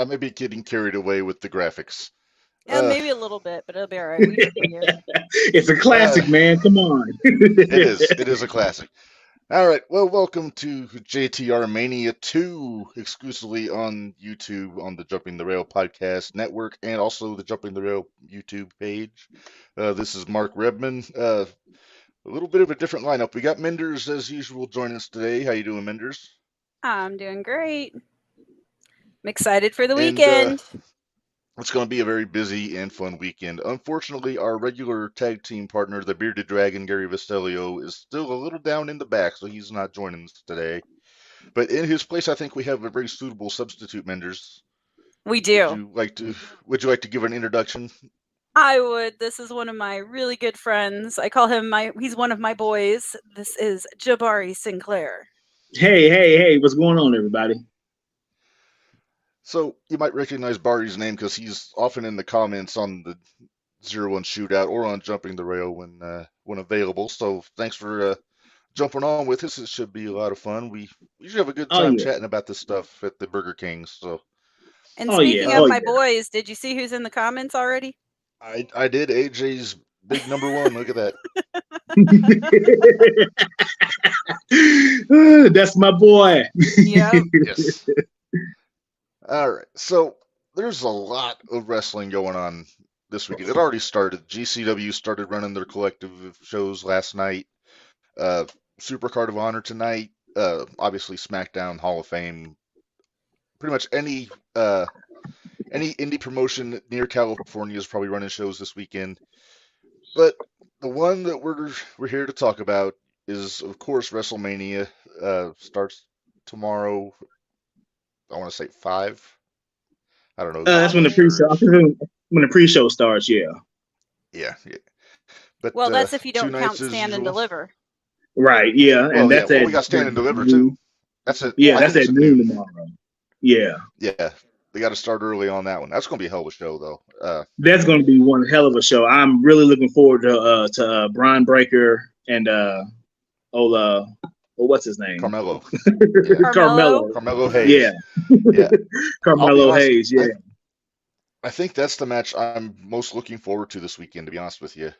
I may be getting carried away with the graphics. Yeah, Uh, maybe a little bit, but it'll be all right. We forgive. It's a uh, classic, man. Come on. it is. It is a classic. All right. Well, welcome to Jtrmania 2, exclusively on YouTube on the Jumping the Rail podcast network and also the Jumping the Rail YouTube page. This is Mark Redman. A little bit of a different lineup. We got Menders as usual joining us today. How you doing, Menders? I'm doing great. I'm excited for the And weekend. it's going to be a very busy and fun weekend. Unfortunately, our regular tag team partner, the Bearded Dragon, Gary Vestelio, is still a little down in the back, so he's not joining us today. But in his place, I think we have a very suitable substitute, Menders. We Would do. you like to Would you like to give an introduction? I would. This is one of my really good friends. I call him he's one of my boys. This is Jabari Sinclair. Hey, what's going on, everybody? So you might recognize Barry's name because he's often in the comments on the 0-1 Shootout or on Jumping the Rail when available. So thanks for jumping on with us. It should be a lot of fun. We usually have a good Oh time yeah. chatting about this stuff at the Burger King. So And Oh yeah. speaking of Oh my yeah. boys, did you see who's in the comments already? I did AJ's big number one. Look at that. That's my boy. Yep. Yes. All right. So there's a lot of wrestling going on this weekend. It already started. GCW started running their collective shows last night. Uh, Supercard of Honor tonight. Obviously SmackDown, Hall of Fame. Pretty much any indie promotion near California is probably running shows this weekend. But the one that we're here to talk about is, of course, WrestleMania. Starts tomorrow. I want to say 5. I don't know. That's when the Sure. pre-show. When the pre-show starts. Yeah. Yeah. But Well, that's if you 2 don't count nights as Stand and usual. Deliver. Right. Yeah. Well, And yeah. that's Well, at we got Stand and Deliver noon. too. That's at Yeah, I that's think it's at at noon noon. tomorrow. Yeah. Yeah. They got to start early on that one. That's going to be a hell of a show, though. That's going to be one hell of a show. I'm really looking forward to Brian Breaker and Ola. Well, what's his name? Carmelo. Yeah. Carmelo? Carmelo Hayes. Yeah. Yeah. Carmelo Hayes. Yeah. I think that's the match I'm most looking forward to this weekend, to be honest with you.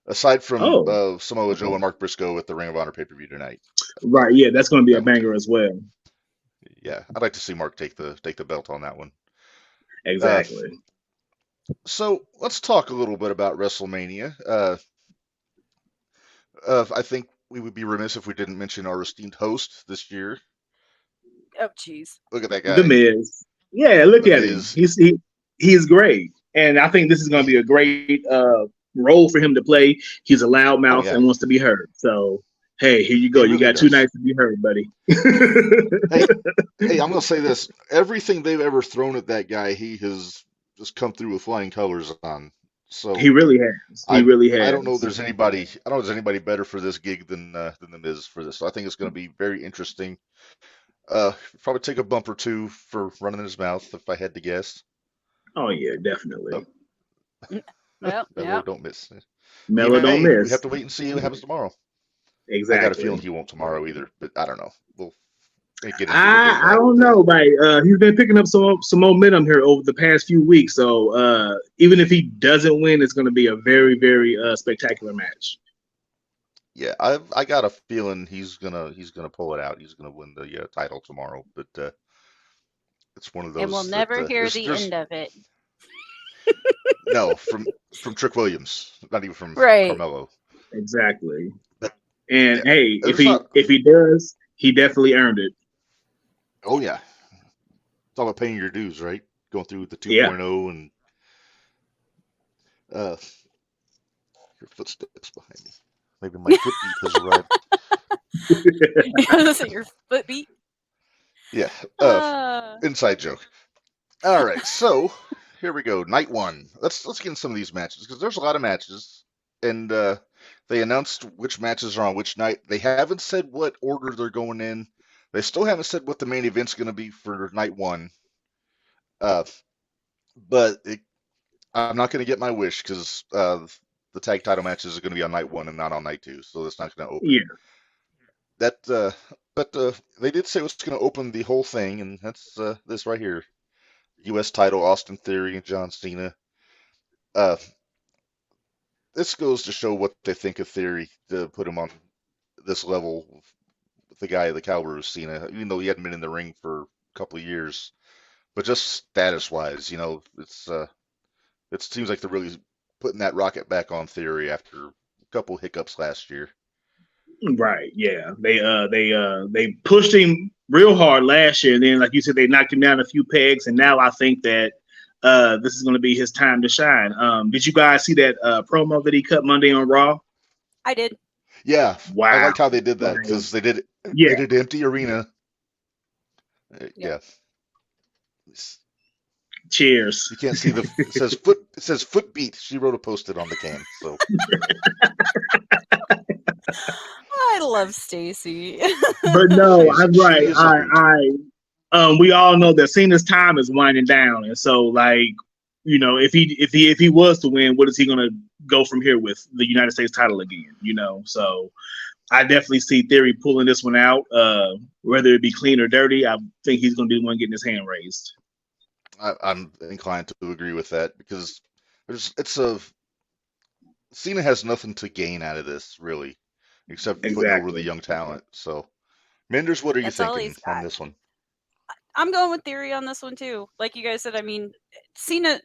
Aside from Oh. Samoa Joe and Mark Briscoe at the Ring of Honor pay-per-view tonight. Right. Yeah. That's going to be a That one's banger good. as well. Yeah. I'd like to see Mark take the belt on that one. Exactly. So let's talk a little bit about WrestleMania. I think we would be remiss if we didn't mention our esteemed host this year. Oh, jeez. Look at that guy. The Miz. Yeah, look The at Miz. him. He's great, and I think this is going to be a great role for him to play. He's a loudmouth yeah. and wants to be heard. So, hey, here you go. He You really got 2 does. nights to be heard, buddy. Hey, I'm gonna say this: everything they've ever thrown at that guy, he has just come through with flying colors on. So He really has. He really has. I don't know if there's anybody. I don't know if there's anybody better for this gig than the Miz for this. So I think it's going to be very interesting. Probably take a bump or two for running his mouth, if I had to guess. Oh yeah, definitely. Oh. Well, Mello yeah. don't miss. Mello Even don't me, miss. We have to wait and see what happens tomorrow. Exactly. I got a feeling he won't tomorrow either, but I don't know. We'll get into I don't know, but he's been picking up some momentum here over the past few weeks. So even if he doesn't win, it's going to be a very, very spectacular match. Yeah, I got a feeling he's gonna pull it out. He's gonna win the title tomorrow, but it's one of those. And we'll never hear the there's end of it. No, from Trick Williams, not even from Right. Carmelo. Exactly. But, And yeah, hey, there's if he does, he definitely earned it. Oh yeah, it's all about paying your dues, right? Going through the 2.0 and your footsteps behind me. Maybe my foot beat has arrived. Your foot beat? Yeah. Inside joke. All right, so here we go. Night 1. Let's get in some of these matches because there's a lot of matches, and they announced which matches are on which night. They haven't said what order they're going in. They still haven't said what the main event's going to be for night 1. But I'm not going to get my wish because the tag title matches are going to be on night 1 and not on night 2, so that's not going to open. Yeah. But they did say it was going to open the whole thing, and that's this right here. U.S. title, Austin Theory and John Cena. Uh, this goes to show what they think of Theory to put him on this level with the guy, the caliber of Cena, even though he hadn't been in the ring for a couple of years. But just status-wise, it seems like they're really putting that rocket back on Theory after a couple hiccups last year. Right. Yeah. They pushed him real hard last year, and then, like you said, they knocked him down a few pegs, and now I think that this is going to be his time to shine. Did you guys see that promo that he cut Monday on Raw? I did. Yeah, Wow. I liked how they did that because they did empty arena. Yeah. Cheers. You can't see it says foot beat. She wrote a post-it on the can. So I love Stacy. But no, I'm right. We all know that Cena's time is winding down, and so, like, if he was to win, what is he going to go from here with the United States title again? So I definitely see Theory pulling this one out, whether it be clean or dirty. I think he's going to be the one getting his hand raised. I'm inclined to agree with that because Cena has nothing to gain out of this really, except putting over the young talent. So, Menders, what are you thinking on this one? I'm going with Theory on this one too. Like you guys said, I mean, Cena's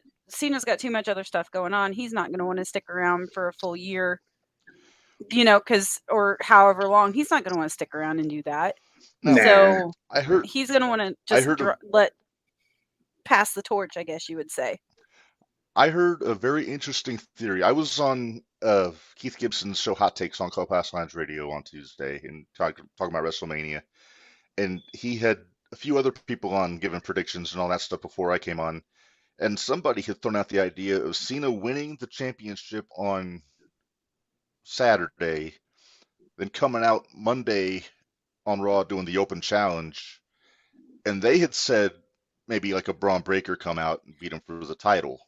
got too much other stuff going on. He's not going to want to stick around for a full year, or however long. He's not going to want to stick around and do that. No. So he's going to want to just let pass the torch, I guess you would say. I heard a very interesting theory. I was on Keith Gibson's show Hot Takes on Clubhouse Lounge Radio on Tuesday and talking about WrestleMania. And he had a few other people on giving predictions and all that stuff before I came on. And somebody had thrown out the idea of Cena winning the championship on Saturday, then coming out Monday on Raw doing the open challenge. And they had said maybe like a Braun Breaker come out and beat him for the title.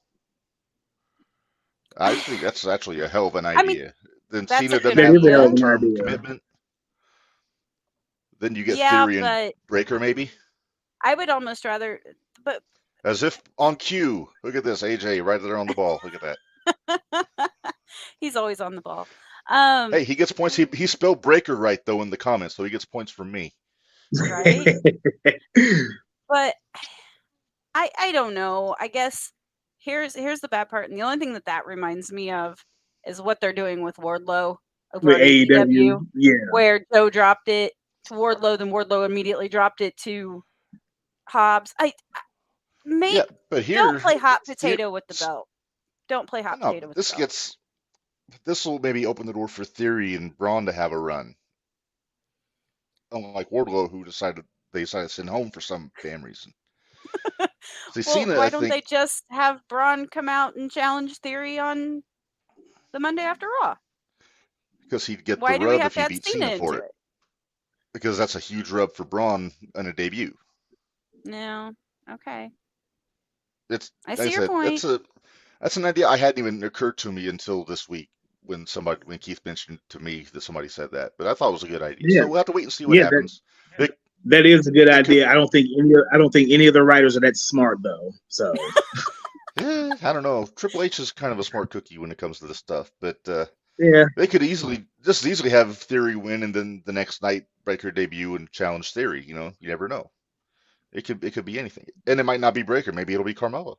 I think that's actually a hell of an idea. I mean, then Cena doesn't have the long-term commitment. Then you get Theory and Breaker, maybe. I would almost rather, but as if on cue. Look at this, AJ, right there on the ball. Look at that. He's always on the ball. Hey, he gets points. He spelled Breaker right though in the comments, so he gets points from me. Right. But I don't know. I guess here's the bad part, and the only thing that reminds me of is what they're doing with Wardlow over on AEW, where Joe dropped it to Wardlow, then Wardlow immediately dropped it to Hobbs. Don't play hot potato with the belt. Don't play hot potato with the belt. This will maybe open the door for Theory and Braun to have a run. Unlike Wardlow, who decided to send home for some damn reason. Why don't they just have Braun come out and challenge Theory on the Monday after Raw? Because he'd get the rub if he beat Cena for it. Because that's a huge rub for Braun in a debut. No. Okay. I see your point. That's an idea I hadn't even occurred to me until this week when Keith mentioned to me that somebody said that. But I thought it was a good idea. Yeah. So we'll have to wait and see what happens. That is a good idea. I don't think any of the writers are that smart though. So I don't know. Triple H is kind of a smart cookie when it comes to this stuff, but they could easily have Theory win and then the next night Breaker debut and challenge Theory. You never know. It could be anything, and it might not be Breaker. Maybe it'll be Carmella.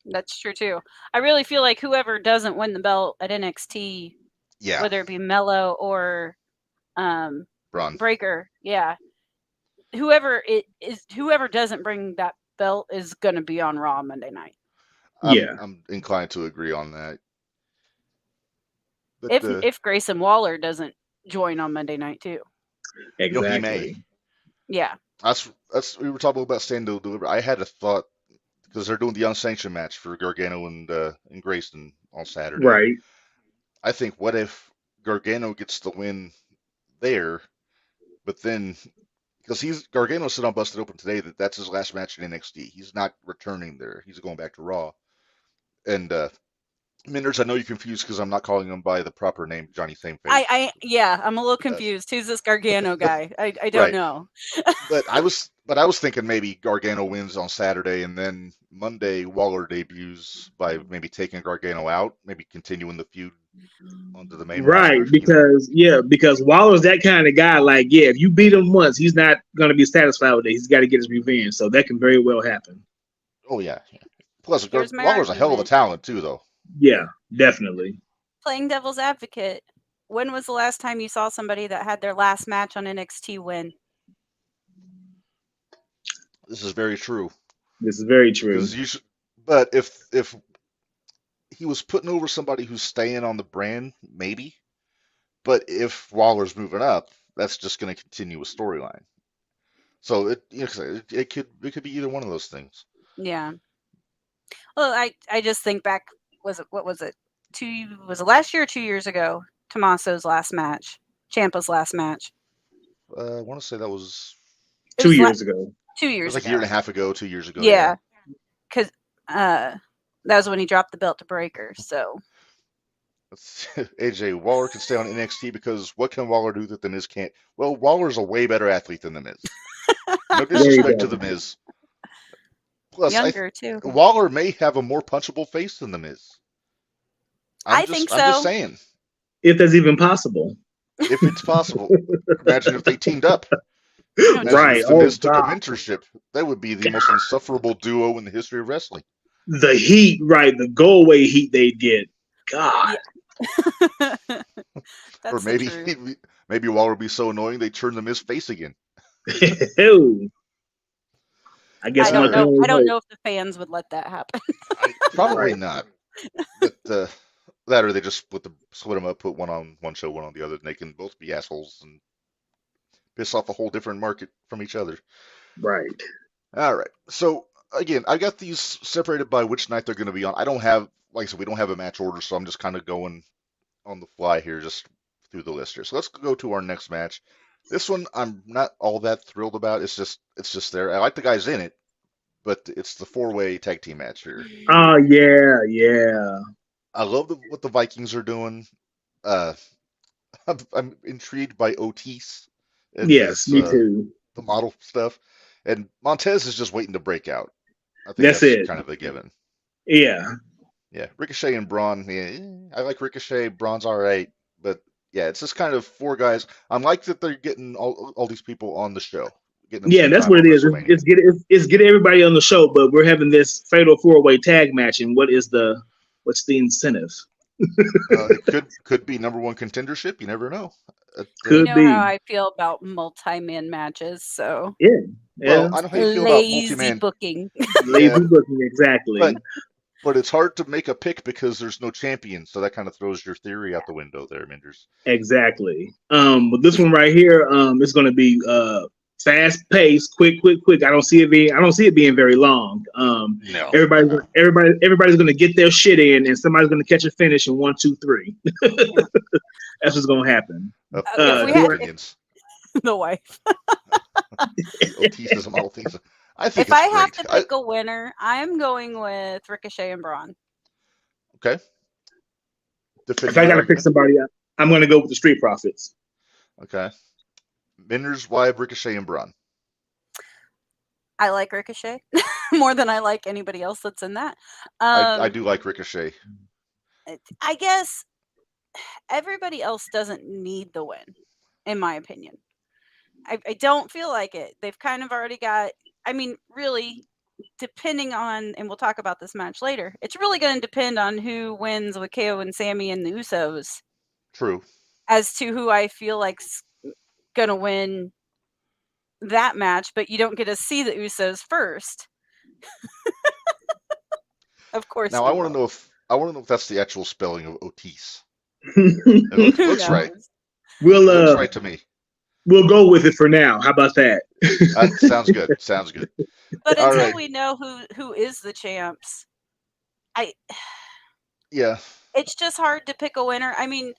That's true too. I really feel like whoever doesn't win the belt at NXT, whether it be Mello or Braun Breaker, whoever doesn't bring that belt is going to be on Raw Monday night. I'm inclined to agree on that. But if Grayson Waller doesn't join on Monday night too, exactly. He may. Yeah. We were talking about Stand and Deliver. I had a thought because they're doing the unsanctioned match for Gargano and Grayson on Saturday. Right. I think what if Gargano gets the win there, but then because Gargano said on Busted Open today that's his last match in NXT. He's not returning there. He's going back to Raw. And Minders, I know you're confused because I'm not calling him by the proper name, Johnny Sameface. I'm a little confused. Who's this Gargano guy? I don't know. But But I was thinking maybe Gargano wins on Saturday, and then Monday Waller debuts by maybe taking Gargano out, maybe continuing the feud onto the main Right, roster. because Waller's that kind of guy. Like, yeah, if you beat him once, he's not going to be satisfied with it. He's got to get his revenge. So that can very well happen. Oh yeah. Plus, Here's my Waller's a hell of a argument. talent too, though. Yeah, definitely. Playing devil's advocate, when was the last time you saw somebody that had their last match on NXT win? This is very true. This is very true. Because you should, but if he was putting over somebody who's staying on the brand, maybe. But if Waller's moving up, that's just going to continue a storyline. So it could be either one of those things. Yeah. Well, I just think back. Was it last year or 2 years ago? Tommaso's last match, Ciampa's last match. I want to say that was 2 years ago. 2 it years was like ago. a year and a half ago, 2 years ago. Yeah, because that was when he dropped the belt to Breaker. So AJ, Waller can stay on NXT because what can Waller do that The Miz can't? Well, Waller's a way better athlete than The Miz. No disrespect to The Miz. Plus, younger too. Waller may have a more punchable face than The Miz. I think so. I'm just saying. If that's even possible. If it's possible. Imagine if they teamed up. Right. If The Miz took a mentorship. That would be the most insufferable duo in the history of wrestling. The heat, right? The go away heat they'd get. God. Yeah. Or maybe Waller would be so annoying they turn The Miz face again. I guess I don't know if the fans would let that happen. Probably not. But that or they just split them up, put one on one show, one on the other, and they can both be assholes and piss off a whole different market from each other. Right. All right. So again, I got these separated by which night they're going to be on. I don't have, like I said, we don't have a match order, so I'm just kind of going on the fly here, just through the list here. So let's go to our next match. This one I'm not all that thrilled about. It's just there. I like the guys in it, but it's the 4-way tag team match here. Oh yeah. I love what the Vikings are doing. I'm intrigued by Otis. And yes, me too. The model stuff, and Montez is just waiting to break out. I think that's it. Kind of a given. Yeah. Ricochet and Braun. Yeah, I like Ricochet. Braun's all right, but yeah, it's just kind of 4 guys. I like that they're getting all these people on the show. Yeah, that's what it is. It's get everybody on the show, but we're having this fatal 4-way tag match, and what's the incentive? It could be number 1 contendership. You never know. Could be. How I feel about multi-man matches. So yeah. Well, I know how you feel about multi-man booking. Lazy booking, exactly. But it's hard to make a pick because there's no champion, so that kind of throws your theory out the window there, Minders. Exactly. But this one right here, is going to be fast paced, quick. I don't see it being very long. No. Everybody's going to get their shit in, and somebody's going to catch a finish in 1, 2, 3. That's what's going to happen. The wife. Otis is a model thing. If I have to pick a winner, I'm going with Ricochet and Braun. Okay. If I got to pick somebody up, I'm going to go with the Street Profits. Okay. Minders, why Ricochet and Braun? I like Ricochet more than I like anybody else that's in that. I do like Ricochet. I guess everybody else doesn't need the win, in my opinion. I don't feel like it. They've kind of already got, I mean, really, depending on, and we'll talk about this match later, it's really going to depend on who wins with KO and Sammy and the Usos. True. As to who I feel like's going to win that match, but you don't get to see the Usos first. Of course. Now I want to know if that's the actual spelling of Otis. It looks right. Looks right to me. We'll go with it for now. How about that? Sounds good. Sounds good. But until we know who is the champs, it's just hard to pick a winner. I mean,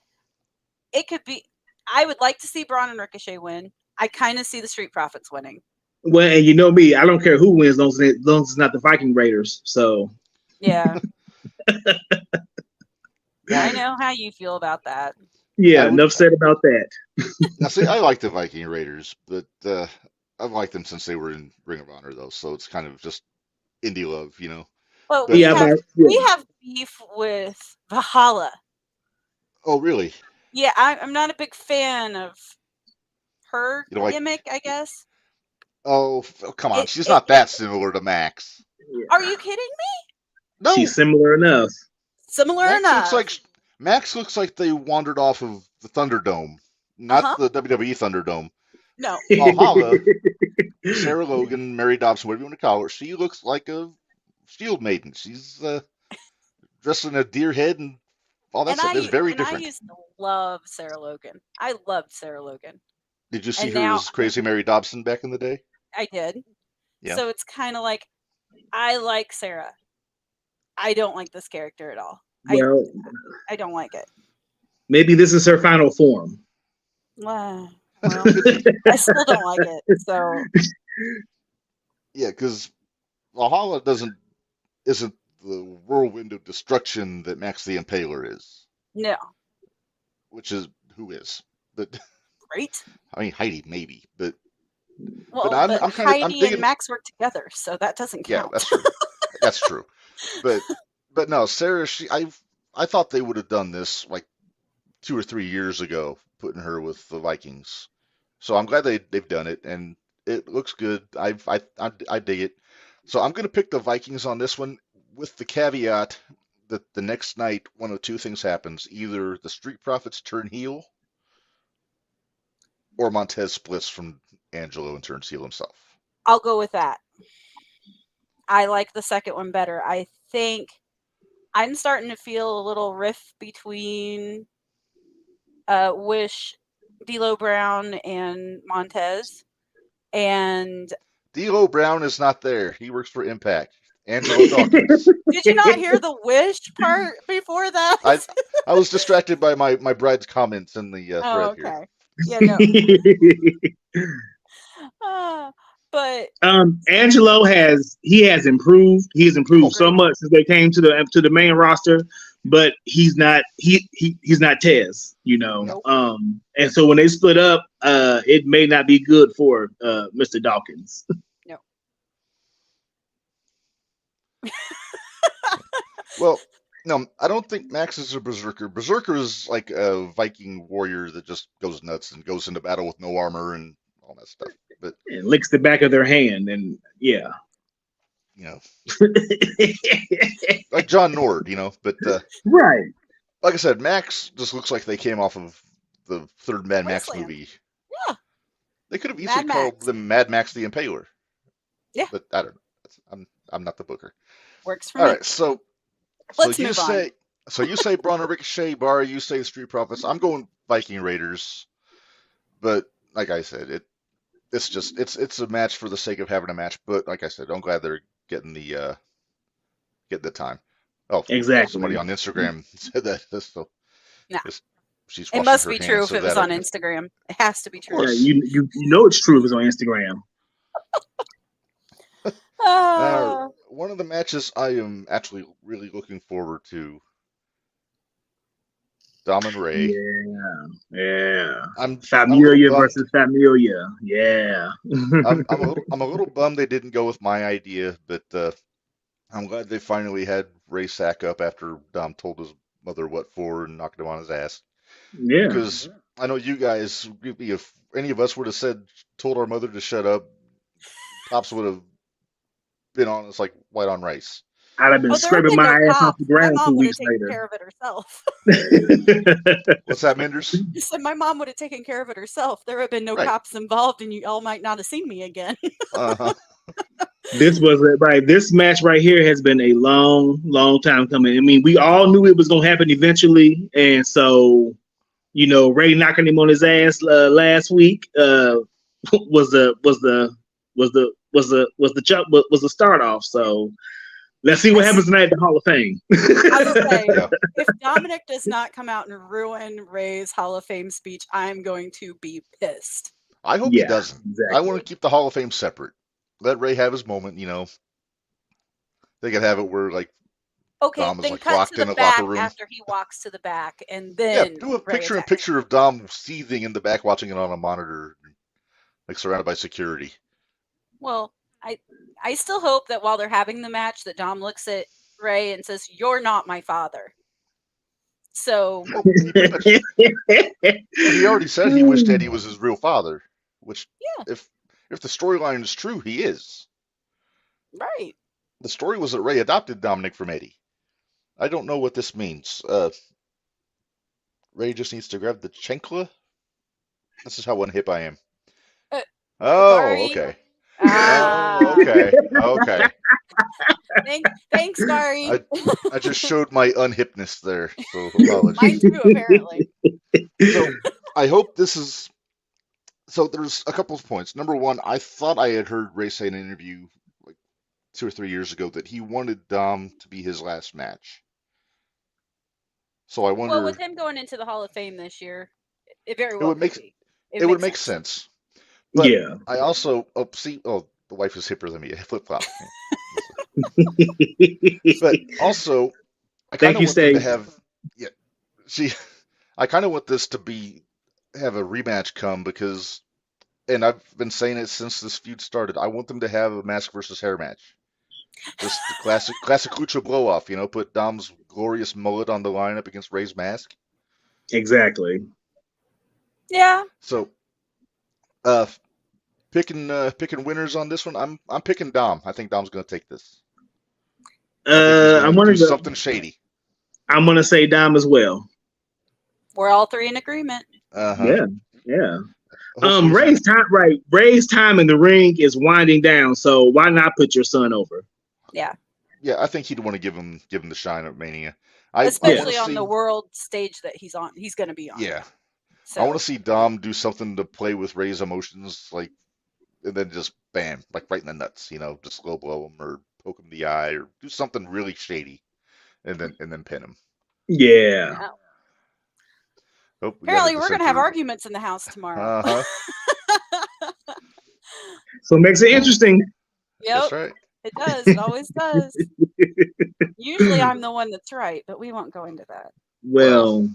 it could be. I would like to see Braun and Ricochet win. I kind of see the Street Profits winning. Well, and you know me, I don't care who wins, as long as it's not the Viking Raiders. So yeah. I know how you feel about that. Yeah, enough said about that. Now, see, I like the Viking Raiders, but I've liked them since they were in Ring of Honor, though, so it's kind of just indie love, you know. But But, we have beef with Valhalla. Oh, really? Yeah, I'm not a big fan of her gimmick, I guess. Oh, come on. She's not that similar to Max. Are you kidding me? No. She's similar enough. Max looks like they wandered off of the Thunderdome, not the WWE Thunderdome. No. Valhalla, Sarah Logan, Mary Dobson, whatever you want to call her, she looks like a shield maiden. She's dressed in a deer head and all that stuff. It's very different. I used to love Sarah Logan. I loved Sarah Logan. Did you see her as Crazy Mary Dobson back in the day? I did. Yeah. So it's kind of like, I like Sarah. I don't like this character at all. Well, I don't like it. Maybe this is her final form. Well, I still don't like it. So yeah, because Valhalla isn't the whirlwind of destruction that Max the Impaler is. No. Which is who is, but right. I mean Heidi maybe, but I'm Heidi and Max work together, so that doesn't count. Yeah, that's true. That's true. But no, Sarah. I thought they would have done this like 2 or 3 years ago, putting her with the Vikings. So I'm glad they've done it, and it looks good. I dig it. So I'm gonna pick the Vikings on this one, with the caveat that the next night one of two things happens: either the Street Profits turn heel, or Montez splits from Angelo and turns heel himself. I'll go with that. I like the second one better. I think I'm starting to feel a little rift between Wish, D'Lo Brown, and Montez. And D'Lo Brown is not there. He works for Impact. Angelo Dawkins. Did you not hear the Wish part before that? I was distracted by my bride's comments in the thread here. Yeah, no. But Angelo has improved. He has improved so much since they came to the main roster, but he's not he's not Tez, you know. Nope. And so when they split up, it may not be good for Mr. Dawkins. No. Well, no, I don't think Max is a berserker. Berserker is like a Viking warrior that just goes nuts and goes into battle with no armor and all that stuff. But and licks the back of their hand, and yeah, you know, like John Nord, you know. But right, like I said, Max just looks like they came off of the third Mad Max movie. Yeah, they could have easily called them Mad Max the Impaler. Yeah, but I don't know. I'm not the booker. Works for me. All right, so you say on. So you say Braun and Ricochet, Bar, you say the Street Profits. I'm going Viking Raiders, but like I said, it's a match for the sake of having a match. But like I said, I'm glad they're getting the time. Oh, exactly. Somebody on Instagram said that. So it must be true if it was on Instagram. It has to be true. Yeah, you know it's true if it's on Instagram. One of the matches I am actually really looking forward to. Dom and Ray. Yeah. Familia versus Familia. Yeah. I'm a little bummed they didn't go with my idea, but I'm glad they finally had Ray sack up after Dom told his mother what for and knocked him on his ass. Yeah. Because I know you guys, if any of us would have told our mother to shut up, Pops would have been on us like white on rice. I'd have been scraping my ass off the ground 2 weeks later. Care of it herself. What's that, Minders? You said my mom would have taken care of it herself. There would have been no cops involved, and you all might not have seen me again. This match right here has been a long time coming. I mean, we all knew it was going to happen eventually, and so you know, Ray knocking him on his ass last week was the start off. So let's see what happens tonight at the Hall of Fame. I will say, if Dominic does not come out and ruin Ray's Hall of Fame speech, I'm going to be pissed. I hope he doesn't. Exactly. I want to keep the Hall of Fame separate. Let Ray have his moment, you know. They can have it where, like, Dom is, then like, cut locked to in the a back locker room. After he walks to the back, and then do a picture of Dom seething in the back, watching it on a monitor, like surrounded by security. Well, I still hope that while they're having the match, that Dom looks at Ray and says, "You're not my father." So Well, he already said he wished Eddie was his real father, which, yeah, if the storyline is true, he is. right. The story was that Ray adopted Dominic from Eddie. I don't know what this means. Ray just needs to grab the chancla. This is how one hip I am. Oh, Sorry. okay. Ah, Oh, okay. Okay. thanks, Barry. I just showed my unhipness there, so apologies. Mine too, apparently. So I hope this is. So there's a couple of points. Number one, I thought I had heard Ray say in an interview like 2 or 3 years ago that he wanted Dom to be his last match. So I wonder. Well, with him going into the Hall of Fame this year, it very It well would make could be. it would make sense. But Yeah. I also the wife is hipper than me. Flip flop. But also, I kind Thank of you, want them to Steve. have. Yeah, see, I kind of want this to have a rematch come because, and I've been saying it since this feud started. I want them to have a mask versus hair match. Just the classic Lucha blow off. Put Dom's glorious mullet on the line up against Ray's mask. Exactly. Yeah. So, picking winners on this one. I'm picking Dom. I think Dom's going to take this. I think he's going to do something shady. I'm gonna say Dom as well. We're all three in agreement. Yeah. Hopefully Ray's time in the ring is winding down, so why not put your son over? Yeah. Yeah, I think he'd want to give him the shine at Mania. Especially on the world stage that he's on. He's going to be on. Yeah. So. I want to see Dom do something to play with Ray's emotions, like, and then just bam, like right in the nuts, just slow blow him or poke him in the eye or do something really shady, and then pin him. Yeah. Oh, apparently, we're going to have arguments in the house tomorrow. So it makes it interesting. Yep. That's right. It does. It always does. Usually I'm the one that's right, but we won't go into that. Well,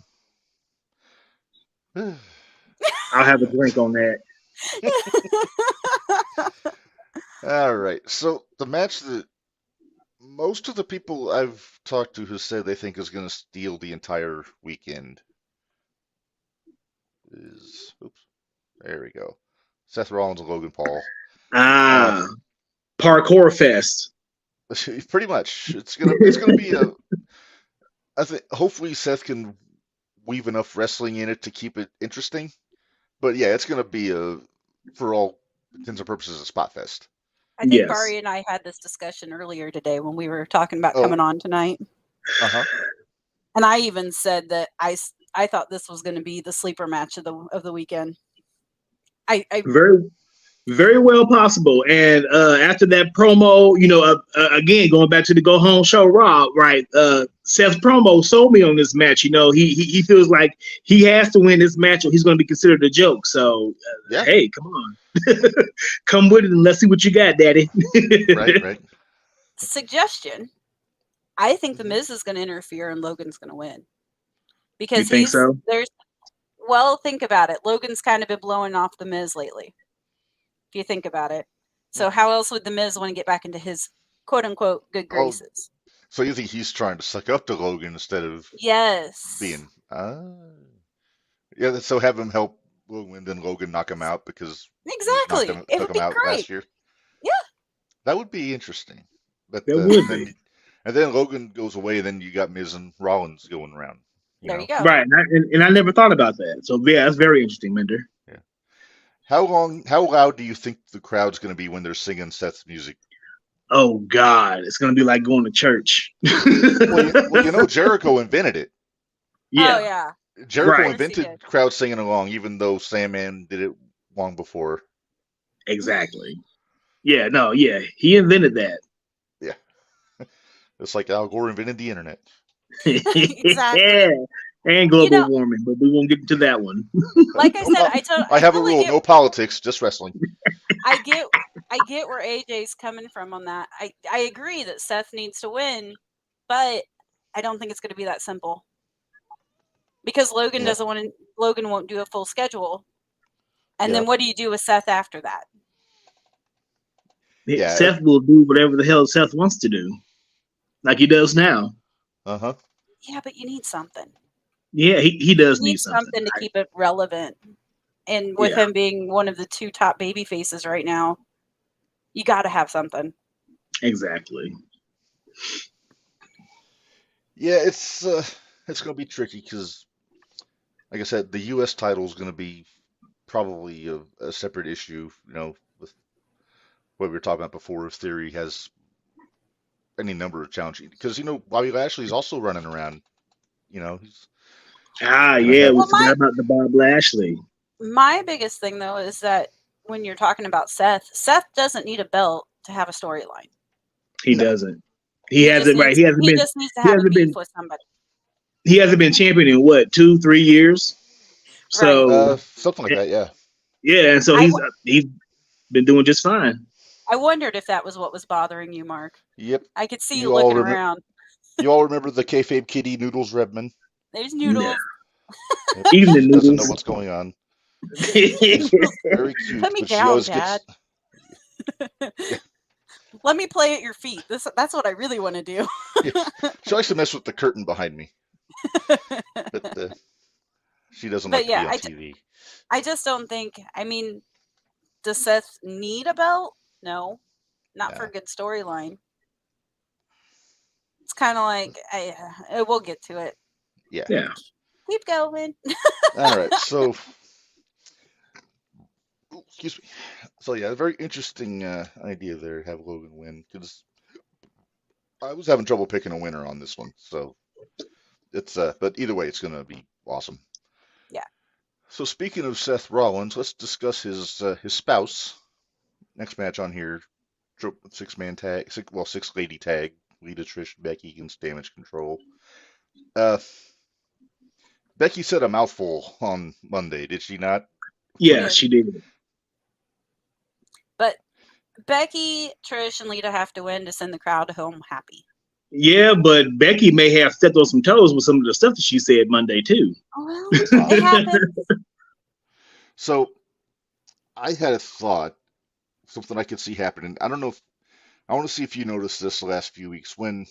I'll have a drink on that. All right. So the match that most of the people I've talked to have said they think is going to steal the entire weekend is, there we go. Seth Rollins and Logan Paul. Parkour fest. Pretty much. It's gonna be I think hopefully Seth can weave enough wrestling in it to keep it interesting. But yeah, it's gonna be for all intents and purposes, a spot fest. I think Barry and I had this discussion earlier today when we were talking about coming on tonight. And I even said that I thought this was going to be the sleeper match of the weekend. Very, very well possible. And after that promo, again going back to the Go Home Show Raw, right? Seth's promo sold me on this match. He feels like he has to win this match or he's going to be considered a joke. So hey, come on, come with it and let's see what you got, Daddy. Right. Suggestion. I think the Miz is going to interfere and Logan's going to win because you think so? Well, think about it. Logan's kind of been blowing off the Miz lately. If you think about it. So how else would the Miz want to get back into his quote unquote good graces? So you think he's trying to suck up to Logan instead of being so have him help Logan, then Logan knock him out because exactly it would be out great last year. Yeah, that would be interesting. But that would be. And then Logan goes away, and then you got Miz and Rollins going around. There you go. Right, and I never thought about that. So yeah, that's very interesting, Mender. Yeah. How loud do you think the crowd's going to be when they're singing Seth's music? Oh God, it's going to be like going to church. well, Jericho invented it. Yeah. Oh yeah. Jericho invented crowd singing along, even though Sandman did it long before. Exactly. Yeah. No. Yeah. He invented that. Yeah. It's like Al Gore invented the internet. Exactly. Yeah. And global warming, but we won't get into that one. Like I said, I have a rule: no politics, just wrestling. I get where AJ's coming from on that. I agree that Seth needs to win, but I don't think it's going to be that simple. Because Logan Logan won't do a full schedule. And then what do you do with Seth after that? Yeah. Seth will do whatever the hell Seth wants to do, like he does now. Uh-huh. Yeah, but you need something. Yeah, he You does need need something. something to keep it relevant. And with Yeah. him being one of the 2 top baby faces right now, you got to have something. Exactly. Yeah, it's going to be tricky because, like I said, the U.S. title is going to be probably a separate issue. With what we were talking about before, if Theory has any number of challenges, because Bobby Lashley's also running around. He's gonna Yeah, have we Well, forgot about the Bob Lashley. my biggest thing though is that when you're talking about Seth doesn't need a belt to have a storyline. He no. doesn't. He hasn't just needs to have a beef with somebody. He hasn't been champion in what 2-3 years. Right. So Something like that. Yeah. yeah, and so I, he's been doing just fine. I wondered if that was what was bothering you, Mark. Yep. I could see you You all looking remember. around. You all remember the kayfabe kitty Noodles Redman? There's Yeah. Noodles. Yep. Even the She doesn't know noodles. what's going on. She's Very cute, Put me but she down, always Dad. gets. Let me play at your feet. That's what I really want to do. She likes to mess with the curtain behind me, but she doesn't But like to yeah, be on TV. I just don't think. I mean, does Seth need a belt? No, not for a No. good storyline. It's kind of like we'll get to it. Yeah. Yeah. Keep going. All right. So, excuse me. So yeah, a very interesting idea there. Have Logan win because I was having trouble picking a winner on this one. So it's but either way, it's gonna be awesome. Yeah. So speaking of Seth Rollins, let's discuss his spouse. Next match on here, 6-man tag, 6-lady tag. Lita, Trish, Becky against Damage Control. Uh, Becky said a mouthful on Monday, did she not? Yeah, she did. But Becky, Trish, and Lita have to win to send the crowd home happy. Yeah, but Becky may have stepped on some toes with some of the stuff that she said Monday too. Oh, well, it happens. So I had a thought, something I could see happening. I don't know if I want to see if you noticed this the last few weeks when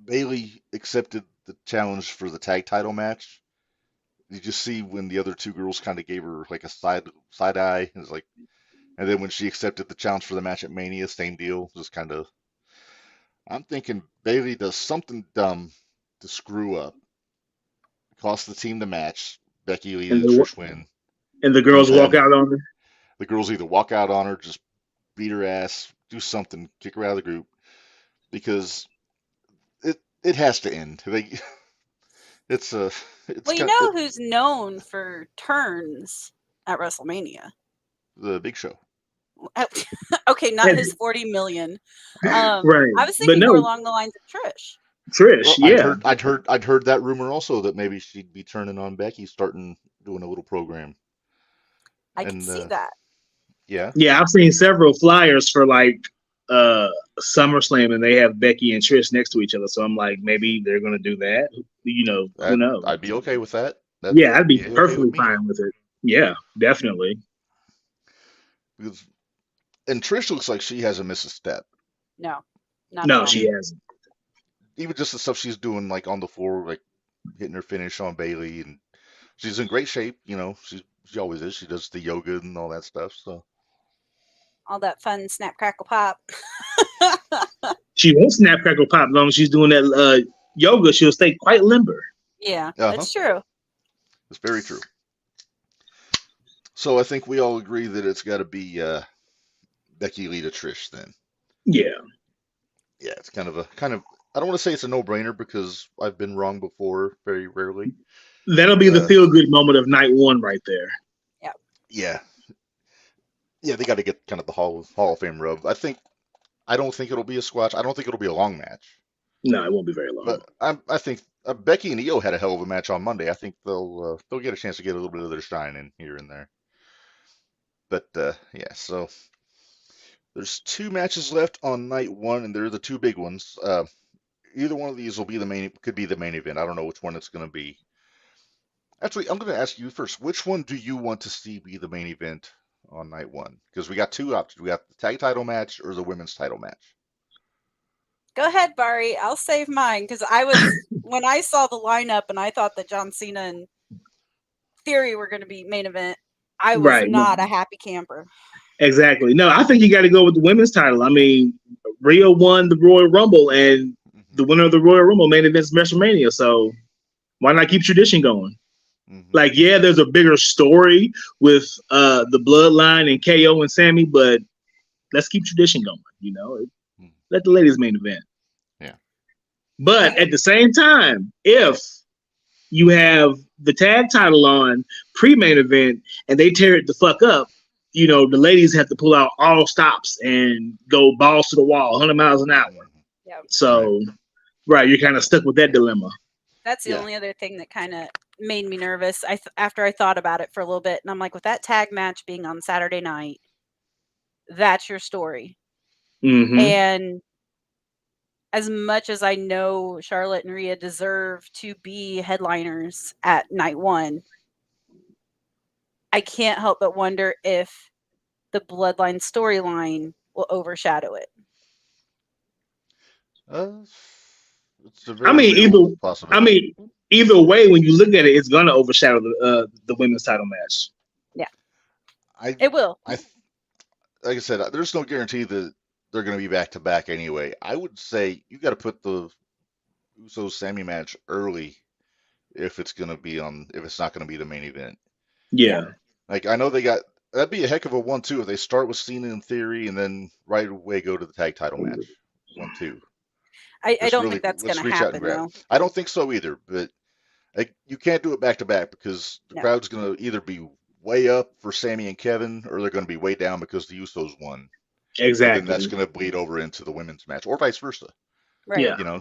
Bayley accepted the challenge for the tag title match. You just see when the other two girls kind of gave her like a side eye. It's like, and then when she accepted the challenge for the match at Mania, same deal. Just kind of. I'm thinking Bayley does something dumb to screw up, cost the team the match. Becky, And Lita, the Trish win, and the and girls walk then out on her. the girls either walk out on her, just beat her ass, do something, kick her out of the group, because it has to end. It's a it's Well, you kind know who's known for turns at WrestleMania? the Big Show. Okay, not his 40 million. Right. I was But thinking no, more along the lines of Trish. Trish, Well, yeah. I'd heard that rumor also that maybe she'd be turning on Becky, starting doing a little program. I could And see that. yeah, Yeah, I've seen several flyers for like SummerSlam and they have Becky and Trish next to each other. So I'm like, maybe they're gonna do that. Who knows? I'd be okay with that. That'd Yeah, I'd be be okay with perfectly me. fine with it. Yeah, definitely. Because, and Trish looks like she hasn't missed a step. No, not No, at all. she hasn't. Even just the stuff she's doing, like on the floor, like hitting her finish on Bayley, and she's in great shape. She always is. She does the yoga and all that stuff. So All that fun snap, crackle, pop. She won't snap crackle pop as long as she's doing that yoga. She'll stay quite limber. Yeah, uh-huh. that's true. It's very true. So I think we all agree that it's got to be Becky, Lita, Trish then. Yeah. Yeah, it's kind of. I don't want to say it's a no-brainer because I've been wrong before, very rarely. That'll be the feel good moment of night one right there. Yeah. Yeah, they got to get kind of the Hall of Fame rub. I don't think it'll be a squash. I don't think it'll be a long match. No, it won't be very long. But I think Becky and Io had a hell of a match on Monday. I think they'll get a chance to get a little bit of their shine in here and there. But yeah, so there's 2 matches left on night 1, and they're the 2 big ones. Either one of these will be could be the main event. I don't know which one it's going to be. Actually, I'm going to ask you first. Which one do you want to see be the main event on night one? Because we got two options. We got the tag title match or the women's title match. Go ahead, Barry. I'll save mine because when I saw the lineup and I thought that John Cena and Theory were going to be main event, I was not a happy camper. Exactly. No, I think you got to go with the women's title. I mean, Rhea won the Royal Rumble, and the winner of the Royal Rumble main event's WrestleMania. So why not keep tradition going? Like, yeah, there's a bigger story with the Bloodline and KO and Sammy, but let's keep tradition going. You know, let the ladies main event. Yeah. But at the same time, if you have the tag title on pre-main event and they tear it the fuck up, you know, the ladies have to pull out all stops and go balls to the wall, 100 miles an hour. Yeah. So, right, you're kind of stuck with that dilemma. That's the only other thing that kind of made me nervous. After I thought about it for a little bit, and I'm like, with that tag match being on Saturday night, that's your story. And as much as I know Charlotte and Rhea deserve to be headliners at night one, I can't help but wonder if the Bloodline storyline will overshadow it. It's a very real possibility. Either way, when you look at it, it's gonna overshadow the women's title match. Yeah, it will. Like I said, there's no guarantee that they're going to be back to back anyway. I would say you got to put the Usos Sammy match early if it's going to be if it's not going to be the main event. Yeah. Like I know that'd be a heck of a 1-2 if they start with Cena in Theory and then right away go to the tag title match. 1-2. I don't think that's going to happen though. I don't think so either, but you can't do it back to back because the crowd's going to either be way up for Sammy and Kevin or they're going to be way down because the Usos won. Exactly. And then that's going to bleed over into the women's match or vice versa. Right. Yeah. You know,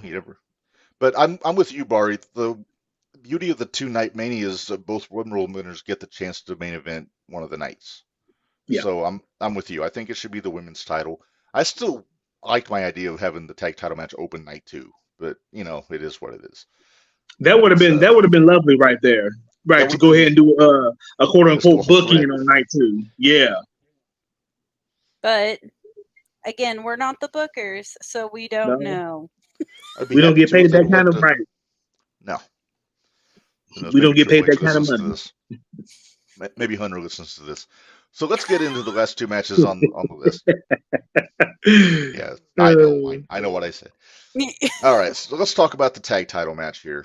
But I'm with you, Barry. The beauty of the two-night Mania is that both Rumble winners get the chance to main event one of the nights. Yeah. So I'm with you. I think it should be the women's title. I still like my idea of having the tag title match open night 2, but you know, it is what it is. That would have been lovely right there. Right, to go ahead and do a quote unquote booking on night 2. Yeah. But again, we're not the bookers, so we don't know. We don't get paid that kind of money. No. We don't get paid that kind of money. Maybe Hunter listens to this. So let's get into the last two matches on the list. Yeah, I know what I said. All right, so let's talk about the tag title match here.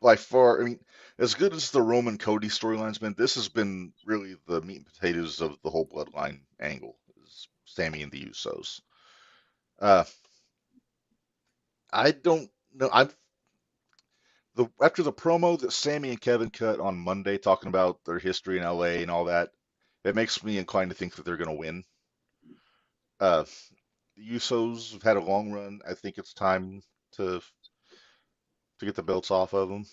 By far, I mean, as good as the Roman Cody storyline's been, this has been really the meat and potatoes of the whole Bloodline angle. Is Sammy and the Usos. I don't know. After the promo that Sammy and Kevin cut on Monday, talking about their history in LA and all that, it makes me inclined to think that they're going to win. The Usos have had a long run. I think it's time to get the belts off of them.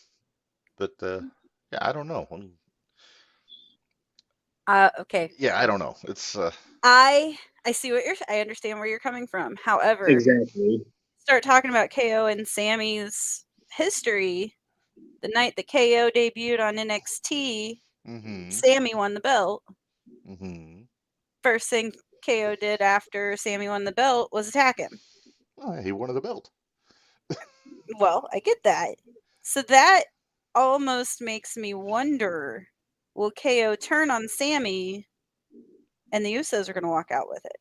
But yeah, I don't know. I mean, okay. Yeah, I don't know. It's I see I understand where you're coming from. However, exactly. Start talking about KO and Sammy's history. The night that KO debuted on NXT, Sammy won the belt. First thing KO did after Sammy won the belt was attack him. Oh, he wanted the belt. Well, I get that. So that almost makes me wonder, will KO turn on Sammy and the Usos are going to walk out with it?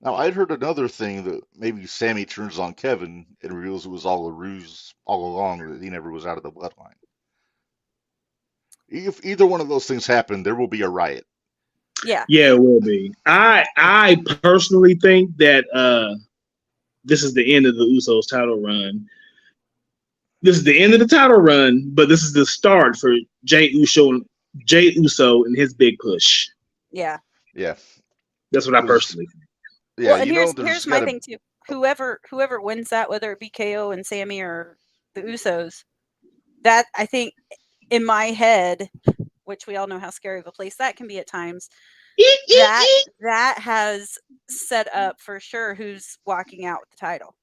Now, I'd heard another thing that maybe Sammy turns on Kevin and reveals it was all a ruse all along, that he never was out of the bloodline. If either one of those things happen, there will be a riot. Yeah. Yeah, it will be. I personally think that this is the end of the Usos title run. This is the end of the title run, but this is the start for Jey Uso and his big push. Yeah. Yeah. That's what I personally think. Yeah, well, and here's my thing too. Whoever wins that, whether it be KO and Sammy or the Usos, that I think in my head, which we all know how scary of a place that can be at times, that has set up for sure who's walking out with the title.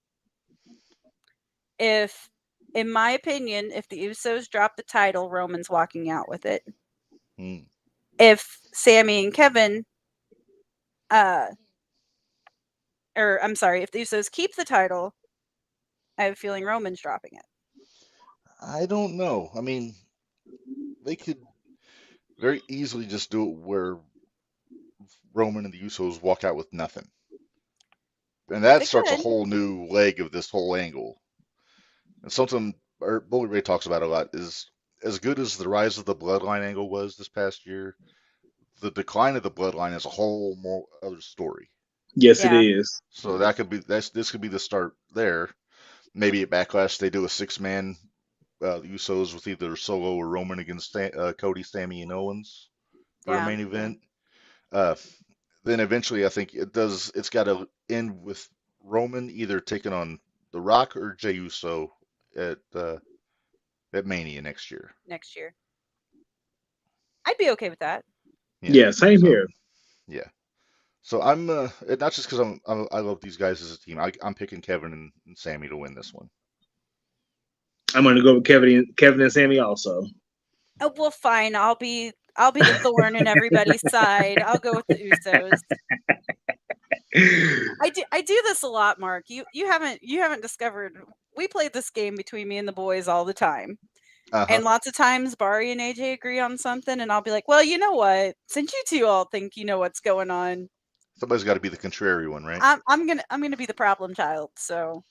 In my opinion, if the Usos drop the title, Roman's walking out with it. If Sammy and Kevin, if the Usos keep the title, I have a feeling Roman's dropping it. I don't know. I mean, they could very easily just do it where Roman and the Usos walk out with nothing. And that starts a whole new leg of this whole angle. And something Bully Ray talks about a lot is, as good as the rise of the Bloodline angle was this past year, the decline of the Bloodline is a whole more other story. Yes, it is. So that could be this could be the start there. Maybe at Backlash they do a 6-man Usos with either Solo or Roman against Cody, Sammy, and Owens for a main event. Then eventually I think it's got to end with Roman either taking on The Rock or Jey Uso at Mania next year. I'd be okay with that. Yeah, same here. Yeah. So I'm not just because I love these guys as a team. I'm picking Kevin and Sammy to win this one. I'm going to go with Kevin and Sammy also. Oh, well, fine. I'll be the thorn in everybody's side. I'll go with the Usos. I do this a lot, Mark. You haven't discovered. We played this game between me and the boys all the time. And lots of times Bari and AJ agree on something, and I'll be like, well, you know what? Since you two all think you know what's going on, somebody's got to be the contrary one, right? I'm gonna be the problem child. So,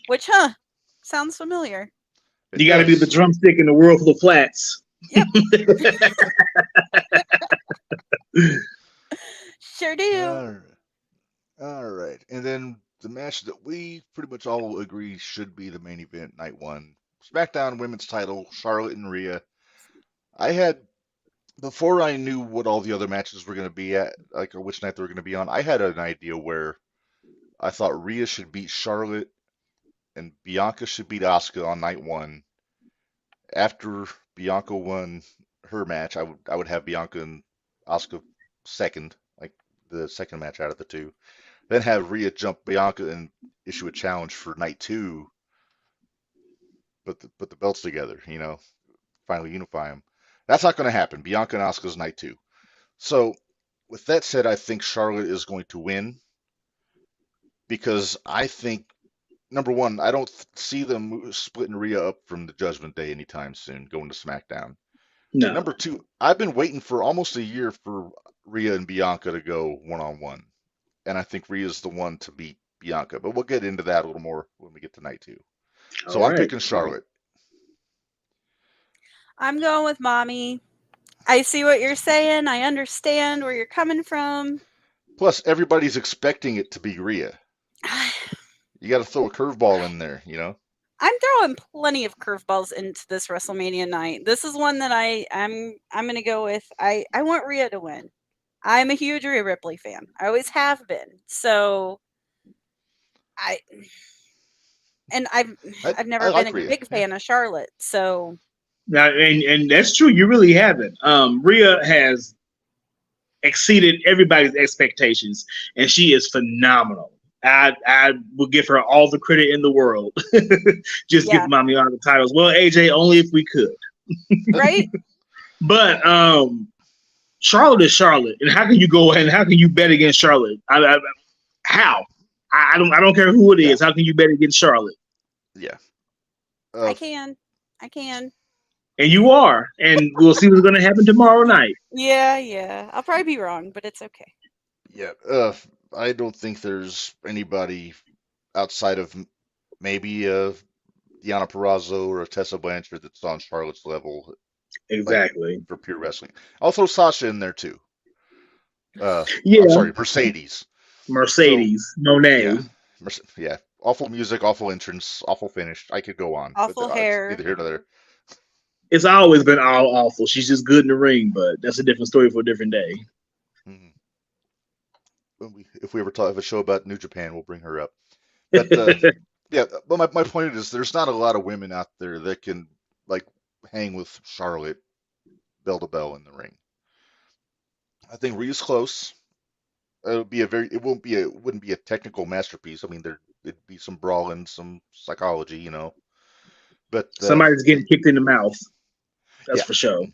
which, sounds familiar. You got to be the drumstick in the world full of flats. Yep. Sure do. All right. And then the match that we pretty much all agree should be the main event, night one. SmackDown Women's Title, Charlotte and Rhea. Before I knew what all the other matches were going to be at, like which night they were going to be on, I had an idea where I thought Rhea should beat Charlotte and Bianca should beat Asuka on night one. After Bianca won her match, I would have Bianca and Asuka second, like the second match out of the two. Then have Rhea jump Bianca and issue a challenge for night two. Put the belts together, finally unify them. That's not going to happen. Bianca and Asuka's night two. So with that said, I think Charlotte is going to win because I think, number one, I don't see them splitting Rhea up from the Judgment Day anytime soon, going to SmackDown. No. Number two, I've been waiting for almost a year for Rhea and Bianca to go one-on-one. And I think Rhea's the one to beat Bianca. But we'll get into that a little more when we get to night two. So I'm picking Charlotte. I'm going with Mommy. I see what you're saying. I understand where you're coming from. Plus, everybody's expecting it to be Rhea. You got to throw a curveball in there, I'm throwing plenty of curveballs into this WrestleMania night. This is one that I'm going to go with. I want Rhea to win. I'm a huge Rhea Ripley fan. I always have been. So I've never been a big fan of Charlotte. So now, and that's true. You really haven't. Rhea has exceeded everybody's expectations, and she is phenomenal. I will give her all the credit in the world. Just give Mommy all the titles. Well, AJ, only if we could. Right? But Charlotte is Charlotte, and how can you go and how can you bet against Charlotte? How? I don't care who it is. How can you bet against Charlotte? Yeah, I can. And you are, and we'll see what's going to happen tomorrow night. Yeah. I'll probably be wrong, but it's okay. Yeah. I don't think there's anybody outside of maybe Deonna Purrazzo or Tessa Blanchard that's on Charlotte's level. Exactly. For pure wrestling. I'll throw Sasha in there too. I'm sorry, Mercedes. Monet. Yeah. Awful music, awful entrance, awful finish. I could go on. Awful hair. Neither here nor there. It's always been all awful. She's just good in the ring, but that's a different story for a different day. Mm-hmm. If we ever have a show about New Japan, we'll bring her up. But but my point is, there's not a lot of women out there that can hang with Charlotte bell to bell in the ring. I think Rhea's close. It wouldn't be a technical masterpiece. I mean, there'd be some brawling, some psychology, But somebody's getting kicked in the mouth. That's for sure.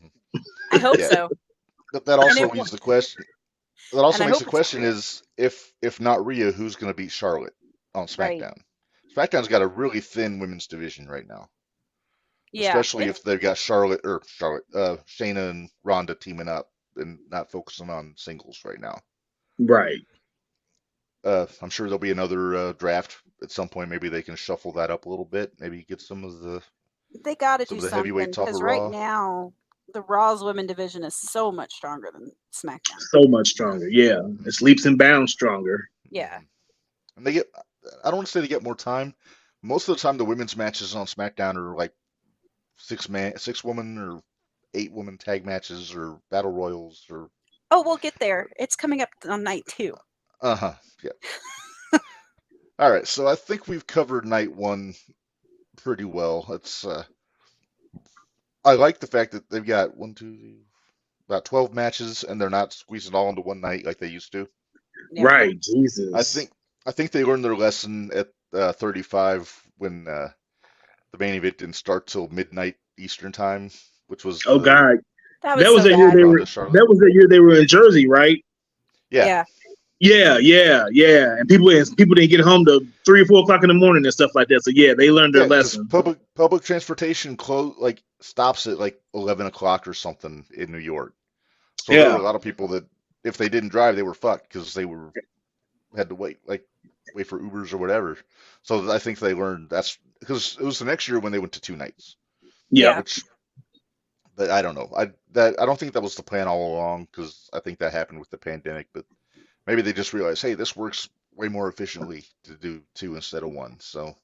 I hope so. That also it leaves the question. That also And I makes hope the it's question Rhea. is if not Rhea, who's going to beat Charlotte on Right. SmackDown? SmackDown's got a really thin women's division right now, Yeah. especially if they've got Shayna and Ronda teaming up and not focusing on singles right now. Right. I'm sure there'll be another draft at some point. Maybe they can shuffle that up a little bit. Maybe get They got to do some of the something heavyweights off because of right Raw. now the Raw's women division is so much stronger than SmackDown. So much stronger. Yeah, it's leaps and bounds stronger. Yeah. And I don't want to say they get more time. Most of the time, the women's matches on SmackDown are like 6-woman or 8-woman tag matches or battle royals or. Oh, we'll get there. It's coming up on night 2. Yeah. All right, so I think we've covered night 1 pretty well. I like the fact that they've got about 12 matches, and they're not squeezing it all into one night like they used to. Yeah. Right, Jesus. I think they learned their lesson at 35 when the main event didn't start till midnight Eastern time, which was God, that was so the year bad. they were. That was the year they were in Jersey, right? Yeah. And people didn't get home to 3 or 4 o'clock in the morning and stuff like that. So yeah, they learned their lesson. Public transportation stops at like 11 o'clock or something in New York. So there were a lot of people that if they didn't drive, they were fucked because they had to wait for Ubers or whatever. So I think they learned that's because it was the next year when they went to 2 nights. Yeah. But I don't know. I don't think that was the plan all along because I think that happened with the pandemic. But maybe they just realized, hey, this works way more efficiently to do 2 instead of 1. So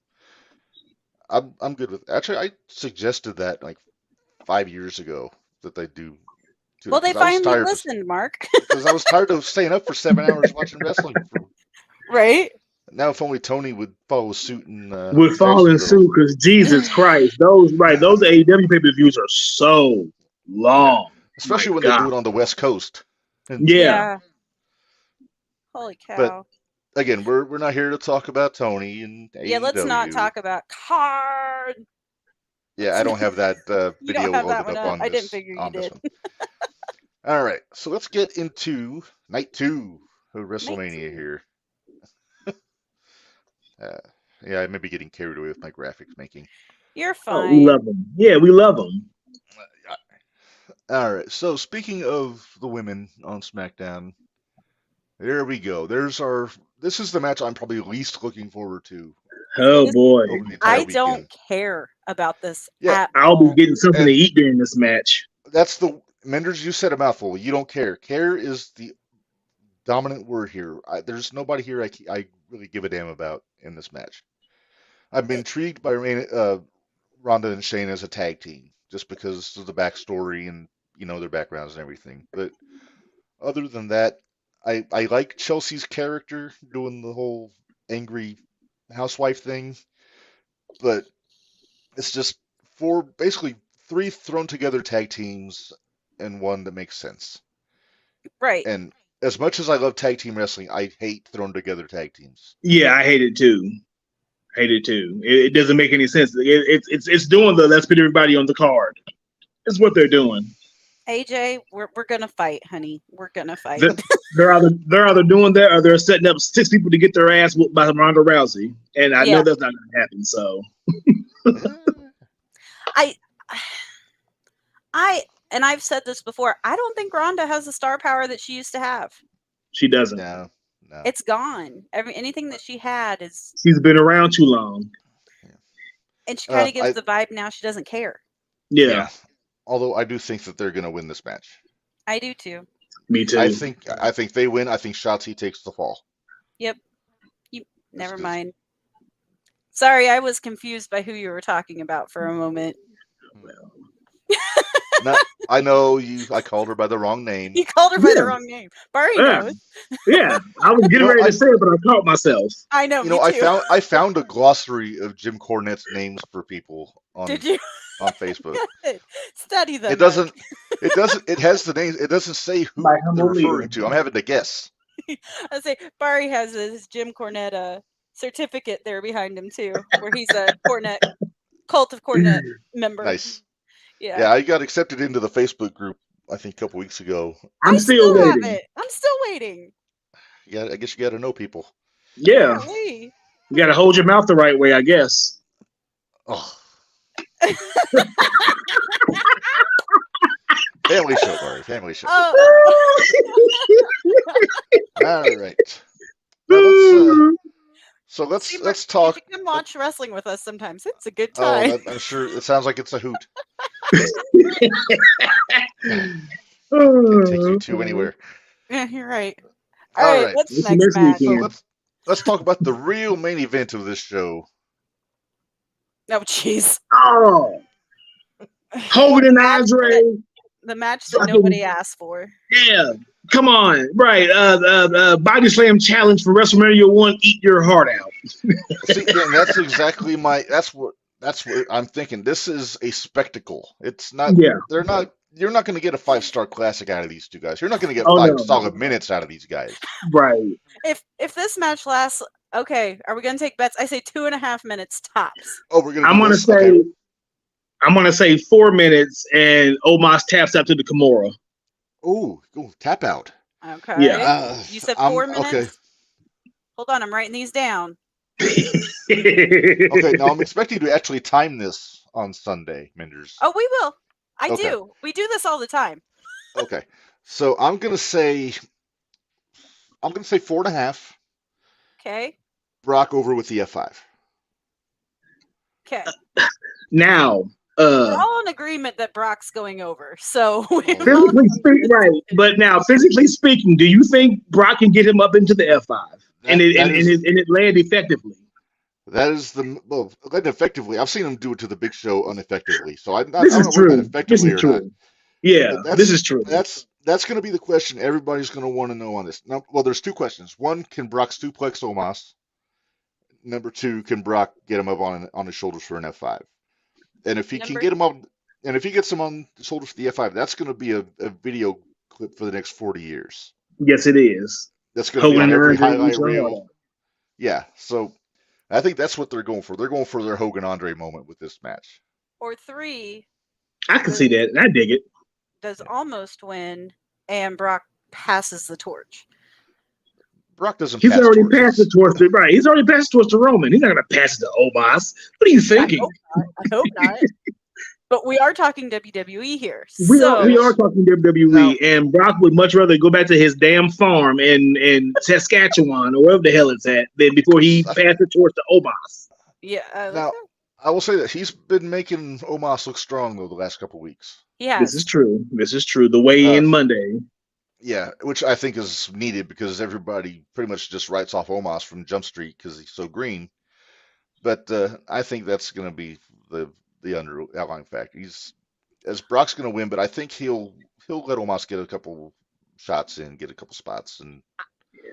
I'm good with. Actually, I suggested that like 5 years ago that they do. 2 Well, they finally listened, Mark. Because I was tired of staying up for 7 hours watching wrestling. Right. Now, if only Tony would follow suit and would follow in suit, because Jesus Christ, those AEW pay-per-views are so long, especially when they do it on the West Coast. Yeah. Holy cow! But again, we're not here to talk about Tony and AEW. Let's not talk about Card. Yeah, I don't have that video loaded up on this. I didn't figure you did. All right, so let's get into night 2 of WrestleMania here. I may be getting carried away with my graphics making. You're fine. We love them. Yeah, we love them. All right, so speaking of the women on SmackDown, there we go. This is the match I'm probably least looking forward to. Oh boy, I don't care about this. Yeah, I'll be getting something to eat during this match. That's Menders. You said a mouthful. You don't care. Care is the dominant word here. There's nobody here I really give a damn about in this match. I've been intrigued by Ronda and Shayna as a tag team just because of the backstory and their backgrounds and everything. But other than that, I like Chelsea's character doing the whole angry housewife thing. But it's just basically 3 thrown together tag teams and one that makes sense. Right. And as much as I love tag team wrestling, I hate thrown together tag teams. Yeah, I hate it too. It doesn't make any sense. It's doing the let's put everybody on the card. It's what they're doing. AJ, we're gonna fight, honey. We're gonna fight. They're either doing that or they're setting up 6 people to get their ass whooped by Ronda Rousey, and I know that's not going to happen. So, and I've said this before. I don't think Ronda has the star power that she used to have. She doesn't. No. It's gone. Anything that she had is. She's been around too long. And she kind of gives the vibe now she doesn't care. Yeah. Although I do think that they're going to win this match. I do too. Me too. I think they win. I think Shotzi takes the fall. Yep. Never mind. Sorry, I was confused by who you were talking about for a moment. I know I called her by the wrong name. You called her by the wrong name. Barry knows. Yeah, I was getting ready to say it, but I caught myself. I know. I found a glossary of Jim Cornette's names for people on. Did you? On Facebook. Study them. It doesn't. It has the names. It doesn't say who they're referring to. I'm having to guess. I say Barry has his Jim Cornette certificate there behind him too, where he's a Cornette cult of Cornette member. Nice. Yeah, I got accepted into the Facebook group, I think, a couple weeks ago. I'm still have waiting. it. I'm still waiting. Yeah, I guess you got to know people. Yeah. Apparently. You got to hold your mouth the right way, I guess. Oh. Family show, Barry. Family show. All right. Now let's talk. You can watch wrestling with us sometimes. It's a good Oh, time. I'm sure it sounds like it's a hoot. Can't take you two anywhere. Yeah, you're right. All All right, right. what's This the next match? So let's talk about the real main event of this show. Oh, jeez. Oh, Hogan and Andre. The match that nobody asked for. Yeah, come on, right? Body slam challenge for WrestleMania 1. Eat your heart out. See, and that's exactly that's what I'm thinking. This is a spectacle. It's not. Yeah. They're not. You're not going to get a 5-star classic out of these two guys. You're not going to get Oh, 5 no. solid minutes out of these guys. Right. If this match lasts, okay, are we gonna take bets? I say 2.5 minutes tops. Oh, we're gonna. I'm gonna say. Okay. I'm gonna say 4 minutes, and Omos taps out to the Kimura. Ooh, tap out. Okay. Yeah. You said 4 minutes. Okay. Hold on, I'm writing these down. Okay, now I'm expecting to actually time this on Sunday, Minders. Oh, we will. I do. We do this all the time. Okay, so I'm gonna say 4.5. Okay. Brock over with the F5. Okay. Now, we're all in agreement that Brock's going over. So physically speaking, right? But now, physically speaking, do you think Brock can get him up into the F5 and it land effectively? That is land effectively. I've seen him do it to the Big Show ineffectively. So I don't know This is true. Yeah, this is true. That's going to be the question everybody's going to want to know on this. Now, well, there's 2 questions. One, can Brock suplex Omos? Number 2, can Brock get him up on his shoulders for an F5? And if he can get him up, and if he gets him on the shoulders for the F5, that's going to be a video clip for the next 40 years. Yes, it is. That's going to be on every highlight reel. Yeah, so I think that's what they're going for. They're going for their Hogan Andre moment with this match. Or 3. I can see that. I dig it. Does almost win, and Brock passes the torch. Brock doesn't. He's already passed the torch to right. He's already passed the torch to Roman. He's not going to pass it to Omos. What are you thinking? I hope not. But we are talking WWE here. We are talking WWE, and Brock would much rather go back to his damn farm in Saskatchewan or wherever the hell it's at than before he passed the torch to Omos. Yeah. Now, I will say that he's been making Omos look strong though the last couple of weeks. Yeah. This is true. The weigh-in Monday. Yeah, which I think is needed because everybody pretty much just writes off Omos from Jump Street because he's so green. But I think that's going to be the underlying factor. Brock's going to win, but I think he'll let Omos get a couple shots in, get a couple spots. And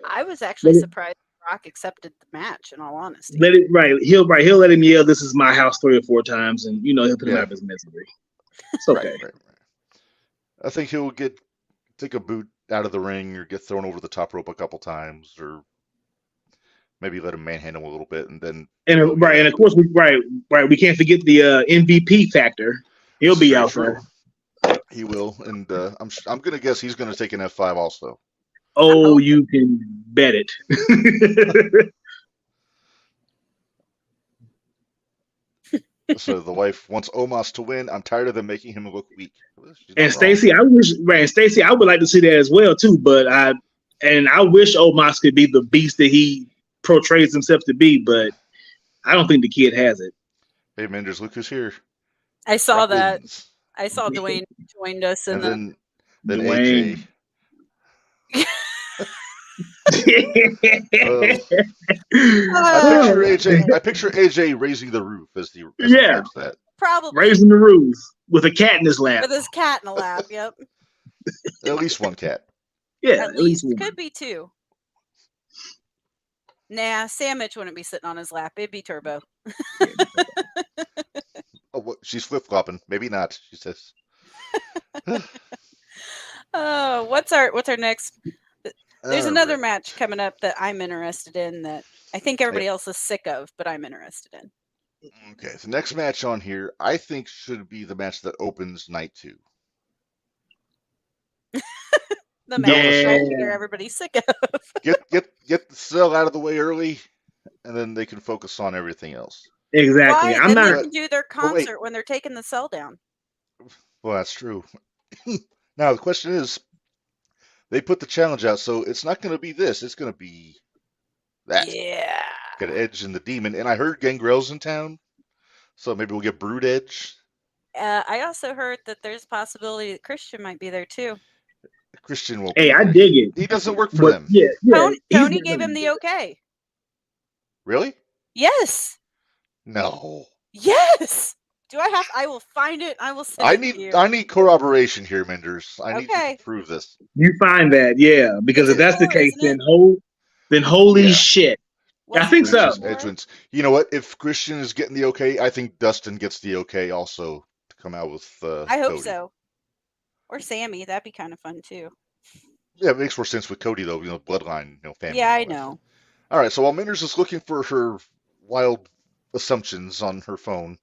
I was actually surprised Brock accepted the match. In all honesty, He'll let him yell, "This is my house" 3 or 4 times, and he'll put him out of his misery. It's okay. Right. I think he'll take a boot out of the ring or get thrown over the top rope a couple times, or maybe let him manhandle a little bit, and then and of course we can't forget the MVP factor. He'll be out there. He will, and I'm gonna guess he's gonna take an F5 also. Oh, you can bet it. So the wife wants Omos to win. I'm tired of them making him look weak. And Stacy, I would like to see that as well too. But I wish Omos could be the beast that he portrays himself to be. But I don't think the kid has it. Hey, Menders, look who's here. I saw that. I saw Dwayne joined us, and then Dwayne. AJ. I picture AJ raising the roof as he that. Probably raising the roof with a cat in his lap. With his cat in a lap. Yep. At least one cat. Yeah, at least one. Could be 2. Nah, Sandwich wouldn't be sitting on his lap. It'd be Turbo. Oh, she's flip flopping. Maybe not. She says. What's our next? There's another match coming up that I'm interested in that I think everybody else is sick of, but I'm interested in. Okay, the next match on here, I think, should be the match that opens night 2. The match I'm Yeah. trying to get everybody sick of. Get the cell out of the way early, and then they can focus on everything else. Exactly. Why? I'm Then they not. can do their But wait, concert when they're taking the cell down. well, that's true. Now the question is, they put the challenge out, so it's not going to be this. It's going to be that. Yeah. Got Edge and the Demon, and I heard Gangrel's in town, so maybe we'll get Brood Edge. I also heard that there's a possibility that Christian might be there too. Christian won't. Hey, be I there. dig it. He doesn't work for But them. yeah. Tony gave him the okay. Really? Yes. No. Yes. I will find it. I will send it to you. I need corroboration here, Menders. I need you Okay. to prove this. You find that, yeah, because It's if that's the his case, lore, then holy Yeah. shit. I Wasn't think it so. his lore? Edge wins. You know what? If Christian is getting the okay, I think Dustin gets the okay also to come out with I hope Cody. so. Or Sammy. That'd be kind of fun too. Yeah, it makes more sense with Cody though, bloodline, family. Yeah, and I all that know. stuff. All right, so while Menders is looking for her wild assumptions on her phone,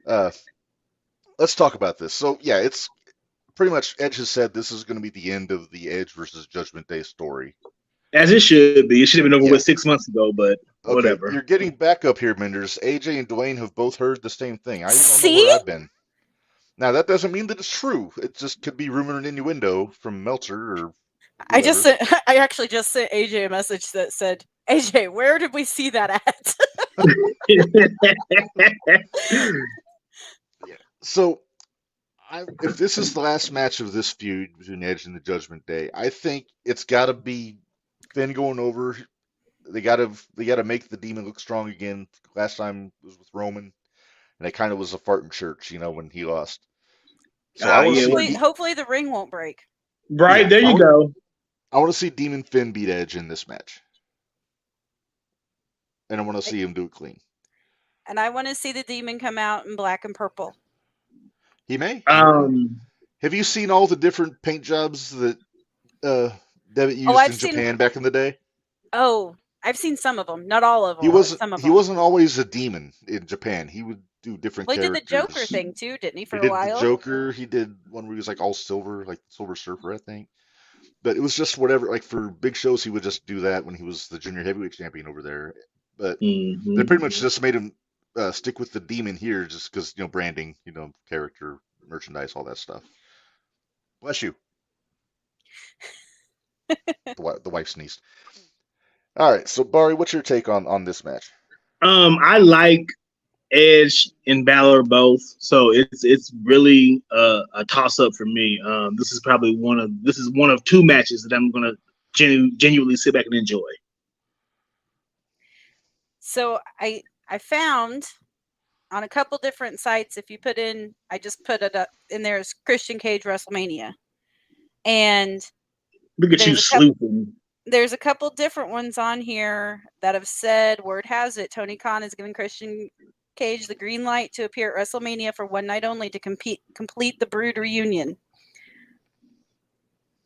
let's talk about this. So yeah, it's pretty much Edge has said this is going to be the end of the Edge versus Judgment Day story. As it should be. It should have been over with 6 months ago, but Okay, whatever. you're getting back up here, Menders. AJ and Dwayne have both heard the same thing. I don't know See? where I've been. Now that doesn't mean that it's true. It just could be rumor and innuendo from Meltzer or whoever. I actually just sent AJ a message that said, AJ, where did we see that at? Yeah. So, if this is the last match of this feud between Edge and the Judgment Day, I think it's got to be Finn going over. They got to make the Demon look strong again. Last time was with Roman, and it kind of was a fart in church, when he lost. So I want to see. Hopefully the ring won't break. Right, there you go. I want to see Demon Finn beat Edge in this match. And I want to see him do it clean. And I want to see the Demon come out in black and purple. He may. Have you seen all the different paint jobs that Devitt used in Japan back in the day? Oh, I've seen some of them. Not all of them. He wasn't always a demon in Japan. He would do different characters. He did the Joker thing too, didn't he, for a while? He did the Joker. He did one where he was like all silver, like Silver Surfer, I think. But it was just whatever. Like for big shows, he would just do that when he was the junior heavyweight champion over there. But they pretty much just made him stick with the demon here, just because branding, character, merchandise, all that stuff. Bless you. The wife sneezed. All right, so Barry, what's your take on this match? I like Edge and Balor both, so it's really a toss up for me. This is probably one of two matches that I'm gonna genuinely sit back and enjoy. So I found on a couple different sites, if you put in, I just put it up in there as Christian Cage WrestleMania, and look at you sleuthing. There's a couple different ones on here that have said, word has it, Tony Khan is giving Christian Cage the green light to appear at WrestleMania for one night only to complete the Brood reunion.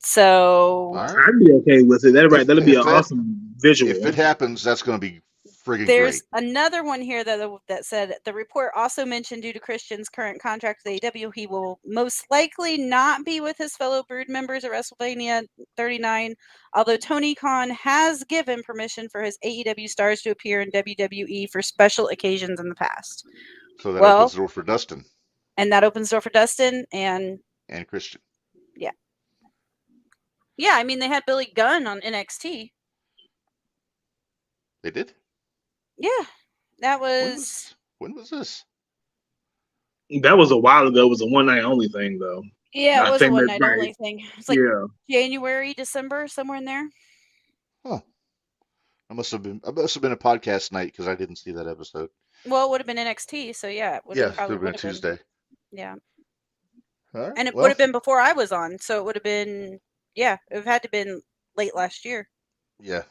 So I'd be okay with it. That'll be an awesome visual. If it happens, that's going to be friggin' There's great. another one here that said the report also mentioned due to Christian's current contract with AEW, he will most likely not be with his fellow Brood members at WrestleMania 39, although Tony Khan has given permission for his AEW stars to appear in WWE for special occasions in the past. So that opens the door for Dustin. And that opens the door for Dustin and Christian. Yeah. Yeah, I mean, they had Billy Gunn on NXT. They did? Yeah, that was... When was this? That was a while ago. It was a one night only thing, though. Yeah, it was a one night only thing. It's like January, December, somewhere in there. Huh. I must have been a podcast night because I didn't see that episode. Well, it would have been NXT, so yeah, it would have been a Tuesday. Yeah. Right, and it would have been before I was on, so it would have been it would have had to have been late last year. Yeah.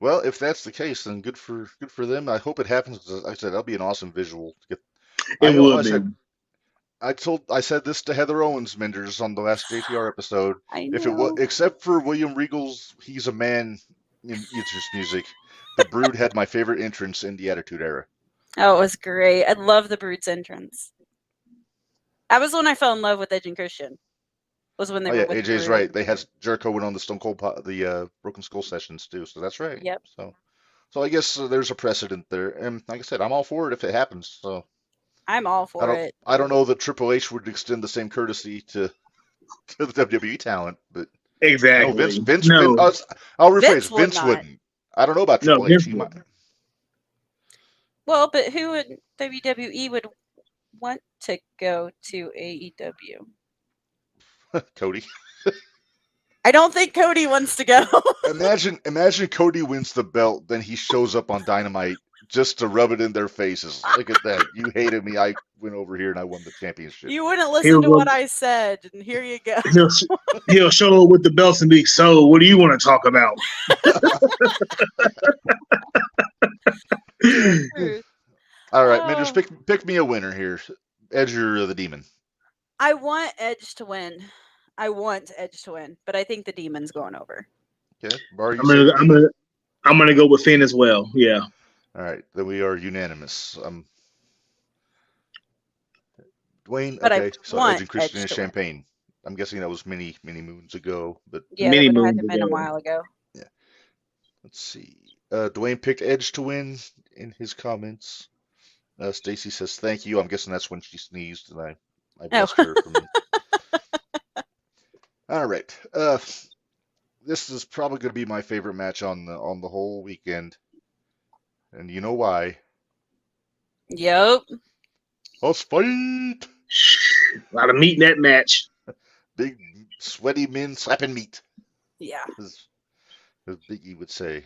Well, if that's the case, then good for them. I hope it happens. Like I said, that'll be an awesome visual to get. It would be. I said this to Heather Owens Menders on the last JTR episode. I know. If it was except for William Regal's "He's a Man" in entrance music, the Brood had my favorite entrance in the Attitude Era. Oh, it was great. I love the Brutes entrance. That was when I fell in love with Edge and Christian. Was when they were with AJ's the right. They had Jericho went on the Stone Cold the Broken Skull sessions too, so that's right. Yep. So I guess there's a precedent there, and like I said, I'm all for it if it happens. So I'm all for it. I don't know that Triple H would extend the same courtesy to the WWE talent, but Exactly. no, Vince. No. I'll rephrase. Vince Vince wouldn't. I don't know about Triple H. He might. Well, but who would WWE would want to go to AEW? Cody. I don't think Cody wants to go. Imagine Cody wins the belt, then he shows up on Dynamite just to rub it in their faces. Look at that. You hated me. I went over here and I won the championship. You wouldn't listen to what I said, and here you go. He'll show up with the belts and be, so what do you want to talk about? All right, Minders, pick me a winner here. Edge or the Demon? I want Edge to win. But I think the Demon's going over. Okay, Bar, I'm gonna go with Finn as well. Yeah. All right, then we are unanimous. Dwayne, but okay, so Edge and Christian and Champagne. I'm guessing that was many moons ago, but yeah, many that would moons have been a while ago. Yeah. Let's see. Dwayne picked Edge to win in his comments. Stacy says thank you. I'm guessing that's when she sneezed, and I blessed her from. All right. This is probably going to be my favorite match on the whole weekend, and you know why? Yep. Let's fight. A lot of meat in that match. Big sweaty men slapping meat. Yeah. As Biggie would say.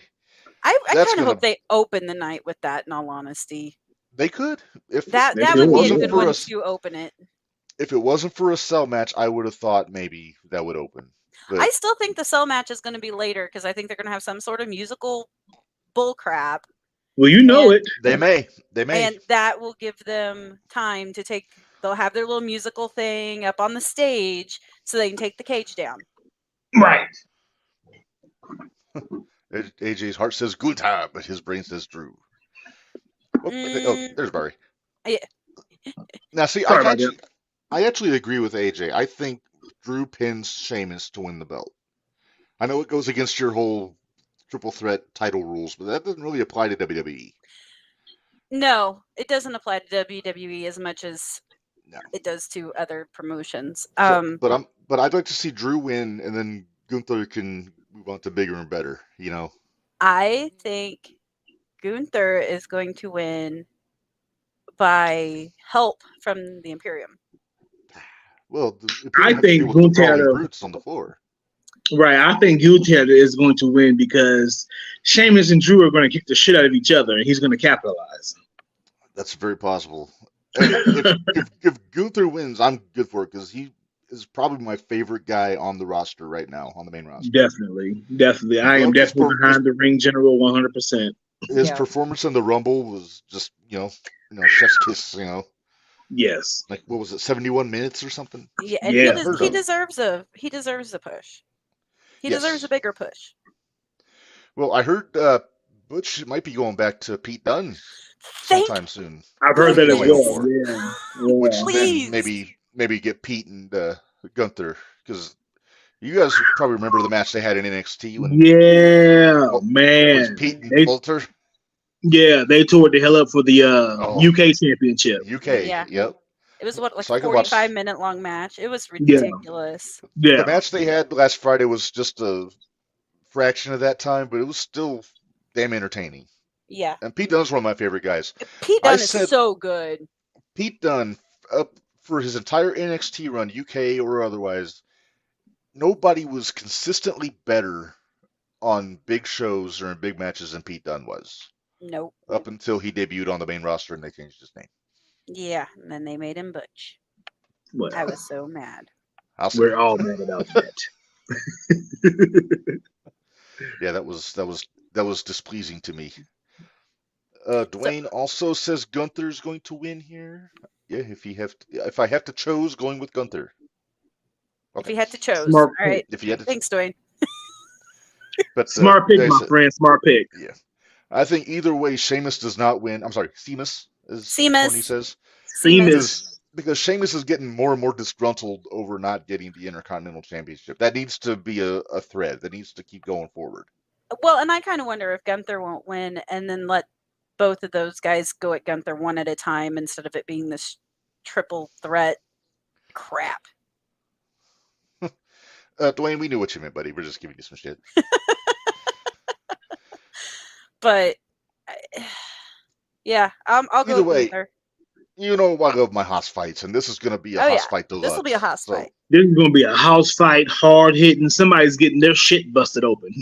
I kind of hope they open the night with that. In all honesty, they could. If that would be a good one to open it. If it wasn't for a cell match, I would have thought maybe that would open. But I still think the cell match is going to be later because I think they're going to have some sort of musical bull crap. Well, you know it. They may. And that will give them time to take. They'll have their little musical thing up on the stage so they can take the cage down. Right. AJ's heart says Gunther, but his brain says Drew. Oh, there's Barry. Yeah. Now, see, I actually agree with AJ. I think Drew pins Sheamus to win the belt. I know it goes against your whole triple threat title rules, but that doesn't really apply to WWE. No, it doesn't apply to WWE as much as it does to other promotions. But I'd like to see Drew win, and then Gunther can move on to bigger and better. You know. I think Gunther is going to win by help from the Imperium. Well, I think Gunther brutes on the floor. Right, I think Gunther is going to win because Sheamus and Drew are going to kick the shit out of each other, and he's going to capitalize. That's very possible. If Gunther wins, I'm good for it because he is probably my favorite guy on the roster right now, on the main roster. Definitely. I am definitely behind the ring general 100%. His performance in the Rumble was just, chef's kiss, Yes. Like, what was it, 71 minutes or something? Yeah, and he deserves a push. He deserves a bigger push. Well, I heard Butch might be going back to Pete Dunne sometime soon. I've heard that as well. Yeah. Which then maybe get Pete and Gunther, because you guys probably remember the match they had in NXT. Man. Pete and Walter. Yeah, they tore the hell up for the UK Championship. UK, yep. It was like a 45-minute long match. It was ridiculous. Yeah. The match they had last Friday was just a fraction of that time, but it was still damn entertaining. Yeah. And Pete Dunne's one of my favorite guys. Pete Dunne is so good. Pete Dunne, for his entire NXT run, UK or otherwise, nobody was consistently better on big shows or in big matches than Pete Dunne was. Nope. Up until he debuted on the main roster and they changed his name. Yeah, and then they made him Butch. Well, I was so mad. We're all mad about that. Yeah, that was displeasing to me. Dwayne also says Gunther's going to win here. Yeah, if I have to choose, going with Gunther. Okay. If you had to choose, all right. Thanks, Dwayne. But smart pick, my friend. Smart pick. Yeah. I think either way, Sheamus does not win. I'm sorry, Sheamus as Sheamus. Tony says. Sheamus. Because Sheamus is getting more and more disgruntled over not getting the Intercontinental Championship. That needs to be a thread that needs to keep going forward. Well, and I kind of wonder if Gunther won't win and then let both of those guys go at Gunther one at a time instead of it being this triple threat crap. Dwayne, we knew what you meant, buddy. We're just giving you some shit. But yeah, I'll go Either with way, Gunther. You know I love my house fights, and this is going to be a house fight deluxe. This will be a house fight. This is going to be a house fight, hard hitting. Somebody's getting their shit busted open.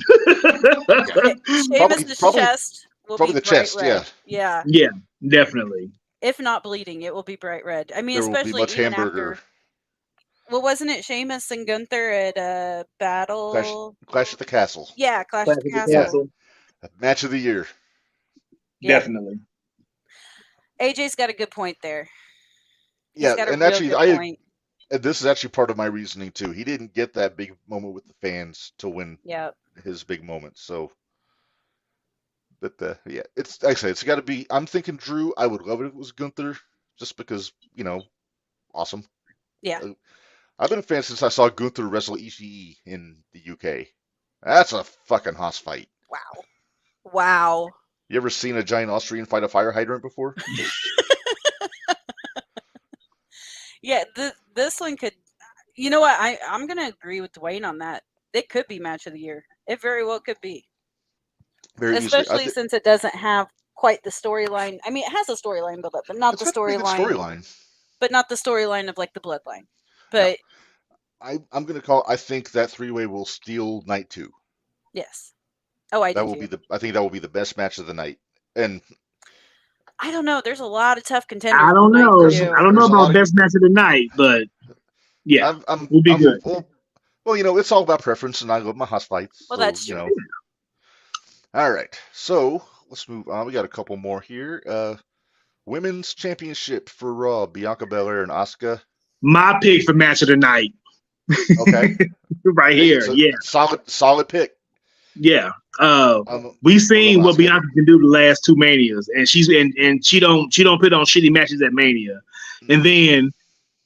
Sheamus' chest will probably be the chest, red. Yeah. Yeah, definitely. If not bleeding, it will be bright red. I mean, there especially will be much even hamburger. after. Well, wasn't it Sheamus and Gunther at a battle? Clash at the Castle. Yeah, Clash at the Castle. Yeah. Match of the year. Yeah. Definitely. AJ's got a good point there. Yeah, and actually, this is actually part of my reasoning too. He didn't get that big moment with the fans to win his big moment. So, but yeah, it's like I said, it's got to be. I'm thinking Drew. I would love it if it was Gunther, just because awesome. Yeah. I've been a fan since I saw Gunther wrestle Ishii in the UK. That's a fucking hoss fight. Wow. You ever seen a giant Austrian fight a fire hydrant before? Yeah, this one could. You know what? I'm gonna agree with Dwayne on that. It could be match of the year. It very well could be. Very especially since it doesn't have quite the storyline. I mean, it has a storyline build up, but not the storyline. But not the storyline of like the Bloodline. But no, I'm gonna call. I think that 3-way will steal night 2. Yes. Oh, I think that will be the best match of the night. And I don't know. There's a lot of tough contenders. I don't know. I don't know about best match of the night, but yeah, we'll be good. Well, it's all about preference, and I love my house fights. Well, that's true. All right, so let's move on. We got a couple more here. Women's Championship for Raw: Bianca Belair and Asuka. My pick for match of the night. Okay, right here. Yeah, solid pick. Yeah. We've seen what Bianca can do the last 2 Manias, and she don't put on shitty matches at Mania. Mm-hmm. And then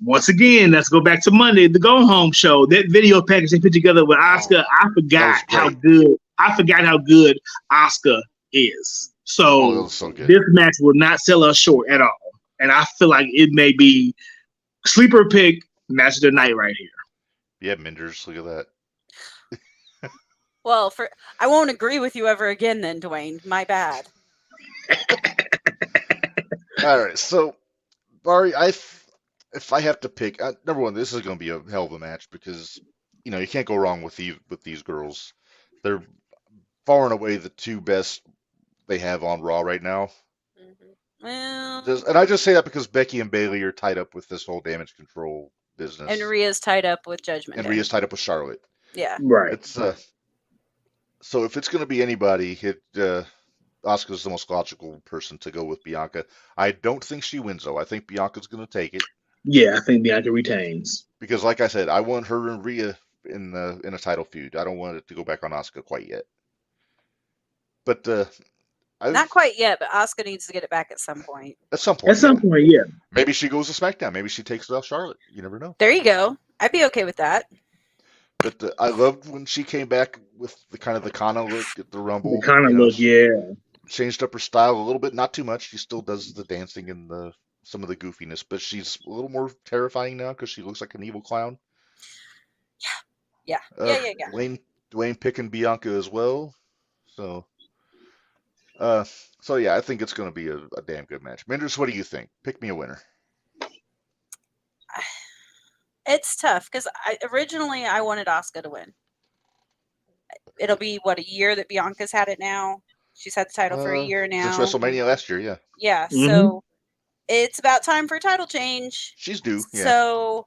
once again, let's go back to Monday, the go home show. That video package they put together with Asuka, I forgot how good Asuka is. So this match will not sell us short at all. And I feel like it may be sleeper pick match of the night right here. Yeah, Minders, look at that. Well, I won't agree with you ever again then, Dwayne. My bad. All right, so, Barry, if I have to pick, number one, this is going to be a hell of a match because, you can't go wrong with these girls. They're far and away the 2 best they have on Raw right now. Mm-hmm. Well, and I just say that because Becky and Bayley are tied up with this whole damage control business. And Rhea's tied up with Judgment Day. And Rhea's tied up with Charlotte. Yeah. Right. It's so if it's going to be anybody, Asuka's the most logical person to go with Bianca. I don't think she wins, though. I think Bianca's going to take it. Yeah, I think Bianca retains. Because, like I said, I want her and Rhea in a title feud. I don't want it to go back on Asuka quite yet. But not quite yet, but Asuka needs to get it back at some point. At some point, yeah. Maybe she goes to SmackDown. Maybe she takes out Charlotte. You never know. There you go. I'd be okay with that. But I loved when she came back with the kind of look at the Rumble. The kind of look, yeah. Changed up her style a little bit, not too much. She still does the dancing and some of the goofiness, but she's a little more terrifying now because she looks like an evil clown. Yeah. Dwayne picking Bianca as well. So yeah, I think it's going to be a damn good match. Minders, what do you think? Pick me a winner. It's tough because originally I wanted Asuka to win. It'll be a year that Bianca's had it now. She's had the title for a year now. Since WrestleMania last year, yeah. Yeah, so it's about time for a title change. She's due. Yeah. So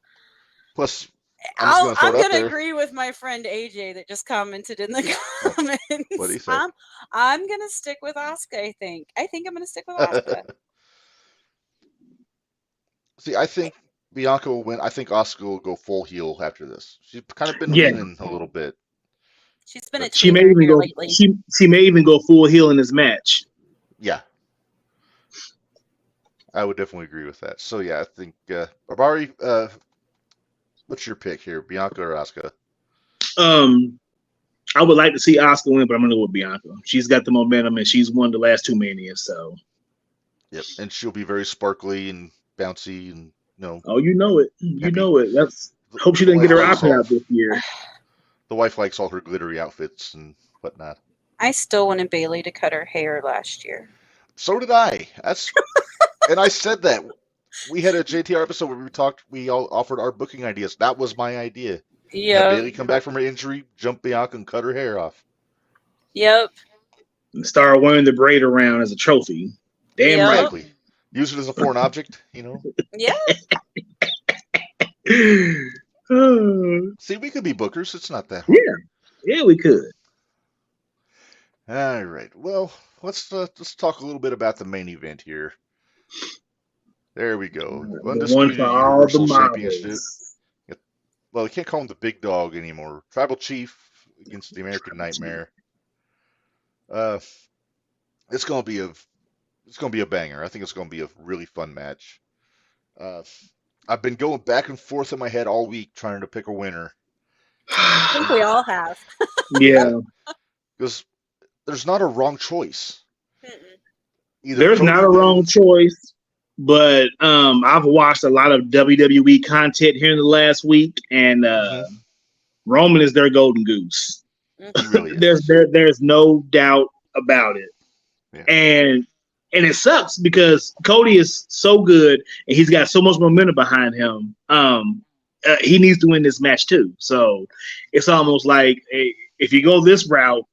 plus, I'm gonna agree with my friend AJ that just commented in the comments. What do you say? I'm gonna stick with Asuka. I think I'm gonna stick with Asuka. See, I think Bianca will win. I think Asuka will go full heel after this. She's kind of been winning a little bit. She's been she may even go lately. She may even go full heel in this match. Yeah. I would definitely agree with that. So yeah, I think Abari, what's your pick here, Bianca or Asuka? I would like to see Oscar win, but I'm gonna go with Bianca. She's got the momentum, and she's won the last two manias. So, Yep, and she'll be very sparkly and bouncy, and oh, you know it, you happy. know it. That's hope she The didn't get wife her likes option all out this year. the wife likes all her glittery outfits and whatnot. I still wanted Bailey to cut her hair last year. So did I. And I said that. We had a JTR episode where we all offered our booking ideas. That was my idea. Have Yep. Bailey come back from her injury, jump Bianca, and cut her hair off. Yep. And start wearing the braid around as a trophy. Damn Yep. right. Exactly. Use it as a foreign object, Yeah. See, we could be bookers. It's not that hard. Yeah, we could. All right. Well, let's talk a little bit about the main event here. There we go. The one Undisputed for all the Universal Championship. marbles. Well, you can't call him the big dog anymore. Tribal Chief against the American Nightmare. It's gonna be a banger. I think it's gonna be a really fun match. I've been going back and forth in my head all week trying to pick a winner. I think we all have. Yeah. Because there's not a wrong choice. Mm-mm. There's not a wrong choice, but I've watched a lot of WWE content here in the last week, and Roman is their golden goose. He really is. There's no doubt about it. Yeah. And it sucks because Cody is so good and he's got so much momentum behind him. He needs to win this match too. So it's almost like if you go this route,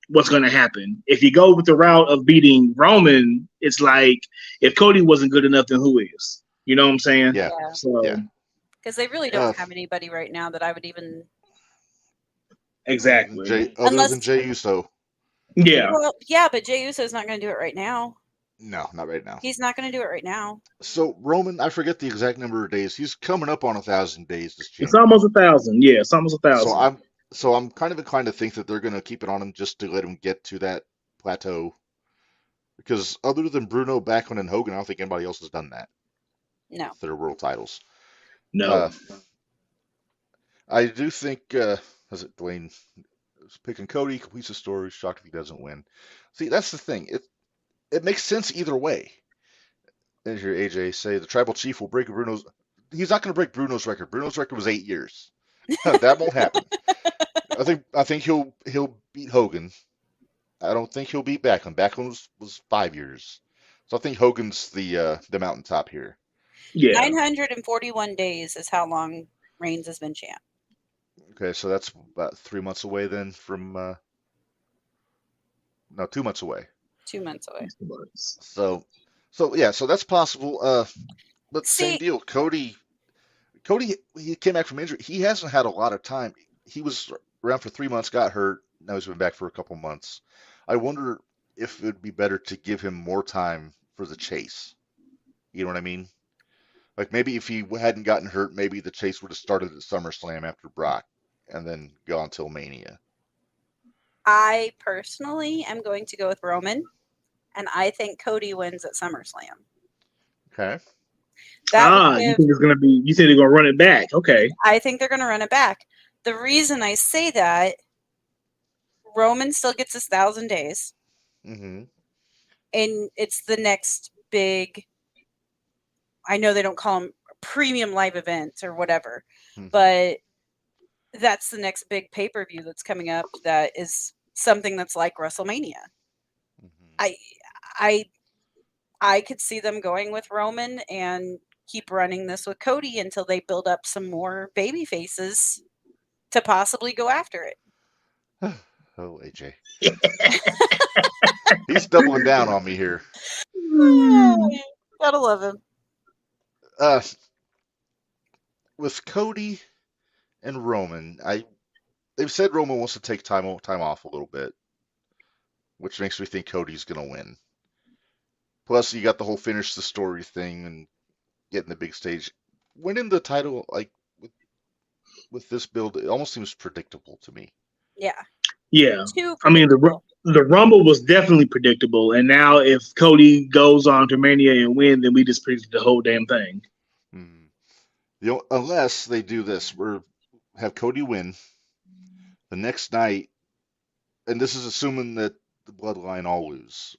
what's going to happen? If you go with the route of beating Roman, it's like if Cody wasn't good enough, then who is? You know what I'm saying? Yeah. So because they really don't have anybody right now that I would even. Exactly. Other than Jey Uso. Yeah. Well, yeah, but Jey Uso's not going to do it right now. No, not right now. He's not going to do it right now. So Roman, I forget the exact number of days. He's coming up on 1,000 days. It's almost 1,000. Yeah, it's almost 1,000. So I'm kind of inclined to think that they're going to keep it on him just to let him get to that plateau. Because other than Bruno, Backlund, and Hogan, I don't think anybody else has done that. No. For their world titles. No. I do think, Dwayne is picking Cody, completes the story, shocked if he doesn't win. See, that's the thing. It makes sense either way. As your AJ say, the Tribal Chief will break Bruno's. He's not going to break Bruno's record. Bruno's record was 8 years. That won't happen. I think he'll beat Hogan. I don't think he'll beat Backlund. Backlund was 5 years. So I think Hogan's the mountaintop here. Yeah. 941 days is how long Reigns has been champ. Okay, so that's about 3 months away then from. No, 2 months away. 2 months away. So that's possible. But same deal. Cody, he came back from injury. He hasn't had a lot of time. He was around for 3 months, got hurt. Now he's been back for a couple months. I wonder if it would be better to give him more time for the chase. You know what I mean? Like maybe if he hadn't gotten hurt, maybe the chase would have started at SummerSlam after Brock and then gone till Mania. I personally am going to go with Roman, and I think Cody wins at SummerSlam. Okay. You think it's gonna be? You think they're gonna run it back? Okay. I think they're gonna run it back. The reason I say that, Roman still gets his 1,000 days, and it's the next big. I know they don't call them premium live events or whatever, but that's the next big pay-per-view that's coming up. That is something that's like WrestleMania. I could see them going with Roman and keep running this with Cody until they build up some more baby faces to possibly go after it. Oh, AJ. He's doubling down on me here. Gotta love him. With Cody and Roman, they've said Roman wants to take time off a little bit, which makes me think Cody's gonna win. Plus, you got the whole finish the story thing and getting the big stage. Winning the title, like with this build, it almost seems predictable to me. Yeah. Yeah. Too I mean, the Rumble was definitely predictable, and now if Cody goes on to Mania and win, then we just predicted the whole damn thing. Unless they do this, have Cody win the next night, and this is assuming that the Bloodline all lose.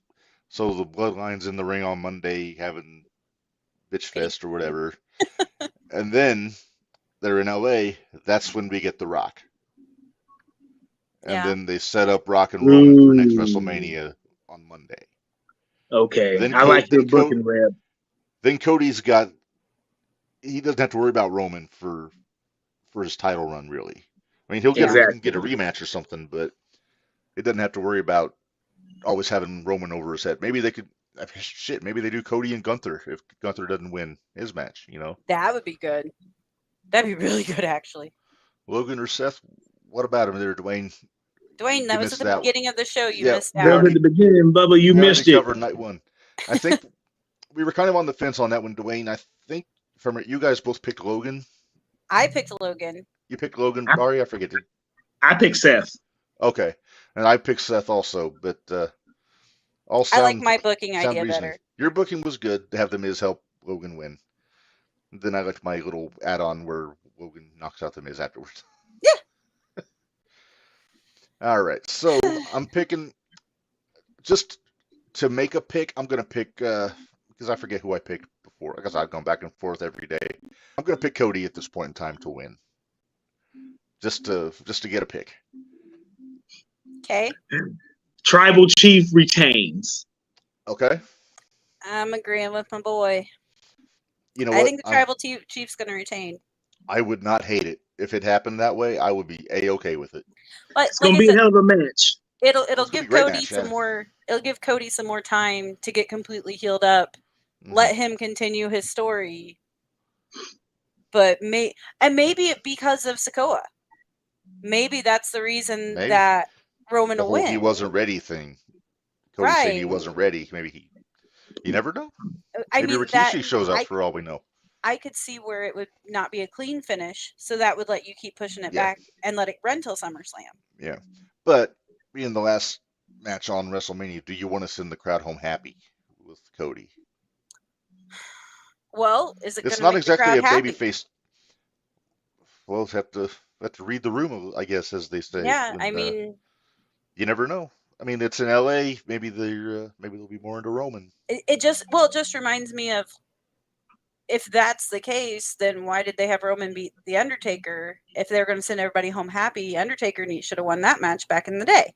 So the Bloodline's in the ring on Monday having bitch fest or whatever, and then they're in LA. That's when we get The Rock. And then they set up Rock and Roman for next WrestleMania on Monday. Okay, I like your booking, Reb. Then he doesn't have to worry about Roman for his title run, really. I mean, he can get a rematch or something, but it doesn't have to worry about always having Roman over his head. Maybe they could, maybe they do Cody and Gunther if Gunther doesn't win his match, That would be good. That'd be really good, actually. Logan or Seth, what about him there, Dwayne? Dwayne, that was at the beginning of the show. You missed out. That was at the beginning, Bubba. You missed it. Covered night one. I think we were kind of on the fence on that one, Dwayne. I think you guys both picked Logan. I picked Logan. You picked Logan, Ari? I forget. I picked Seth. Okay, and I picked Seth also, but I like my booking idea better. Your booking was good to have the Miz help Logan win. Then I liked my little add-on where Logan knocks out the Miz afterwards. Yeah. All right, so I'm picking, just to make a pick, I'm going to pick, because I forget who I picked before, because I've gone back and forth every day. I'm going to pick Cody at this point in time to win. Just to get a pick. Okay. Tribal Chief retains. Okay. I'm agreeing with my boy. You know I think the Tribal Chief's going to retain. I would not hate it. If it happened that way, I would be A-okay with it. But, it's gonna be a hell of a match. It'll give Cody some more. It'll give Cody some more time to get completely healed up. Let him continue his story. But maybe because of Sikoa. Maybe that's the reason that Roman will win. He wasn't ready thing. Cody saying he wasn't ready. Maybe you never know. Maybe Rikishi shows up for all we know. I could see where it would not be a clean finish, so that would let you keep pushing it back and let it run till SummerSlam. Yeah, but being the last match on WrestleMania, do you want to send the crowd home happy with Cody? Well, is it? It's not exactly a babyface. Well, have to read the room, I guess, as they say. Yeah, and, I mean, you never know. I mean, it's in LA. Maybe they'll be more into Roman. It just reminds me of, if that's the case, then why did they have Roman beat The Undertaker? If they're going to send everybody home happy, Undertaker should have won that match back in the day.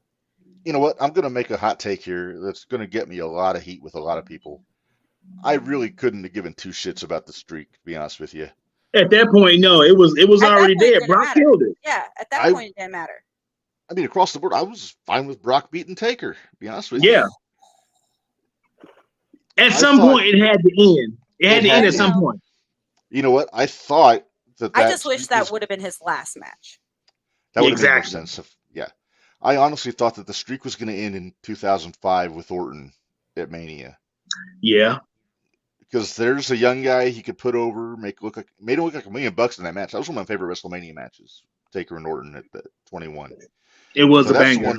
You know what? I'm going to make a hot take here that's going to get me a lot of heat with a lot of people. I really couldn't have given two shits about the streak, to be honest with you. At that point, no, it was already there. Brock killed it. Yeah, at that point, it didn't matter. I mean, across the board, I was fine with Brock beating Taker, to be honest with you. Yeah. At some point, it had to end. It had to end at some point. You know what? I thought that. I just wish that would have been his last match. That would have made more sense. I honestly thought that the streak was going to end in 2005 with Orton at Mania. Yeah. Because there's a young guy he could put over, made him look like $1 million in that match. That was one of my favorite WrestleMania matches. Taker and Orton at the 21. It was a banger.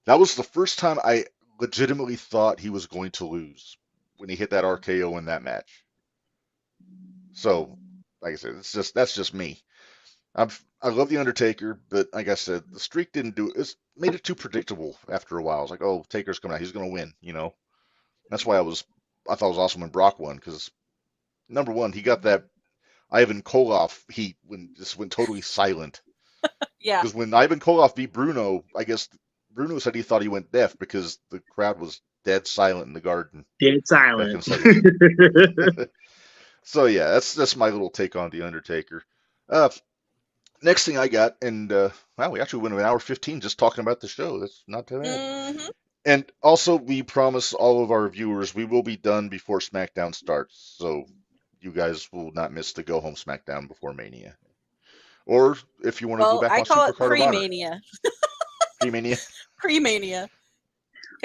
That was the first time I legitimately thought he was going to lose when he hit that RKO in that match. So, like I said, that's just me. I love the Undertaker, but like I said, the streak didn't do it. It made it too predictable after a while. I was like, oh, Taker's coming out, he's going to win. That's why I thought it was awesome when Brock won, because number one, he got that Ivan Koloff heat when just went totally silent. Yeah. Because when Ivan Koloff beat Bruno, I guess Bruno said he thought he went deaf because the crowd was dead silent in the garden. Dead silent. So yeah, that's my little take on the Undertaker. Next thing I got, and we actually went an hour 15 just talking about the show. That's not too bad. Mm-hmm. And also, we promise all of our viewers we will be done before SmackDown starts, so you guys will not miss the Go Home SmackDown before Mania. Or if you want to go back on Supercard of Honor. Pre-Mania. Pre-Mania. Pre-Mania.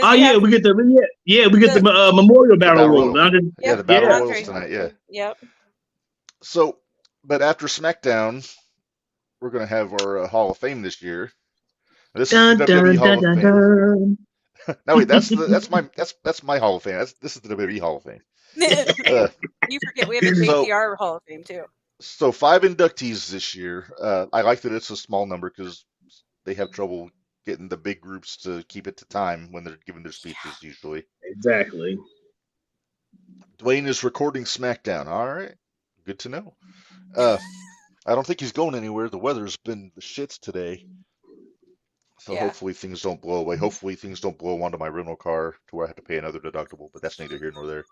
Oh yeah, we get the Memorial Battle Royal. The Battle Royals tonight. Yeah. Yep. So, but after SmackDown, we're going to have our Hall of Fame this year. This is the WWE Hall of Fame. No, wait, that's my Hall of Fame. This is the WWE Hall of Fame. You forget we have a JTR Hall of Fame too. So 5 inductees this year. I like that it's a small number because they have trouble getting the big groups to keep it to time when they're giving their speeches usually. Exactly. Dwayne is recording SmackDown. All right, good to know. I don't think he's going anywhere. The weather's been the shits today. So hopefully things don't blow away. Hopefully things don't blow onto my rental car to where I have to pay another deductible, but that's neither here nor there.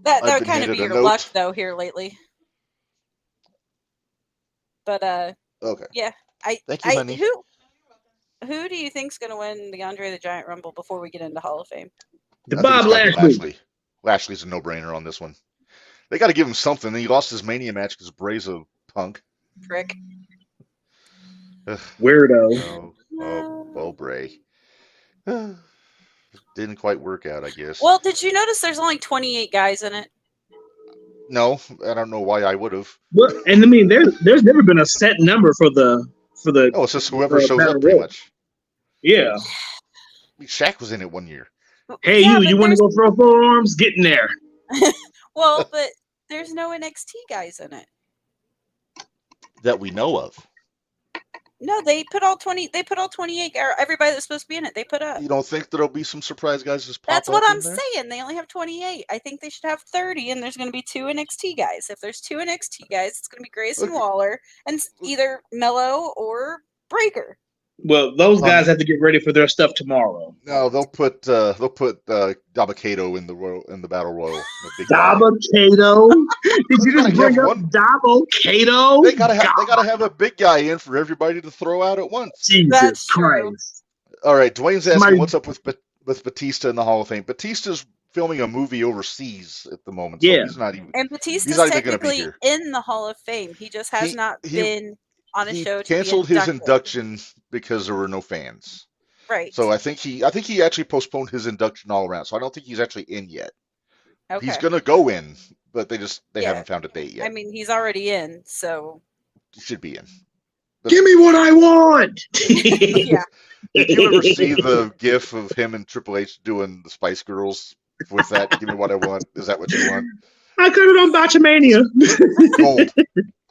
That would kind of be your luck, though, here lately. But, okay. Yeah. Thank you, honey. Who do you think's going to win the Andre the Giant Rumble before we get into Hall of Fame? Bob Lashley. Lashley's a no-brainer on this one. They got to give him something. He lost his Mania match because Bray's a punk. Prick. Weirdo. Oh, Bray. Didn't quite work out, I guess. Well, did you notice there's only 28 guys in it? No, I don't know why I would have. Well, and I mean, there's never been a set number for the. Oh, it's just whoever shows up, pretty much. Yeah. I mean, Shaq was in it one year. Hey, you want to go throw forearms? Get in there. Well, but there's no NXT guys in it that we know of. No, they put all 28. Or everybody that's supposed to be in it, they put up. You don't think there'll be some surprise guys just pop That's up what I'm in there? saying. They only have 28. I think they should have 30, and there's going to be 2 NXT guys. If there's 2 NXT guys, it's going to be Grayson Waller and either Mello or Breaker. Well, those guys have to get ready for their stuff tomorrow. No, they'll put Dabba-Kato in the Battle Royal. Dabba-Kato? Did you just bring up Dabba-Kato? They gotta have a big guy in for everybody to throw out at once. Jesus Christ! All right, Dwayne's asking what's up with Batista in the Hall of Fame. Batista's filming a movie overseas at the moment. So he's not even. And Batista's technically in the Hall of Fame. He just has not been on a show. He canceled his induction because there were no fans. Right. So I think he actually postponed his induction all around. So I don't think he's actually in yet. Okay. He's gonna go in, but they haven't found a date yet. I mean, he's already in, so he should be in. But give me what I want. Yeah. Did you ever see the GIF of him and Triple H doing the Spice Girls with that? Give me what I want. Is that what you want? I got it on Jtrmania.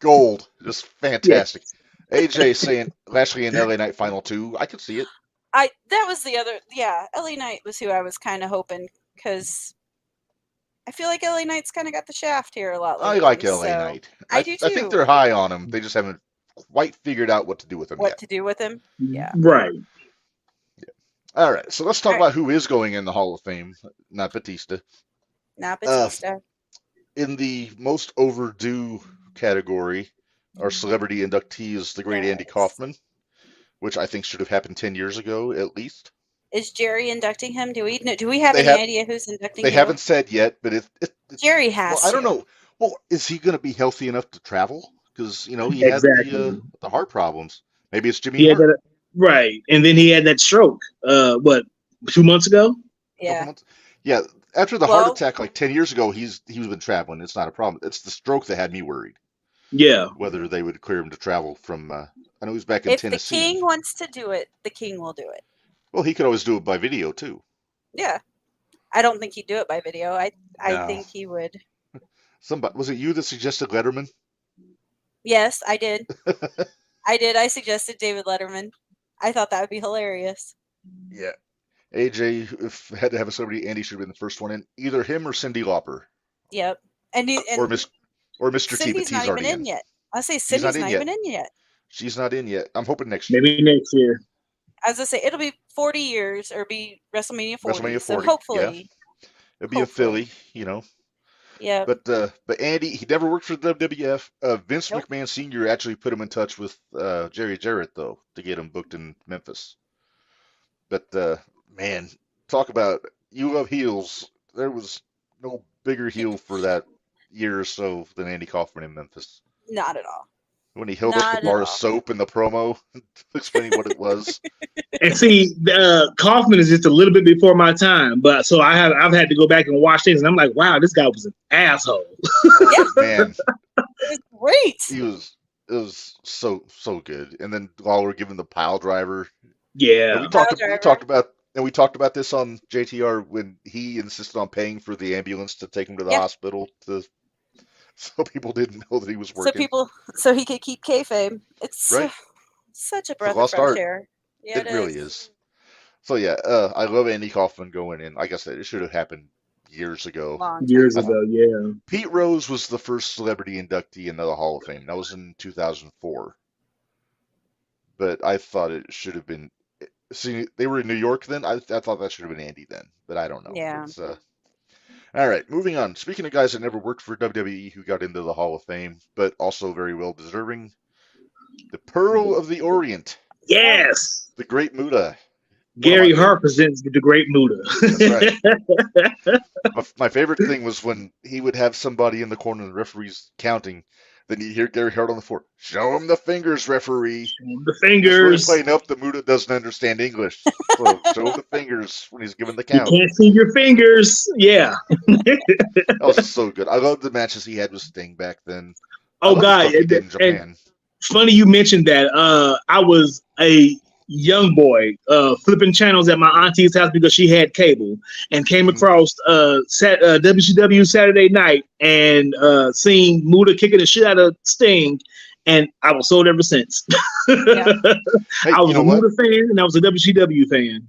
Gold. Just fantastic. Yeah. AJ saying Lashley in LA Knight Final 2. I could see it. That was the other. Yeah, LA Knight was who I was kind of hoping because I feel like LA Knight's kind of got the shaft here a lot. I like LA Knight. I do too. I think they're high on him. They just haven't quite figured out what to do with him yet. What to do with him? Yeah. Right. Yeah. All right. So let's talk about who is going in the Hall of Fame. Not Batista. Not Batista. In the most overdue category, our celebrity inductee is the great Andy Kaufman, which I think should have happened 10 years ago at least. Is Jerry inducting him? Do we have any idea who's inducting him? They haven't said yet, but Jerry has. I don't know. Well, is he going to be healthy enough to travel? Because he had the heart problems. Maybe it's Jimmy Hart. Right, and then he had that stroke. 2 months ago? Yeah. Yeah. After the heart attack, like 10 years ago, he's been traveling. It's not a problem. It's the stroke that had me worried. Yeah. Whether they would clear him to travel from. I know he's back in Tennessee. If the King wants to do it, the King will do it. Well, he could always do it by video too. Yeah, I don't think he'd do it by video. I think he would. Was it you that suggested Letterman? Yes, I did. I suggested David Letterman. I thought that would be hilarious. Yeah. AJ, if had to have a celebrity, Andy should have been the first one in. Either him or Cyndi Lauper. Yep. Or Mr. T, but he's not already even in yet. I say Cindy's not even in yet. She's not in yet. I'm hoping next year. Maybe next year. As I say, it'll be 40 years or be WrestleMania 40. WrestleMania 40. So hopefully. Yeah. It'll be in Philly, Yeah. But Andy, he never worked for the WWF. Vince McMahon Sr. actually put him in touch with Jerry Jarrett, though, to get him booked in Memphis. But, man, talk about you love heels. There was no bigger heel for that year or so than Andy Kaufman in Memphis. Not at all. When he held up the bar of soap in the promo, explaining what it was. And see, Kaufman is just a little bit before my time, but so I've had to go back and watch things, and I'm like, wow, this guy was an asshole. Man, it was great. It was so good. And then Lawler giving the pile driver. Yeah. And we talked about this on JTR when he insisted on paying for the ambulance to take him to the hospital so people didn't know that he was working. So he could keep kayfabe. It's right. Such a It's breath lost of fresh art. air. Yeah, it really is. So yeah, I love Andy Kaufman going in. Like I said, it should have happened years ago. Years ago, yeah. Pete Rose was the first celebrity inductee into the Hall of Fame. That was in 2004. But I thought it should have been. See, they were in New York then. I thought that should have been Andy then, but I don't know. Yeah. It's, all right, moving on. Speaking of guys that never worked for WWE who got into the Hall of Fame, but also very well deserving, the Pearl of the Orient. Yes. The Great Muta. Gary Hart presents the Great Muta. That's right. My favorite thing was when he would have somebody in the corner and the referee's counting. Then you hear Gary Hart on the floor. Show him the fingers, referee. Show him the fingers. He's really playing up the Muta doesn't understand English. So show him the fingers when he's giving the count. You can't see your fingers. Yeah. That was so good. I loved the matches he had with Sting back then. Oh, God. He did in Japan. Funny you mentioned that. I was a young boy flipping channels at my auntie's house because she had cable, and came across WCW Saturday Night and seeing Muta kicking the shit out of Sting, and I was sold ever since. Yeah. Hey, I was a Muta fan and I was a WCW fan.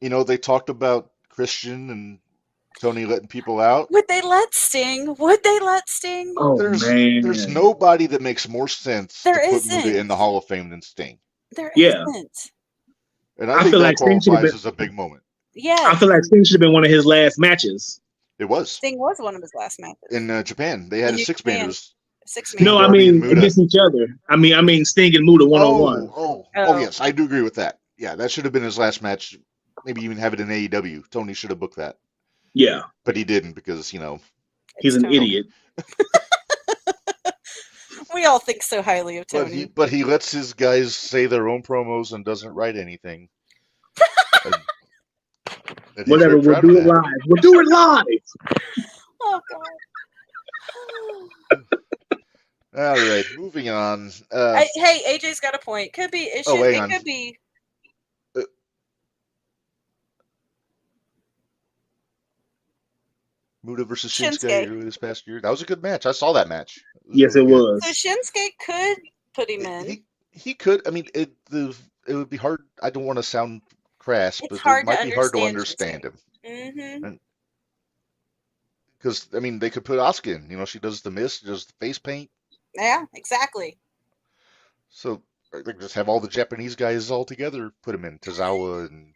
You know, they talked about Christian and Tony letting people out. Would they let Sting? Oh, man. There's nobody that makes more sense to put Muta in the Hall of Fame than Sting. There isn't. And I think feel that like qualifies as a big moment. Yeah. I feel like Sting should have been one of his last matches. It was. Sting was one of his last matches. In Japan. They had a six-manders. No, I mean against each other. I mean Sting and Muta one-on-one. Oh, yes. I do agree with that. Yeah, that should have been his last match. Maybe even have it in AEW. Tony should have booked that. Yeah. But he didn't because, you know. He's an idiot. We all think so highly of Tony. But he lets his guys say their own promos and doesn't write anything. and Whatever, we'll do it live. We'll do it live. Oh, God. All right, moving on. Hey, AJ's got a point. Could be. It could be. Muta versus Shinsuke earlier this past year. That was a good match. I saw that match. Yes, it was. So Shinsuke could put him in. He could. I mean, it would be hard. I don't want to sound crass, but it might be hard to understand him. Mm-hmm. Because, I mean, they could put Asuka in. You know, she does the mist, does the face paint. Yeah, exactly. So they could just have all the Japanese guys all together, put him in. Tozawa and,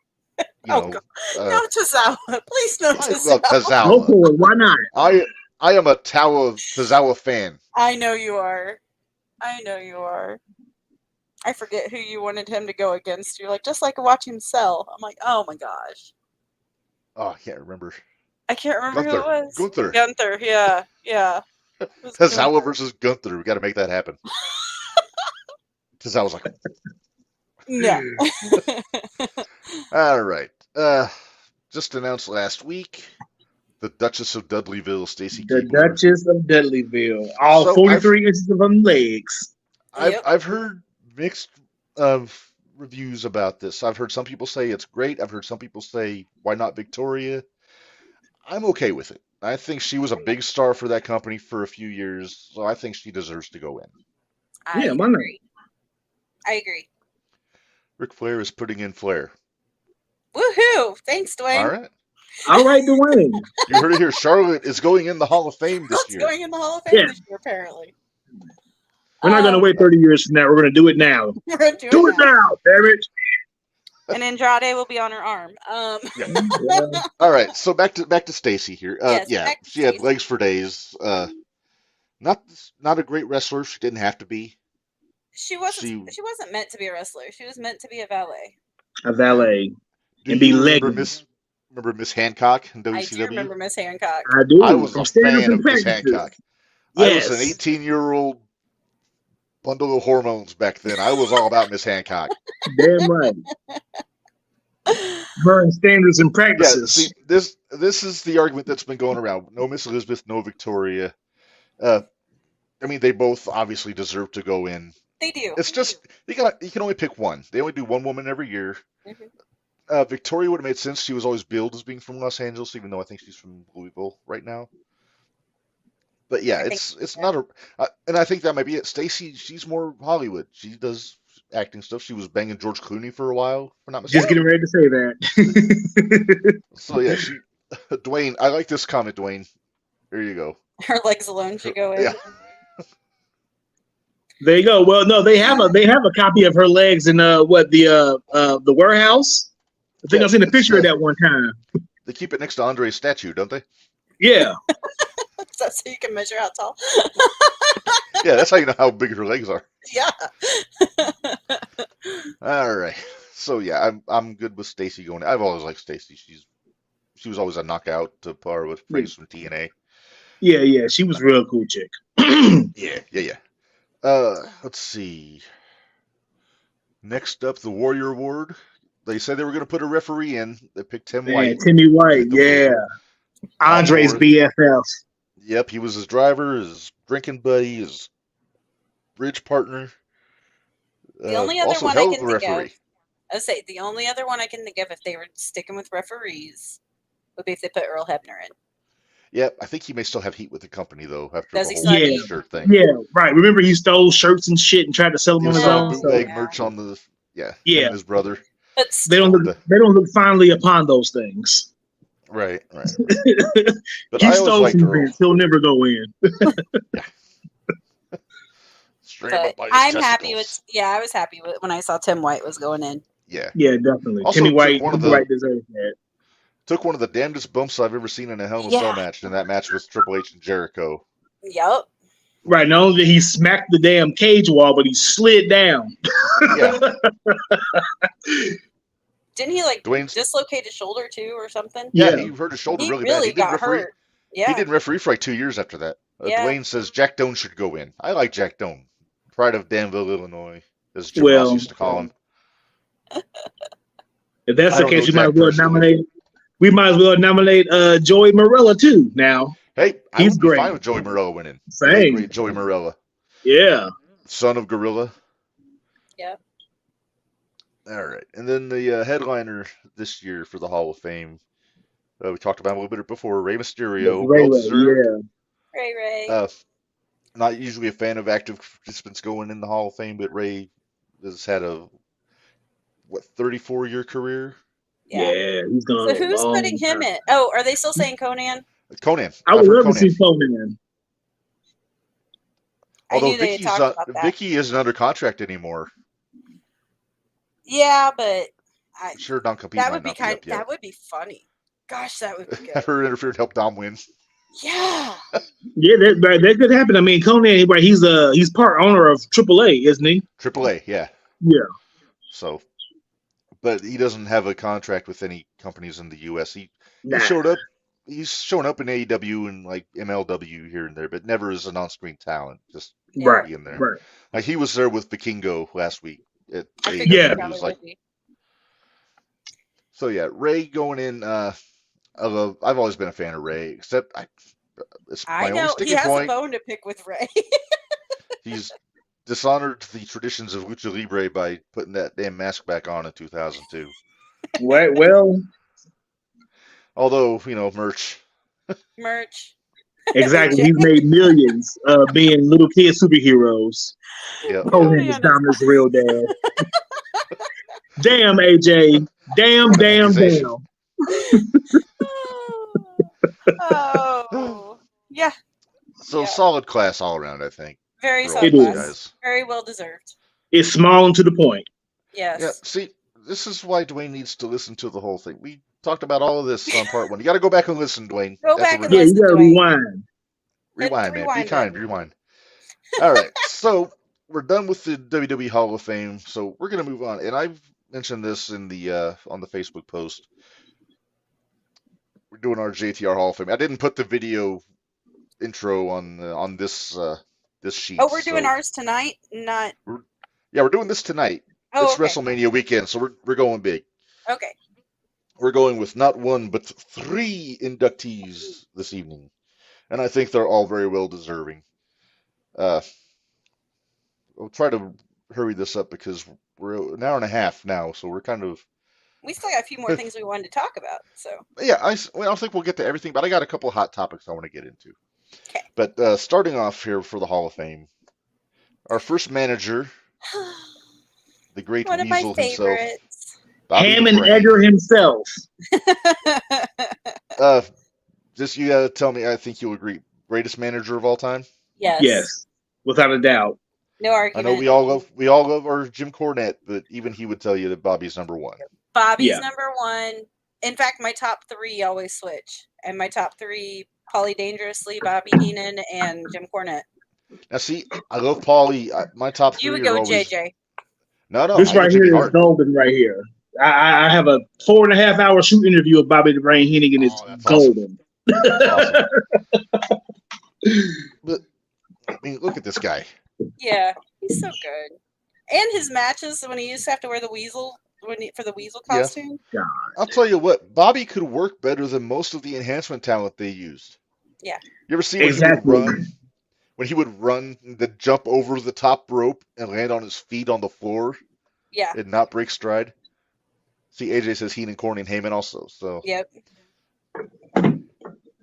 no Tozawa. Please no Tozawa. I love Tozawa. Go for it. Why not? I am a Tozawa fan. I know you are. I forget who you wanted him to go against. You're like, just like watch him sell. I'm like, oh my gosh. Oh, I can't remember. I can't remember who it was. Gunther, yeah. Tozawa versus Gunther. We got to make that happen. Tozawa's like, no. All right. Just announced last week, the Duchess of Dudleyville, Stacy The Keibler. Duchess of Dudleyville. All 43 inches of them legs. I've heard mixed reviews about this. I've heard some people say it's great. I've heard some people say, why not Victoria? I'm okay with it. I think she was a big star for that company for a few years, so I think she deserves to go in. Why not? I agree. Ric Flair is putting in Flair. Woohoo! Thanks, Dwayne. All right, Dwayne. You heard it here. Charlotte is going in the Hall of Fame this year. Going in the Hall of Fame this year, apparently. We're not going to wait 30 years from now. We're going to do it now. We're going to do it now, damn it. And Andrade will be on her arm. Yeah. All right, so back to Stacy here. She had legs for days. Not a great wrestler. She didn't have to be. She wasn't meant to be a wrestler. She was meant to be a valet. A valet. And be leg. Remember Miss Hancock in WCW? I do remember Miss Hancock. I do. I was a fan of Miss Hancock. Yes. I was an 18-year-old bundle of hormones back then. I was all about Miss Hancock. Damn right. Her and standards and practices. Yeah, see, this is the argument that's been going around. No Miss Elizabeth, no Victoria. I mean, they both obviously deserve to go in. They do. It's just you can only pick one. They only do one woman every year. Victoria would have made sense. She was always billed as being from Los Angeles, even though I think she's from Louisville right now. But yeah, it's not a, and I think that might be it. Stacy, she's more Hollywood. She does acting stuff. She was banging George Clooney for a while, if I'm not mistaken. Just getting ready to say that. So yeah, Dwayne, I like this comment, Dwayne. There you go. Her legs alone should go in. Yeah. There you go. Well, no, they have a copy of her legs in the warehouse. I think I've seen a picture of that one time. They keep it next to Andre's statue, don't they? Yeah. So you can measure how tall. Yeah, that's how you know how big her legs are. Yeah. All right. So yeah, I'm good with Stacy going. I've always liked Stacy. She was always a knockout to par with Freeze from TNA. Yeah. She was a real cool chick. Yeah. Let's see. Next up, the Warrior Award. They said they were going to put a referee in. They picked Tim White. Timmy White, yeah. Andre's BFF. Yep, he was his driver, his drinking buddy, his bridge partner. The only other one I can think of, the only other one I can think of if they were sticking with referees would be if they put Earl Hebner in. Yep, I think he may still have heat with the company though after Does the he whole shirt thing. Yeah, right. Remember he stole shirts and shit and tried to sell them on his own. Bootleg merch on the him and his brother. But they don't look fondly upon those things. Right. But he stole some things. He'll never go in. But I'm happy with. Yeah, I was happy with when I saw Tim White was going in. Yeah, definitely. Also, Timmy White deserves that. Took one of the damnedest bumps I've ever seen in a Hell in a Cell match. In that match with Triple H and Jericho. Yep. Right. Not only did he smack the damn cage wall, but he slid down. Yeah. Didn't he dislocate his shoulder too, or something? Yeah, he hurt his shoulder really bad. He got hurt. Yeah. He didn't referee for like 2 years after that. Dwayne says Jack Doan should go in. I like Jack Doan. Pride of Danville, Illinois, as Jim Ross used to call him. If that's the case, we might as well nominate Joey Marella too. Now, hey, he's great. Fine with Joey Marella winning. Same, great Joey Marella. Yeah, son of Gorilla. Yeah. All right, and then the headliner this year for the Hall of Fame. We talked about him a little bit before. Rey Mysterio. Ray. Not usually a fan of active participants going in the Hall of Fame, but Ray has had a 34-year career. Yeah, he's gone. So who's putting him in? Oh, are they still saying Conan? Conan. I would love to see Conan. Although Vicky isn't under contract anymore. Yeah, but I'm sure non-compete that would be that would be funny. Gosh, that would be good. Have her interfere and help Dom win. Yeah. Yeah, that could happen. I mean, Conan, he's part owner of AAA, isn't he? AAA, yeah. Yeah. So, but he doesn't have a contract with any companies in the U.S. He showed up. He's shown up in AEW and like MLW here and there, but never as an on-screen talent. Just in there. Right. Like he was there with Vikingo last week at AEW. Yeah. He was so yeah, Ray going in. I've always been a fan of Ray, except I know he has a bone to pick with Ray. He's dishonored the traditions of Lucha Libre by putting that damn mask back on in 2002. Right. Well, although merch. Exactly. He's made millions being little kid superheroes. Yeah. Conan is Dominic's real dad. Damn, AJ. Damn. Oh, yeah. So solid class all around, I think. Very solid class. Very well deserved. It's small and to the point. Yes. Yeah. See, this is why Dwayne needs to listen to the whole thing. We talked about all of this on part 1. You got to go back and listen, Dwayne. Go back and listen. You got to rewind. Rewind, man. Be kind. Rewind. All right. So we're done with the WWE Hall of Fame. So we're gonna move on, and I've mentioned this in the on the Facebook post. We're doing our JTR Hall of Fame. I didn't put the video intro on this sheet. Oh, we're doing ours tonight, not. We're doing this tonight. Oh, it's WrestleMania weekend, so we're going big. Okay. We're going with not 1 but 3 inductees this evening, and I think they're all very well deserving. We'll try to hurry this up because we're an hour and a half now, so we're kind of. We still got a few more things we wanted to talk about. So yeah, I don't think we'll get to everything, but I got a couple of hot topics I want to get into. okay. But starting off here for the Hall of Fame, our first manager, the great One of Weasel my himself, favorites. Bobby Ham the and Brain. Egger himself. Just you gotta tell me. I think you'll agree. Greatest manager of all time. Yes, without a doubt. No argument. I know we all love our Jim Cornette, but even he would tell you that Bobby's number one. Bobby's number one. In fact, my top three always switch, and my top three: Paulie Dangerously, Bobby Heenan, and Jim Cornette. Now, see, I love Paulie. My top three You would go are with always JJ. No, This I go right Jimmy here is Hart. golden right here. I have a 4.5 hour shoot interview of Bobby the Brain Heenan, and it's that's golden. Awesome. But I mean, look at this guy. Yeah, he's so good. And his matches when he used to have to wear the weasel for the weasel costume. Yeah. I'll tell you what, Bobby could work better than most of the enhancement talent they used. Yeah. You ever see when he would run the jump over the top rope and land on his feet on the floor? Yeah. And not break stride? See, AJ says Heenan, Corny, and Heyman also. So. Yep.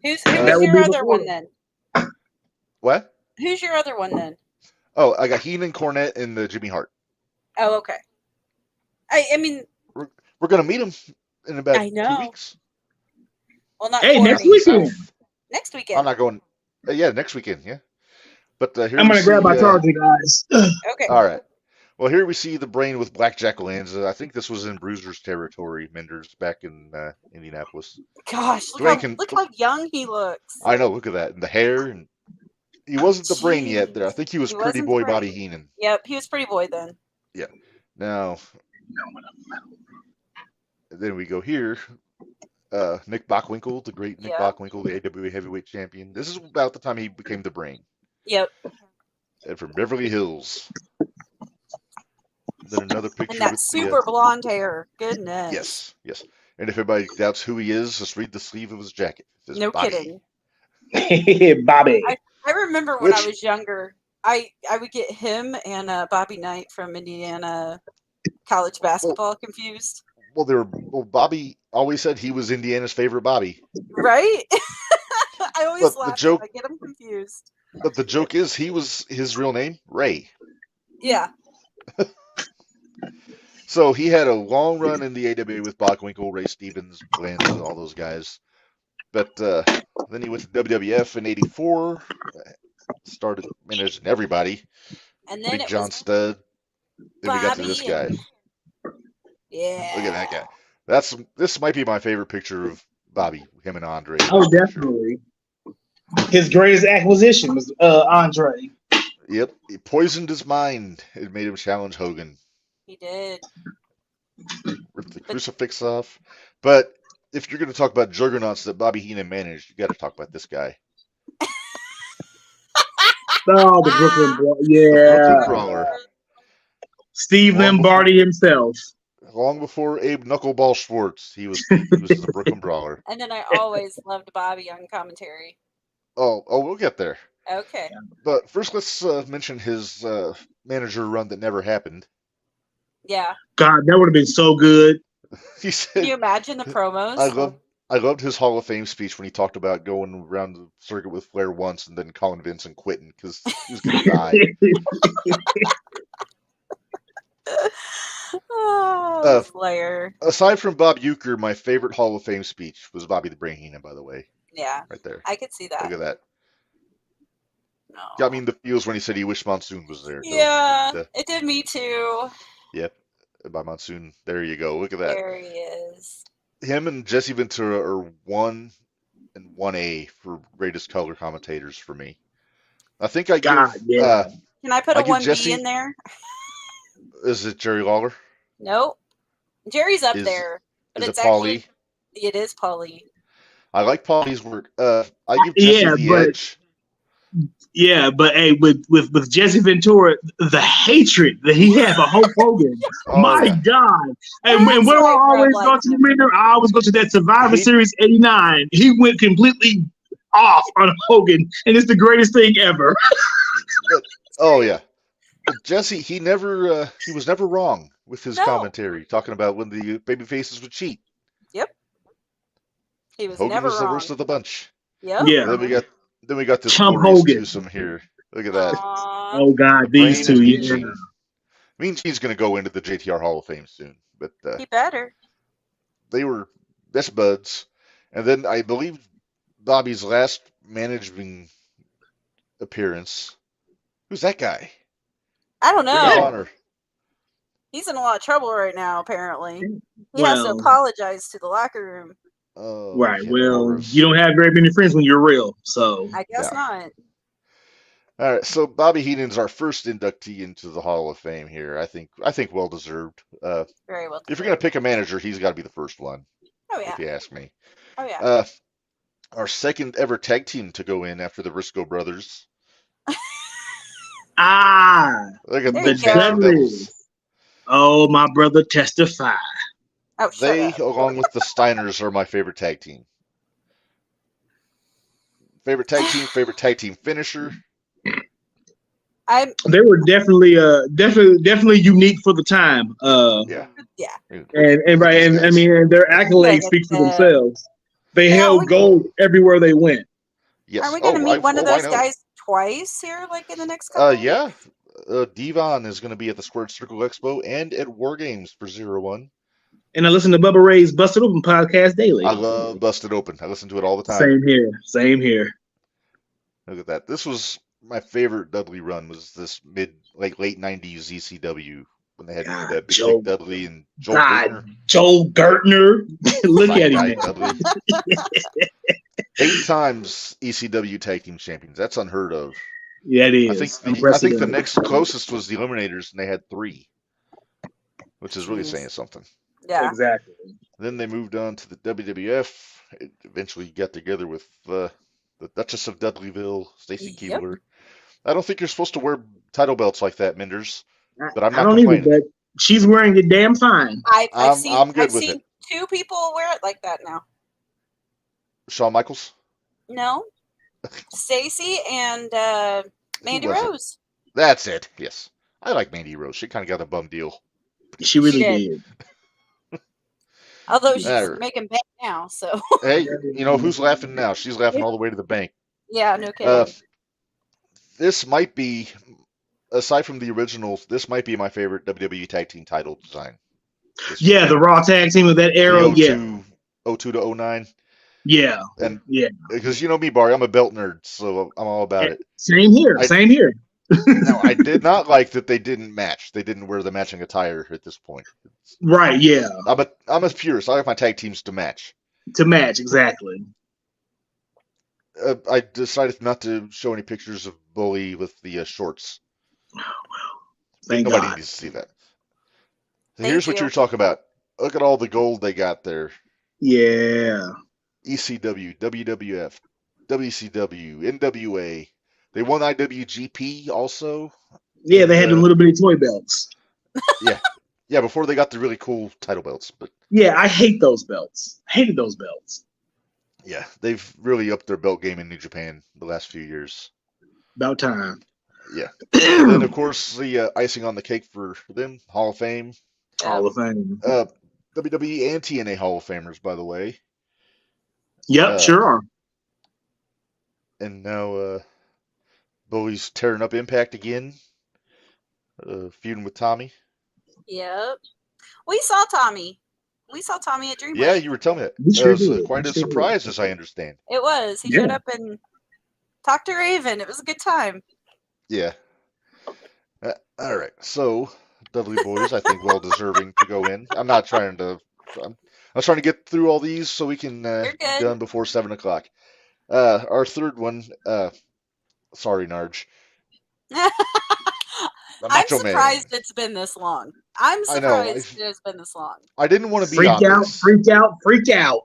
Who's your other one then? What? Who's your other one then? Oh, I got Heenan, Cornette, and Jimmy Hart. Oh, okay. I mean, we're gonna meet him in about 2 weeks. Well, not next weekend. Next weekend. I'm not going. Yeah, next weekend. Yeah. But here I'm gonna grab my charger, guys. Okay. All right. Well, here we see the Brain with Black Jack-O-Lanza. I think this was in Bruiser's territory, Menders, back in Indianapolis. Gosh, look how young he looks. I know. Look at that, and the hair, and he wasn't the Brain yet. There, I think he was Pretty Boy Bobby Heenan. Yep, he was Pretty Boy then. Yeah. Now, then we go here. Nick Bockwinkel, the great Nick Bockwinkel, the AWA Heavyweight Champion. This is about the time he became the Brain. Yep. And from Beverly Hills. Then another picture and that with super blonde hair. Goodness. Yes. And if anybody doubts who he is, just read the sleeve of his jacket. No Bobby. Kidding. Bobby. I remember when I was younger, I would get him and Bobby Knight from Indiana college basketball confused. Well, Bobby always said he was Indiana's favorite Bobby. Right? I always laugh. I get him confused. But the joke is his real name, Ray. Yeah. So he had a long run in the AWA with Bockwinkel, Ray Stevens, Lance, and all those guys. But then he went to WWF in '84, started managing everybody. And then Big John Studd. Then we got to this guy. Yeah. Look at that guy. This might be my favorite picture of Bobby, him and Andre. Oh, definitely. His greatest acquisition was Andre. Yep. He poisoned his mind. It made him challenge Hogan. He did. Ripped the crucifix off. But if you're going to talk about juggernauts that Bobby Heenan managed, you got to talk about this guy. Oh, the Brooklyn Brawler. Yeah. Brooklyn Brawler. Steve Lombardi himself. Long before Abe Knuckleball Schwartz, he was the Brooklyn Brawler. And then I always loved Bobby on commentary. Oh, we'll get there. Okay. But first, let's mention his manager run that never happened. Yeah. God, that would have been so good. He said, can you imagine the promos? I loved his Hall of Fame speech when he talked about going around the circuit with Flair once and then calling Vince and quitting because he was going to die. Flair. Aside from Bob Uecker, my favorite Hall of Fame speech was Bobby the Brain Heenan, by the way. Yeah. Right there. I could see that. Look at that. No. Got me in the feels when he said he wished Monsoon was there. Yeah, it did me too. Yep. By Monsoon. There you go. Look at that. There he is. Him and Jesse Ventura are 1 and 1A for greatest color commentators for me. I think I give. Can I put a 1B in there? Is it Jerry Lawler? Nope. Jerry's up there. But is it's it Paulie? It is Paulie. I like Paulie's work. I give Jesse the edge. Yeah, but hey, with Jesse Ventura, the hatred that he had for Hulk Hogan, God! And where I always go to, remember, I always go to that Survivor Series '89. He went completely off on Hogan, and it's the greatest thing ever. Oh yeah, Jesse, he was never wrong with his No. commentary, talking about when the baby faces would cheat. Yep. He was Hogan never was wrong. the worst of the bunch. Yep. Yeah. Then we got this Chump glorious Hogan. twosome here. Look at that. Aww. Oh God, these Brain two. and Mean Yeah. Gene. Mean Gene's going to go into the JTR Hall of Fame soon, but He better. they were best buds. And then I believe Bobby's last managing appearance. Who's that guy? I don't Ring of know. Honor. He's in a lot of trouble right now, apparently. He has to Well, apologize to the locker room. Oh, right. Ken Well, Morris. you don't have very many friends when you're real, so I guess Yeah. not. All right, so Bobby Heenan's our first inductee into the Hall of Fame here. I think well deserved. Very well. If you're gonna pick a manager, he's got to be the first one, Oh yeah. if you ask me. Oh yeah. Our second ever tag team to go in after the Briscoe brothers. There Look at you the go. Dancing Devils. Oh, my brother, testify. Oh, shut They, up. along with the Steiners, are my favorite tag team. Favorite tag team finisher. They were definitely unique for the time. Yeah. And right, and I mean, and their accolades speak for themselves. They held gold everywhere they went. Yes. Are we going to meet one of those guys twice here, like in the next couple? Yeah. Devon is going to be at the Squared Circle Expo and at War Games for 01. And I listen to Bubba Ray's Busted Open podcast daily. I love Busted Open. I listen to it all the time. Same here. Look at that. This was my favorite Dudley run. Was this late 90s ECW when they had that Big Dick Dudley and Joel Gertner. Joel Gertner. Look at him. 8 times ECW tag team champions. That's unheard of. Yeah, it is. I think the next closest was the Eliminators, and they had 3, which is really saying something. Yeah, exactly. Then they moved on to the WWF. It eventually got together with the Duchess of Dudleyville, Stacy Keibler. I don't think you're supposed to wear title belts like that, Minders. But I'm not complaining. Either, but she's wearing it damn fine. I've seen 2 people wear it like that now. Shawn Michaels? No. Stacy and Mandy Rose. That's it. Yes. I like Mandy Rose. She kind of got a bum deal. She really did. Although she's making bank now, so. Hey, you know who's laughing now? She's laughing all the way to the bank. Yeah, no kidding. This might be, aside from the originals, this might be my favorite WWE tag team title design. Yeah, the Raw tag team with that arrow. 02 to 09. Yeah. And because you know me, Barry, I'm a belt nerd, so I'm all about it. Same here. Now, I did not like that they didn't match. They didn't wear the matching attire at this point. Right, yeah. I'm a purist. I like my tag teams to match. Exactly. I decided not to show any pictures of Bully with the shorts. Oh, well. Thank Nobody God. needs to see that. So here's what you were talking about. Look at all the gold they got there. Yeah. ECW, WWF, WCW, NWA. They won IWGP also. Yeah, they had them little bitty toy belts. Yeah, before they got the really cool title belts. But yeah, I hate those belts. Hated those belts. Yeah, they've really upped their belt game in New Japan the last few years. About time. Yeah. And then, of course, the icing on the cake for them, Hall of Fame. Hall of Fame. WWE and TNA Hall of Famers, by the way. Yep, sure are. And now Bully's tearing up Impact again, feuding with Tommy. Yep. We saw Tommy. At Dreamland. Yeah, you were telling me that. It was quite a surprise, as I understand. It was. He showed up and talked to Raven. It was a good time. Yeah. All right. So, Dudley Boys, I think, well deserving to go in. I'm trying to get through all these so we can be done before 7:00. Our third one. Sorry, Narj. I'm surprised it's been this long. I'm surprised it's been this long. I didn't want to be on this. Freak out.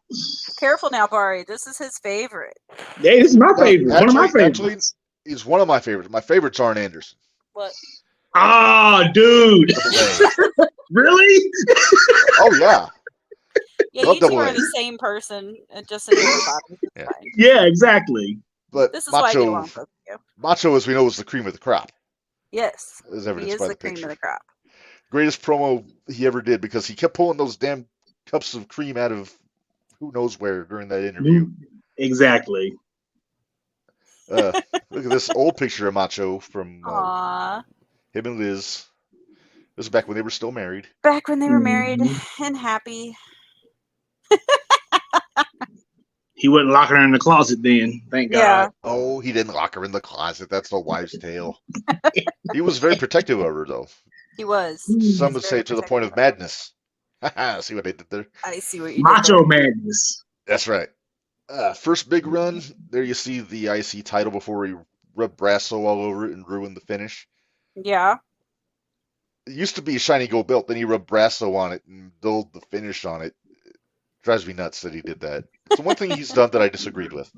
Careful now, Bari. This is his favorite. Yeah, this is my favorite. Actually, one of my favorites. Actually, he's one of my favorites. My favorite's Arn Anderson. What? Ah, dude. Really? Oh, yeah. Yeah, you two are the same person, just in different bodies. Yeah, exactly. But this is why I get along with you. Macho, as we know, is the cream of the crop. Yes. as He evidenced is by the the cream of picture. the crop. Greatest promo he ever did because he kept pulling those damn cups of cream out of who knows where during that interview. Exactly. Look at this old picture of Macho from Aww. him and Liz. This is back when they were still married. Back when they were married and happy. He wasn't locking her in the closet then. Thank Yeah. God. Oh, he didn't lock her in the closet. That's a wives' tale. He was very protective of her, though. He was. Some He's would very say to the point of protective. madness. See what they did there? I see what you Macho did there. madness. That's right. First big run. There you see the IC title before he rubbed Brasso all over it and ruined the finish. Yeah. It used to be a shiny gold belt, then he rubbed Brasso on it and built the finish on it. Drives me nuts that he did that. It's the one thing he's done that I disagreed with.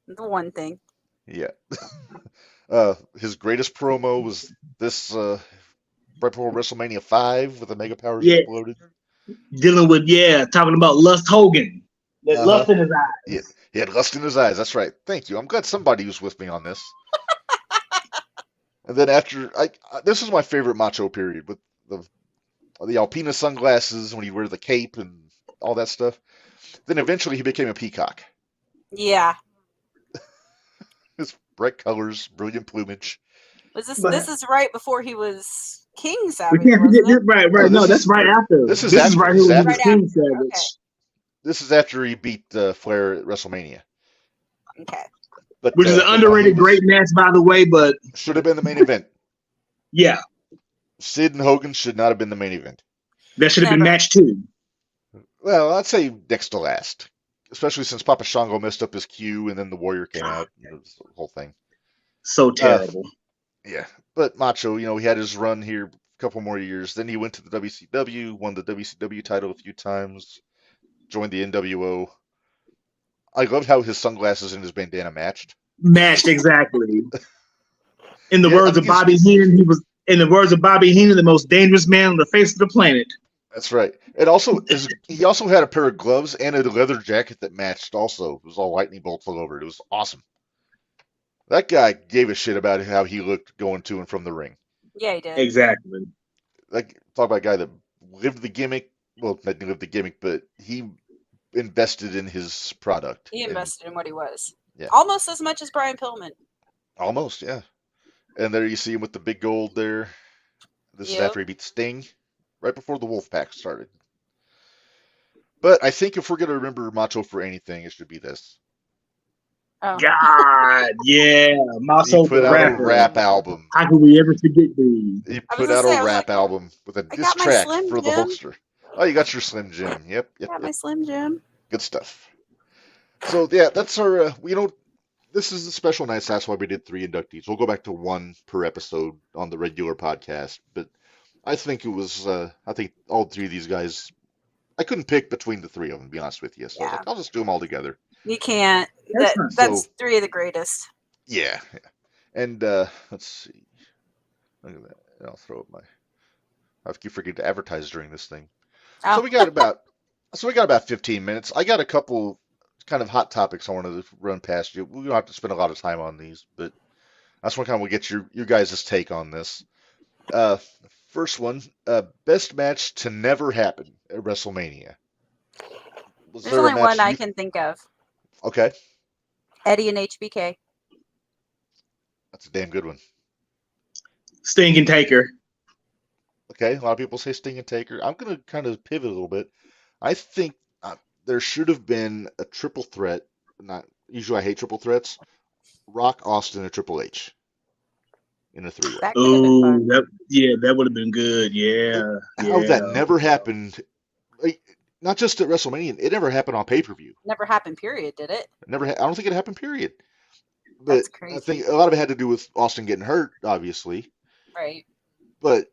The one thing. Yeah. His greatest promo was this right before WrestleMania 5 with the Mega Powers exploded. Dealing with, talking about Lust Hogan. Lust in his eyes. Yeah, he had lust in his eyes. That's right. Thank you. I'm glad somebody was with me on this. And then after, this is my favorite Macho period with the Alpina sunglasses when he wear the cape and all that stuff. Then eventually he became a peacock. Yeah. His bright colors, brilliant plumage. This is right before he was King Savage, We can't wasn't it? right. No, No, that's right after. This is This is after. right This is here when he after. was King Savage. Okay. This is after he beat Flair at WrestleMania. Okay. But, Which is an underrated great match, by the way, but should have been the main event. Yeah. Sid and Hogan should not have been the main event. That should have been match 2. Well, I'd say next to last. Especially since Papa Shango messed up his cue and then the Warrior came out. It was the whole thing. So terrible. Yeah. But Macho, he had his run here a couple more years. Then he went to the WCW, won the WCW title a few times, joined the NWO. I loved how his sunglasses and his bandana matched. Matched exactly. In the words of Bobby Heenan, the most dangerous man on the face of the planet. That's right. And also, he also had a pair of gloves and a leather jacket that matched also. It was all lightning bolts all over it. It was awesome. That guy gave a shit about how he looked going to and from the ring. Yeah, he did. Exactly. Talk about a guy that lived the gimmick. Well, not lived the gimmick, but he invested in his product. He invested in what he was. Yeah. Almost as much as Brian Pillman. Almost, yeah. And there you see him with the big gold there. This is after he beat Sting, right before the Wolfpack started. But I think if we're going to remember Macho for anything, it should be this. Oh. God, yeah. Macho he put out a rap album. How could we ever forget these? He put out a rap album with a diss track for the Hulkster. Oh, you got your Slim Jim. Yep. Got my Slim Jim. Good stuff. So, yeah, that's our, this is the special nights. That's why we did 3 inductees. We'll go back to 1 per episode on the regular podcast. But I think it was, I think all 3 of these guys, I couldn't pick between the 3 of them, to be honest with you. So I was like, I'll just do them all together. You can't. That's 3 of the greatest. Yeah. And let's see. Look at that. I'll throw up I keep forgetting to advertise during this thing. Oh. So we got about 15 minutes. I got a couple kind of hot topics I wanted to run past you. We don't have to spend a lot of time on these, but I just want to kind of get your guys' take on this. First one, best match to never happen at WrestleMania. There's only one I can think of. Okay. Eddie and HBK. That's a damn good one. Sting and Taker. Okay, a lot of people say Sting and Taker. I'm going to kind of pivot a little bit. I think there should have been a triple threat. Not usually I hate triple threats. Rock, Austin, and Triple H in a 3-way. Oh, that would have been good. Yeah. How that never happened. Not just at WrestleMania. It never happened on pay-per-view. Never happened, period, did it? Never. I don't think it happened, period. But that's crazy. I think a lot of it had to do with Austin getting hurt, obviously. Right. But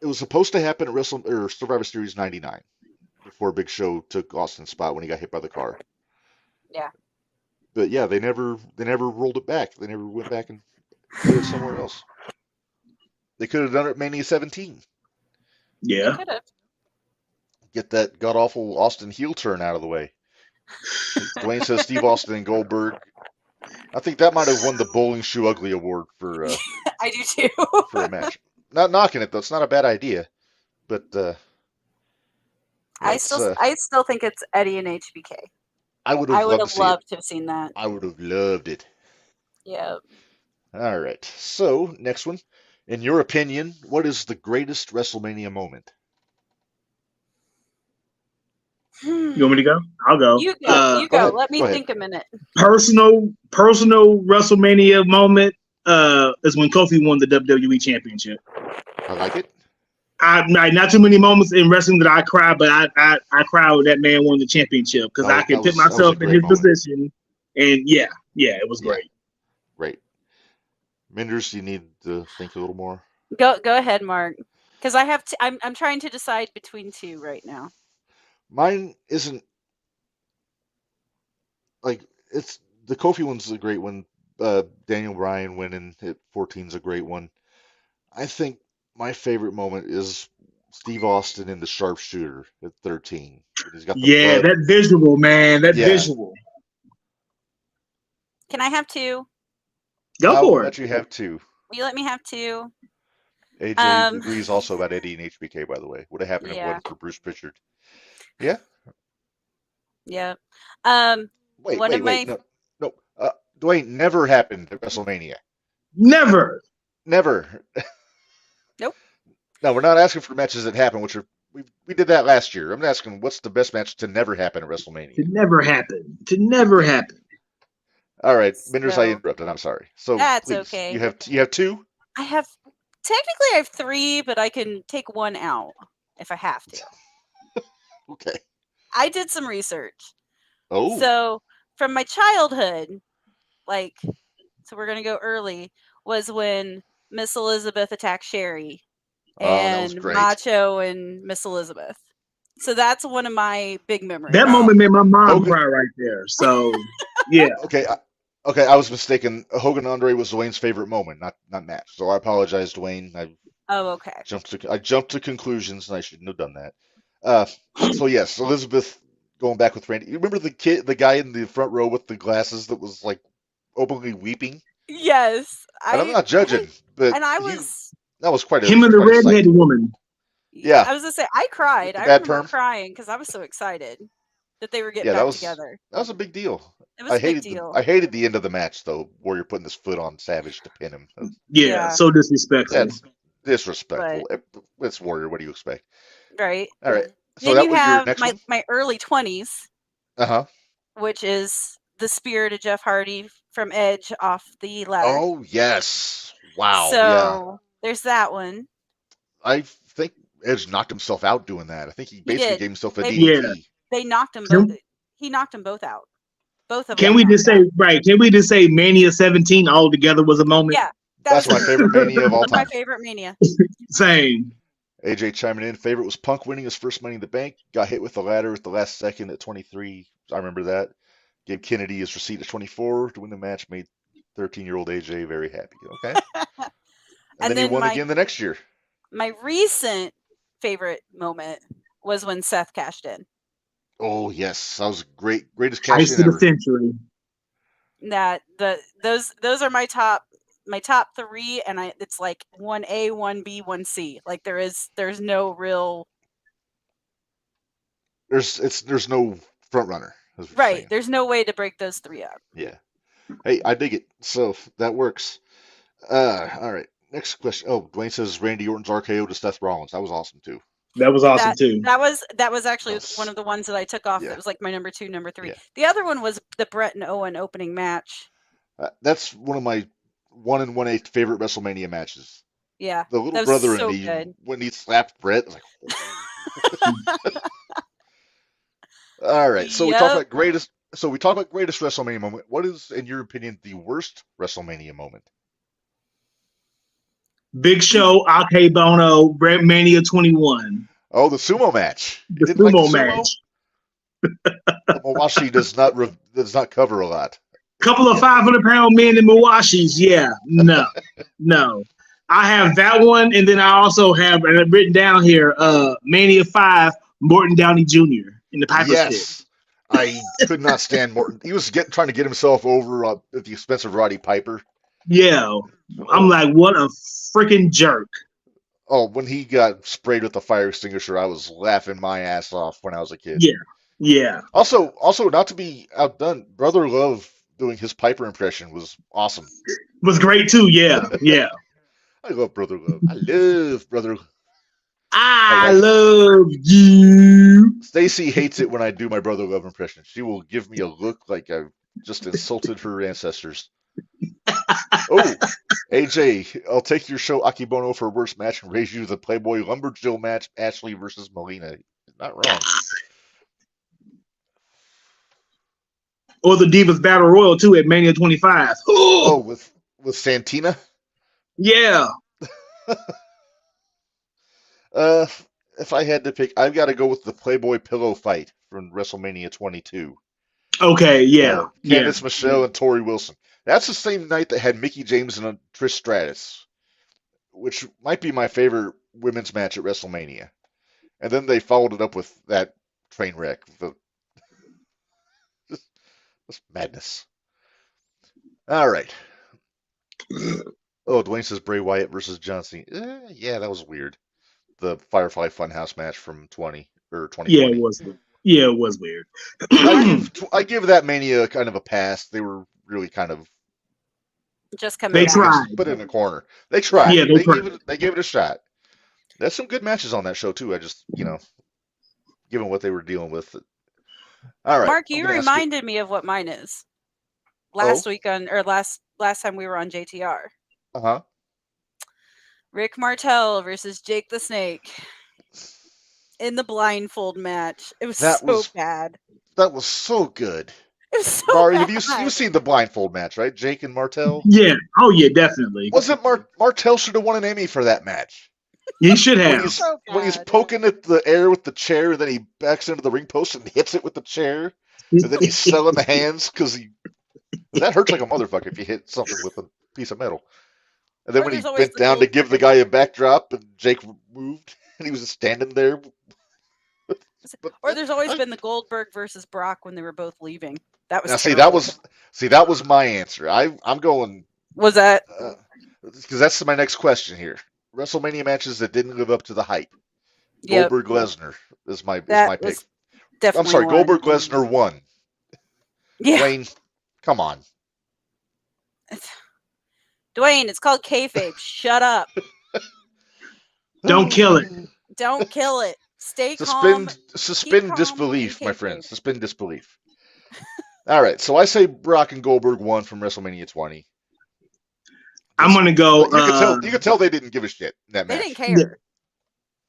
it was supposed to happen at Survivor Series 99 before Big Show took Austin's spot when he got hit by the car. Yeah. But yeah, they never rolled it back. They never went back and did it somewhere else. They could have done it at Mania 17. Yeah. They could have. Get that god-awful Austin heel turn out of the way. Dwayne says Steve Austin and Goldberg I think that might have won the Bowling Shoe Ugly Award for I do too. for a match. Not knocking it though; it's not a bad idea, but I still think it's Eddie and HBK. I would have loved to have seen that. I would have loved it. Yeah. All right. So next one, in your opinion, what is the greatest WrestleMania moment? You want me to go? I'll go. You go. Go ahead. Let me Go ahead. think a minute. Personal WrestleMania moment is when Kofi won the WWE Championship. I like it. Not too many moments in wrestling that I cry, but I cry when that man won the championship because I can put myself in his position, and yeah, it was great. Great. Minders, you need to think a little more. Go ahead, Mark, because I have. I'm trying to decide between two right now. Mine isn't like it's the Kofi one's a great one. Daniel Bryan winning at 14 is a great one. I think my favorite moment is Steve Austin in the sharpshooter at 13. He's got the that visual, man. Visual. Can I have two? Go for it. Let you have two. Will you let me have two? AJ agrees also about Eddie and HBK, by the way. Would have happened if it wasn't for Bruce Pritchard. Yeah? Yeah. Wait. No. Dwayne, never happened at WrestleMania. Never. Nope. No, we're not asking for matches that happen, which are we did that last year. I'm asking what's the best match to never happen at WrestleMania? To never happen. All right, Minders, I interrupted. I'm sorry. So that's please, okay. You have two? I have three, but I can take one out if I have to. Okay. I did some research. Oh. So from my childhood, so we're gonna go early, was when Miss Elizabeth attacked Sherry and Macho and Miss Elizabeth. So that's one of my big memories. That moment made my mom cry right there. So yeah. Okay, I was mistaken. Hogan Andre was Dwayne's favorite moment, not match. So I apologize, Dwayne. Okay. I jumped to conclusions, and I shouldn't have done that. So yes, Elizabeth going back with Randy. You remember the guy in the front row with the glasses that was like openly weeping? Yes, and I'm not judging, but that was quite him and the redheaded woman. Yeah, I was gonna say I cried. I remember crying because I was so excited that they were getting back together. That was a big deal. It was a big deal. I hated the end of the match though, where you're putting this foot on Savage to pin him. Yeah. So disrespectful. That's disrespectful. It's Warrior. What do you expect? Right. All right. So then that you was have your next my early 20s. Which is the spirit of Jeff Hardy from Edge off the ladder. Oh yes! Wow. So there's that one. I think Edge knocked himself out doing that. I think he basically gave himself a DDT. Yeah. They knocked him both. He knocked them both out. Both of them. Can we just say Mania 17 all together was a moment? Yeah. That's my favorite Mania of all time. My favorite Mania. Same. AJ chiming in. Favorite was Punk winning his first Money in the Bank. Got hit with the ladder at the last second at 23. I remember that. Gave Kennedy his receipt at 24 to win the match. Made 13-year-old AJ very happy. Okay. and then he won again the next year. My recent favorite moment was when Seth cashed in. Oh yes, that was greatest cash in ever. The century. Those are my top three, and it's like 1A, 1B, 1C. Like there's no real. There's no front runner. Right. There's no way to break those three up. Yeah. Hey, I dig it. So that works. All right. Next question. Oh, Dwayne says Randy Orton's RKO to Seth Rollins. That was awesome too. That was awesome too. That was actually one of the ones that I took off. Yeah. It was like my number 2, number 3. Yeah. The other one was the Brett and Owen opening match. That's one of my 1 and 1/8 favorite WrestleMania matches. Yeah. The little brother in me when he slapped Brett. I was like, all right. So we talked about greatest. So we talked about greatest WrestleMania moment. What is, in your opinion, the worst WrestleMania moment? Big Show, AK Bono, Brett Mania 21. Oh, the sumo match. The sumo match. Mawashi does not cover a lot. Couple of 500-pound men in Mawashis. Yeah, no. I have that one, and then I also have written down here Mania 5, Morton Downey Jr. in the Piper's Pit. I could not stand Morton. He was trying to get himself over at the expense of Roddy Piper. Yeah. I'm like, what a freaking jerk. Oh, when he got sprayed with the fire extinguisher, I was laughing my ass off when I was a kid. Yeah. Yeah. Also, not to be outdone, Brother Love doing his Piper impression was awesome. Was great too. Yeah. Yeah. I love Brother Love. I love Brother. I love you. Stacy hates it when I do my Brother Love impression. She will give me a look like I've just insulted her ancestors. Oh, AJ, I'll take your show Akibono for worst match and raise you to the Playboy Lumberjill match, Ashley versus Melina. Not wrong. Or the Divas Battle Royal too at Mania 25. Oh, with Santina? Yeah. If I had to pick, I've got to go with the Playboy Pillow fight from WrestleMania 22. Okay, yeah. Candice Michelle and Tori Wilson. That's the same night that had Mickie James and Trish Stratus, which might be my favorite women's match at WrestleMania. And then they followed it up with that train wreck. Just madness. All right. Oh, Dwayne says Bray Wyatt versus John Cena. Yeah, that was weird. The Firefly Funhouse match from 2020. Yeah, it was. Yeah, it was weird. I give that Mania kind of a pass. They were really kind of just coming. They back. tried. Put in a corner. They tried. Yeah, they gave it a shot. There's some good matches on that show too. I just given what they were dealing with. All right, Mark, you reminded me of what mine is. Last time we were on JTR. Uh-huh. Rick Martel versus Jake the Snake in the blindfold match. It was so bad. That was so good. It was so Mari, bad. have you seen the blindfold match, right? Jake and Martel? Yeah. Oh, yeah, definitely. Wasn't Martel should have won an Emmy for that match. He should have. When he's poking at the air with the chair, and then he backs into the ring post and hits it with the chair, and then he's selling the hands because that hurts like a motherfucker if you hit something with a piece of metal. And then when he bent down to give the guy a backdrop, and Jake moved, and he was just standing there. Or there's always been the Goldberg versus Brock when they were both leaving. That was that was my answer. I'm going. Was that? Because that's my next question here. WrestleMania matches that didn't live up to the hype. Yep. Goldberg Lesnar is my pick. I'm sorry, Goldberg Lesnar won. Yeah. Dwayne, come on. Dwayne, it's called kayfabe. Shut up. Don't kill it. Don't kill it. Stay calm. Suspend disbelief, my friend. Suspend disbelief. All right, so I say Brock and Goldberg won from WrestleMania 20. I'm gonna go. You could tell they didn't give a shit in that match. They didn't care.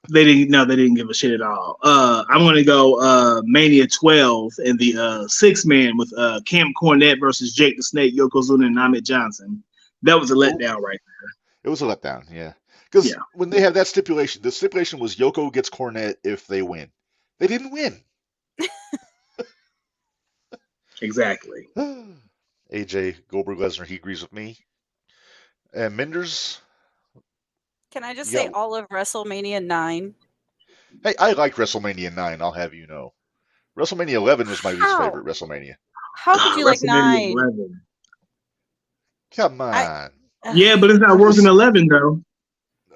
They didn't give a shit at all. I'm gonna go Mania 12 and the 6-man with Cam Cornette versus Jake the Snake, Yokozuna, and Ahmed Johnson. That was a letdown right there. It was a letdown, yeah. Because when they have that stipulation, the stipulation was Yoko gets Cornette if they win. They didn't win. Exactly. AJ Goldberg Lesnar, he agrees with me. And Minders. Can I just say all of WrestleMania 9? Hey, I like WrestleMania 9, I'll have you know. WrestleMania 11 was my least favorite WrestleMania. How could you like 9? 11. Come on. Yeah, but it's not worse than 11, though.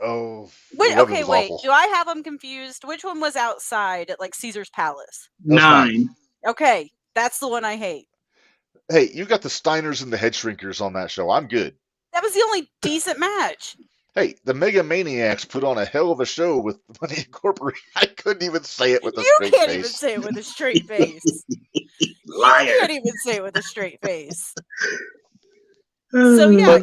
Oh. Wait, okay, wait. Awful. Do I have them confused? Which one was outside at like Caesar's Palace? 9. Okay, that's the one I hate. Hey, you got the Steiners and the Head Shrinkers on that show. I'm good. That was the only decent match. Hey, the Mega Maniacs put on a hell of a show with Money Incorporated. I couldn't even say it with a straight face. You can't even say it with a straight face. Liar. You can't even say it with a straight face. So yeah,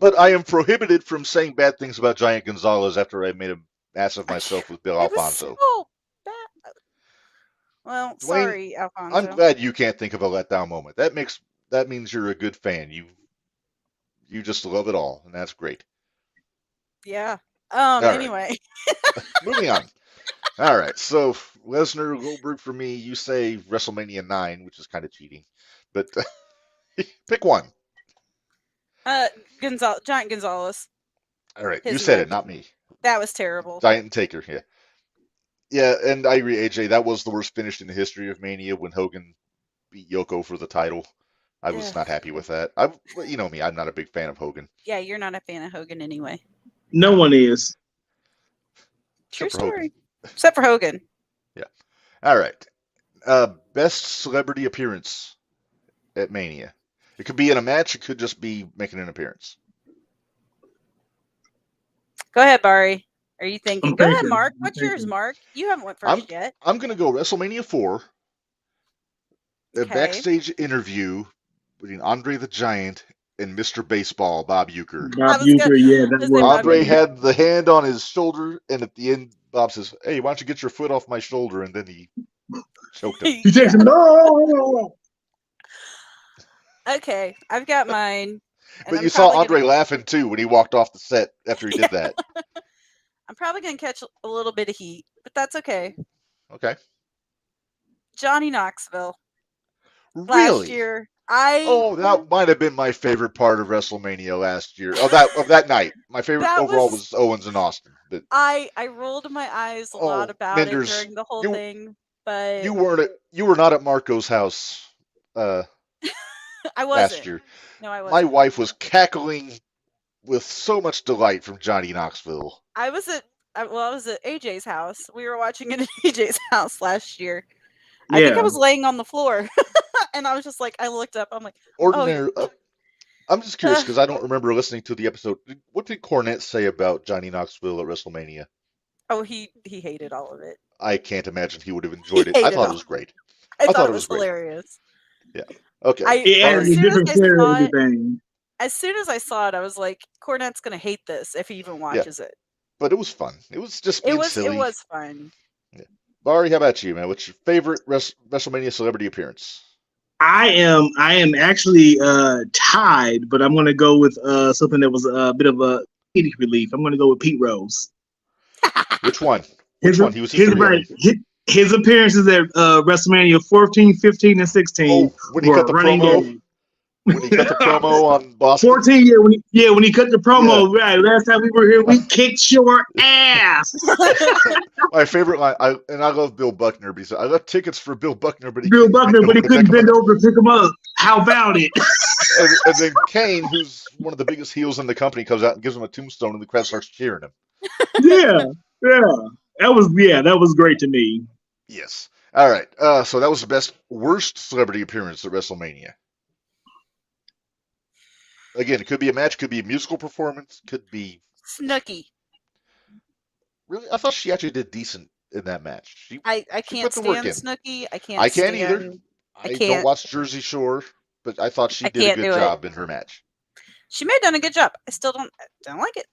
but I am prohibited from saying bad things about Giant Gonzalez after I made an ass of myself with Bill Alfonso. So bad. Well, Dwayne, sorry, Alfonso. I'm glad you can't think of a letdown moment. That means you're a good fan. You just love it all, and that's great. Yeah. Anyway. Moving on. All right. So Lesnar, Goldberg for me. You say WrestleMania 9, which is kind of cheating, but pick one. Giant Gonzalez. All right, you said it, not me. That was terrible. Giant Taker, yeah. Yeah, and I agree, AJ. That was the worst finish in the history of Mania when Hogan beat Yoko for the title. I was not happy with that. You know me, I'm not a big fan of Hogan. Yeah, you're not a fan of Hogan anyway. No one is. True story. Except for Hogan. Yeah. All right. Best celebrity appearance at Mania. It could be in a match. It could just be making an appearance. Go ahead, Barry. Are you thinking? I'm Go thinking. ahead, Mark. What's yours, Mark? You haven't went first yet. I'm going to go WrestleMania 4. A Okay. backstage interview between Andre the Giant and Mr. Baseball, Bob Uecker. Bob Uecker, yeah, that was. Andre had the hand on his shoulder, and at the end, Bob says, "Hey, why don't you get your foot off my shoulder?" And then he choked him. He takes him. No. Okay, I've got mine. But you saw Andre laughing too when he walked off the set after he did that. I'm probably going to catch a little bit of heat, but that's okay. Okay. Johnny Knoxville. Really? Last year, that might have been my favorite part of WrestleMania last year. Of that night, my favorite overall was Owens and Austin. But I rolled my eyes a lot about it during the whole thing, but you were not at Marco's house. I wasn't. Last year. No, I wasn't. My wife was cackling with so much delight from Johnny Knoxville. I was at AJ's house. We were watching it at AJ's house last year. I think I was laying on the floor, and I was just like, I looked up. I'm like, I'm just curious because I don't remember listening to the episode. What did Cornette say about Johnny Knoxville at WrestleMania? Oh, he hated all of it. I can't imagine he would have enjoyed it. I thought it was great. I thought it was hilarious. Yeah. Okay. As soon as I saw it, I was like, Cornette's gonna hate this if he even watches it. But it was fun. It was just silly. It was fun. Yeah. Barry, how about you, man? What's your favorite WrestleMania celebrity appearance? I am actually tied, but I'm going to go with something that was a bit of a comedic relief. I'm going to go with Pete Rose. Which one? Which one? He was his appearances at WrestleMania 14, 15, and 16 when he cut the promo. When he cut the promo on Boston. 14, when he cut the promo, right? Last time we were here, we kicked your ass. My favorite line, I love Bill Buckner because I got tickets for Bill Buckner, but he couldn't bend over to pick him up. How about it? and then Kane, who's one of the biggest heels in the company, comes out and gives him a tombstone, and the crowd starts cheering him. Yeah, that was great to me. Yes. All right. So that was the worst celebrity appearance at WrestleMania. Again, it could be a match, could be a musical performance, could be Snooki. Really, I thought she actually did decent in that match. I can't stand Snooki. I can't either. I don't watch Jersey Shore, but I thought she did a good job in her match. She may have done a good job. I still don't like it.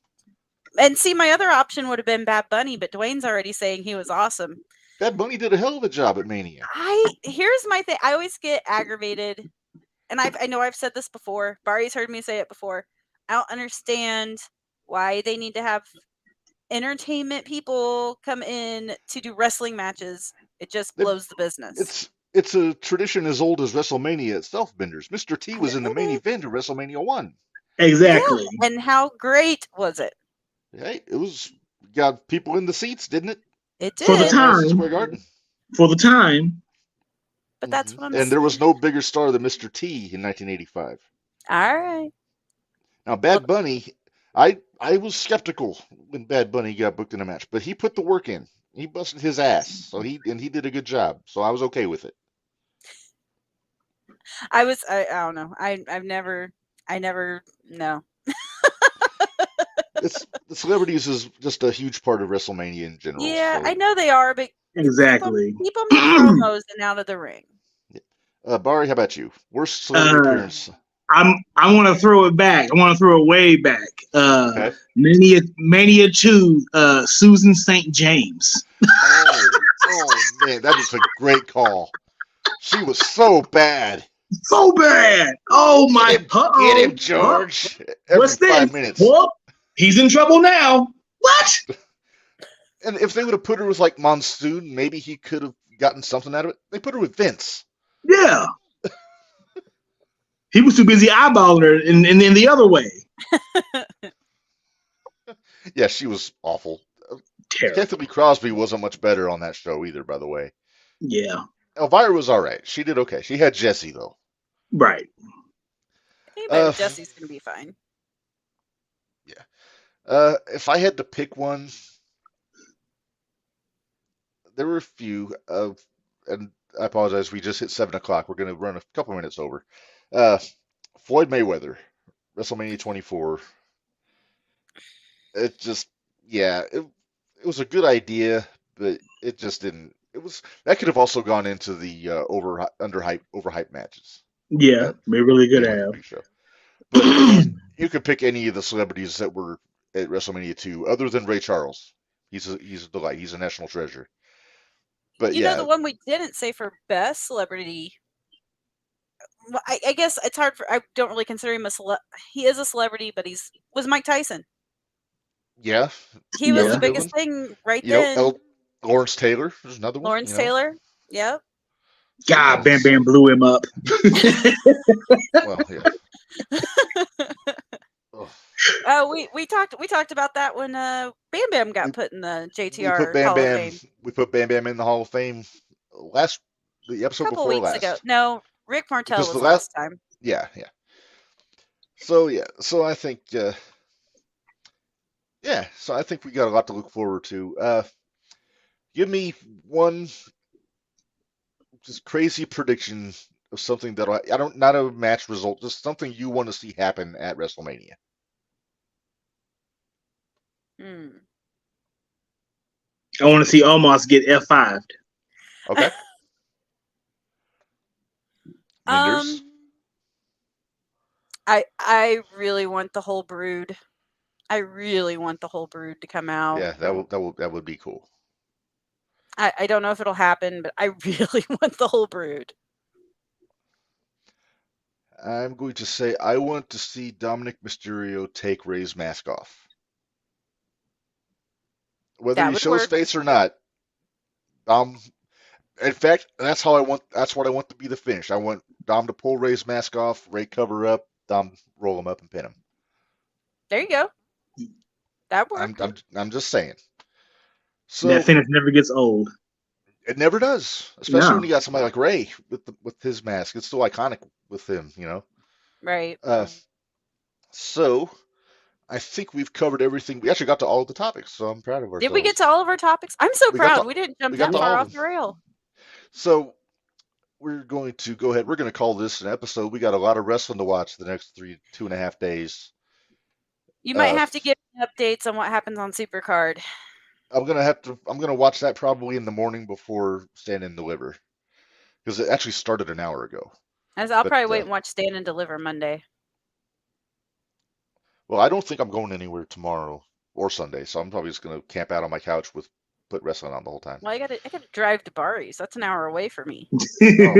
And see, my other option would have been Bad Bunny, but Dwayne's already saying he was awesome. Bad Bunny did a hell of a job at Mania. Here's my thing. I always get aggravated. And I know I've said this before. Barry's heard me say it before. I don't understand why they need to have entertainment people come in to do wrestling matches. It just blows the business. It's a tradition as old as WrestleMania itself, Benders. Mr. T was in the main event of WrestleMania 1. Exactly. Yeah. And how great was it? Hey, it was got people in the seats, didn't it? It did. For the time. Square Garden. For the time. But that's what I'm saying. And there was no bigger star than Mr. T in 1985. All right. Now, Bad Bunny, I was skeptical when Bad Bunny got booked in a match, but he put the work in. He busted his ass, so he did a good job. So I was okay with it. I don't know. I never no. The celebrities is just a huge part of WrestleMania in general. Yeah, so. I know they are, but exactly. Keep them in promos and out of the ring. Barry, how about you? Worst celebrity appearance? I want to throw it back. I want to throw it way back. Okay. Mania 2, Susan St. James. Oh man, that is a great call. She was so bad. So bad. Oh my! Get him, George. Every 5 minutes. Well, he's in trouble now. What? And if they would have put her with like Monsoon, maybe he could have gotten something out of it. They put her with Vince. Yeah. He was too busy eyeballing her and then the other way. Yeah, she was awful. Terrible. Kathy Crosby wasn't much better on that show either, by the way. Yeah. Elvira was all right. She did okay. She had Jesse though. Right. Anybody with Jesse's gonna be fine. Yeah. If I had to pick one, there were a few. And I apologize. We just hit 7 o'clock. We're going to run a couple minutes over. Uh, Floyd Mayweather, WrestleMania 24. It just, yeah, it was a good idea, but it just didn't. It was that could have also gone into the overhyped matches Yeah, at we really good Mania have. Big Show. But I mean, you could pick any of the celebrities that were at WrestleMania 2, other than Ray Charles. He's a delight. He's a national treasure. But You know, yeah, the one we didn't say for best celebrity. Well, I guess it's hard for. I don't really consider him he is a celebrity, but was Mike Tyson. yeah, He that was was the a good biggest one. thing right You know, then. Lawrence Taylor. There's another one. Lawrence Taylor. Yep. God, Bam Bam blew him up. Well, yeah. We talked about that when Bam Bam got put in the JTR Hall of Fame. We put Bam Bam in the Hall of Fame the episode couple before weeks last. ago. No, Rick Martel Because was last time. Yeah. So I think so I think we got a lot to look forward to. Give me one just crazy prediction of something that I don't not a match result, just something you want to see happen at WrestleMania. I want to see Omos get F5'd. Okay. Minders? I really want the whole brood. I really want the whole brood to come out. Yeah, that would be cool. I don't know if it'll happen, but I really want the whole brood. I'm going to say I want to see Dominic Mysterio take Ray's mask off. Whether he shows face or not. In fact, that's what I want to be the finish. I want Dom to pull Ray's mask off, Ray cover up, Dom roll him up and pin him. There you go. That works. I'm just saying. So that finish never gets old. It never does, especially when you got somebody like Ray with his mask. It's still iconic with him, you know. Right. So I think we've covered everything. We actually got to all of the topics, so I'm proud of ourselves. Did we get to all of our topics? I'm so proud. We didn't jump that far off the rail. So we're going to go ahead. We're going to call this an episode. We got a lot of wrestling to watch the next 2.5 days. You might have to give me updates on what happens on Supercard. I'm gonna watch that probably in the morning before Stand and Deliver, because it actually started an hour ago. I'll probably wait and watch Stand and Deliver Monday. Well, I don't think I'm going anywhere tomorrow or Sunday, so I'm probably just gonna camp out on my couch with put wrestling on the whole time. Well, I gotta drive to Bari's. That's an hour away for me. Yeah,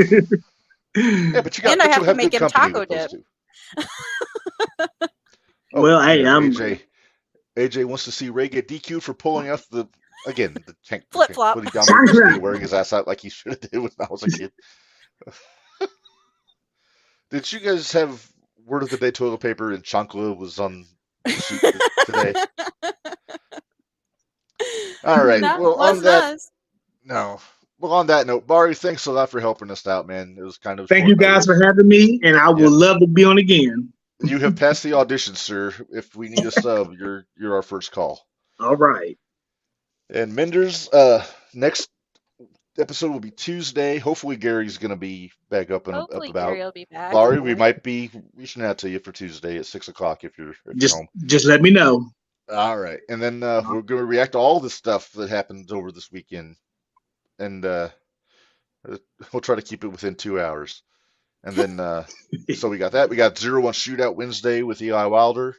but you got. And I have to make him taco dip. Well, hey, AJ wants to see Ray get DQ'd for pulling off the flip flop, putting down wearing his ass out like he should have did when I was a kid. Did you guys have word of the day toilet paper and chancla was on the suit today? All right. Well, on that note, Bari, thanks a lot for helping us out, man. It was kind of thank you guys for having me, and I would love to be on again. You have passed the audition, sir. If we need a sub, you're our first call. All right. And Menders, next episode will be Tuesday. Hopefully Gary's going to be back up and up about. Gary will be back. Laurie, we might be reaching out to you for Tuesday at 6 o'clock if you're home. Just let me know. All right, and then we're going to react to all the stuff that happened over this weekend, and we'll try to keep it within 2 hours. And then, so we got that. We got 0-1 Shootout Wednesday with Eli Wilder.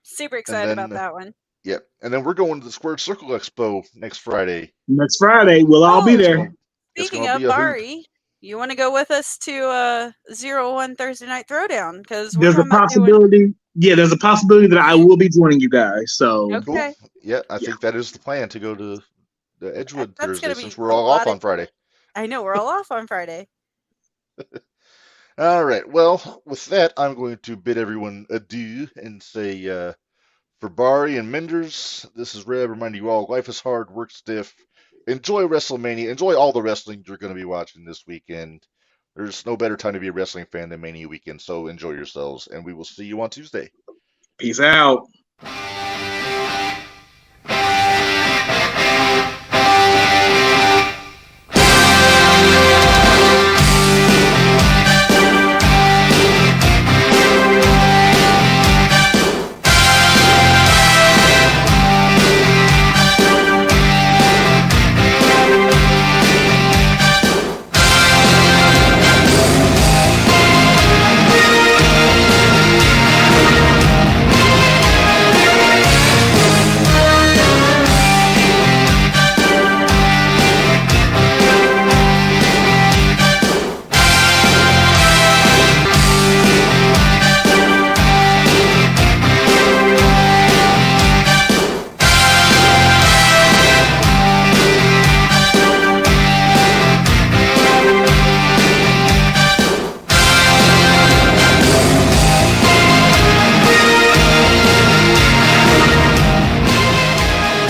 Super excited about that one. Yep. And then we're going to the Squared Circle Expo next Friday. Next Friday, we'll all be there. Speaking of Bari, you want to go with us to 0-1 Thursday Night Throwdown? Because there's a possibility. Yeah, there's a possibility that I will be joining you guys. So okay. Cool. Yeah, I think that is the plan to go to the Edgewood Thursday since we're all off on Friday. I know we're all off on Friday. All right. Well, with that, I'm going to bid everyone adieu and say, for Bari and Menders, this is Reb reminding you all, life is hard, work stiff, enjoy WrestleMania. Enjoy all the wrestling you're going to be watching this weekend. There's no better time to be a wrestling fan than Mania weekend, so enjoy yourselves, and we will see you on Tuesday. Peace out.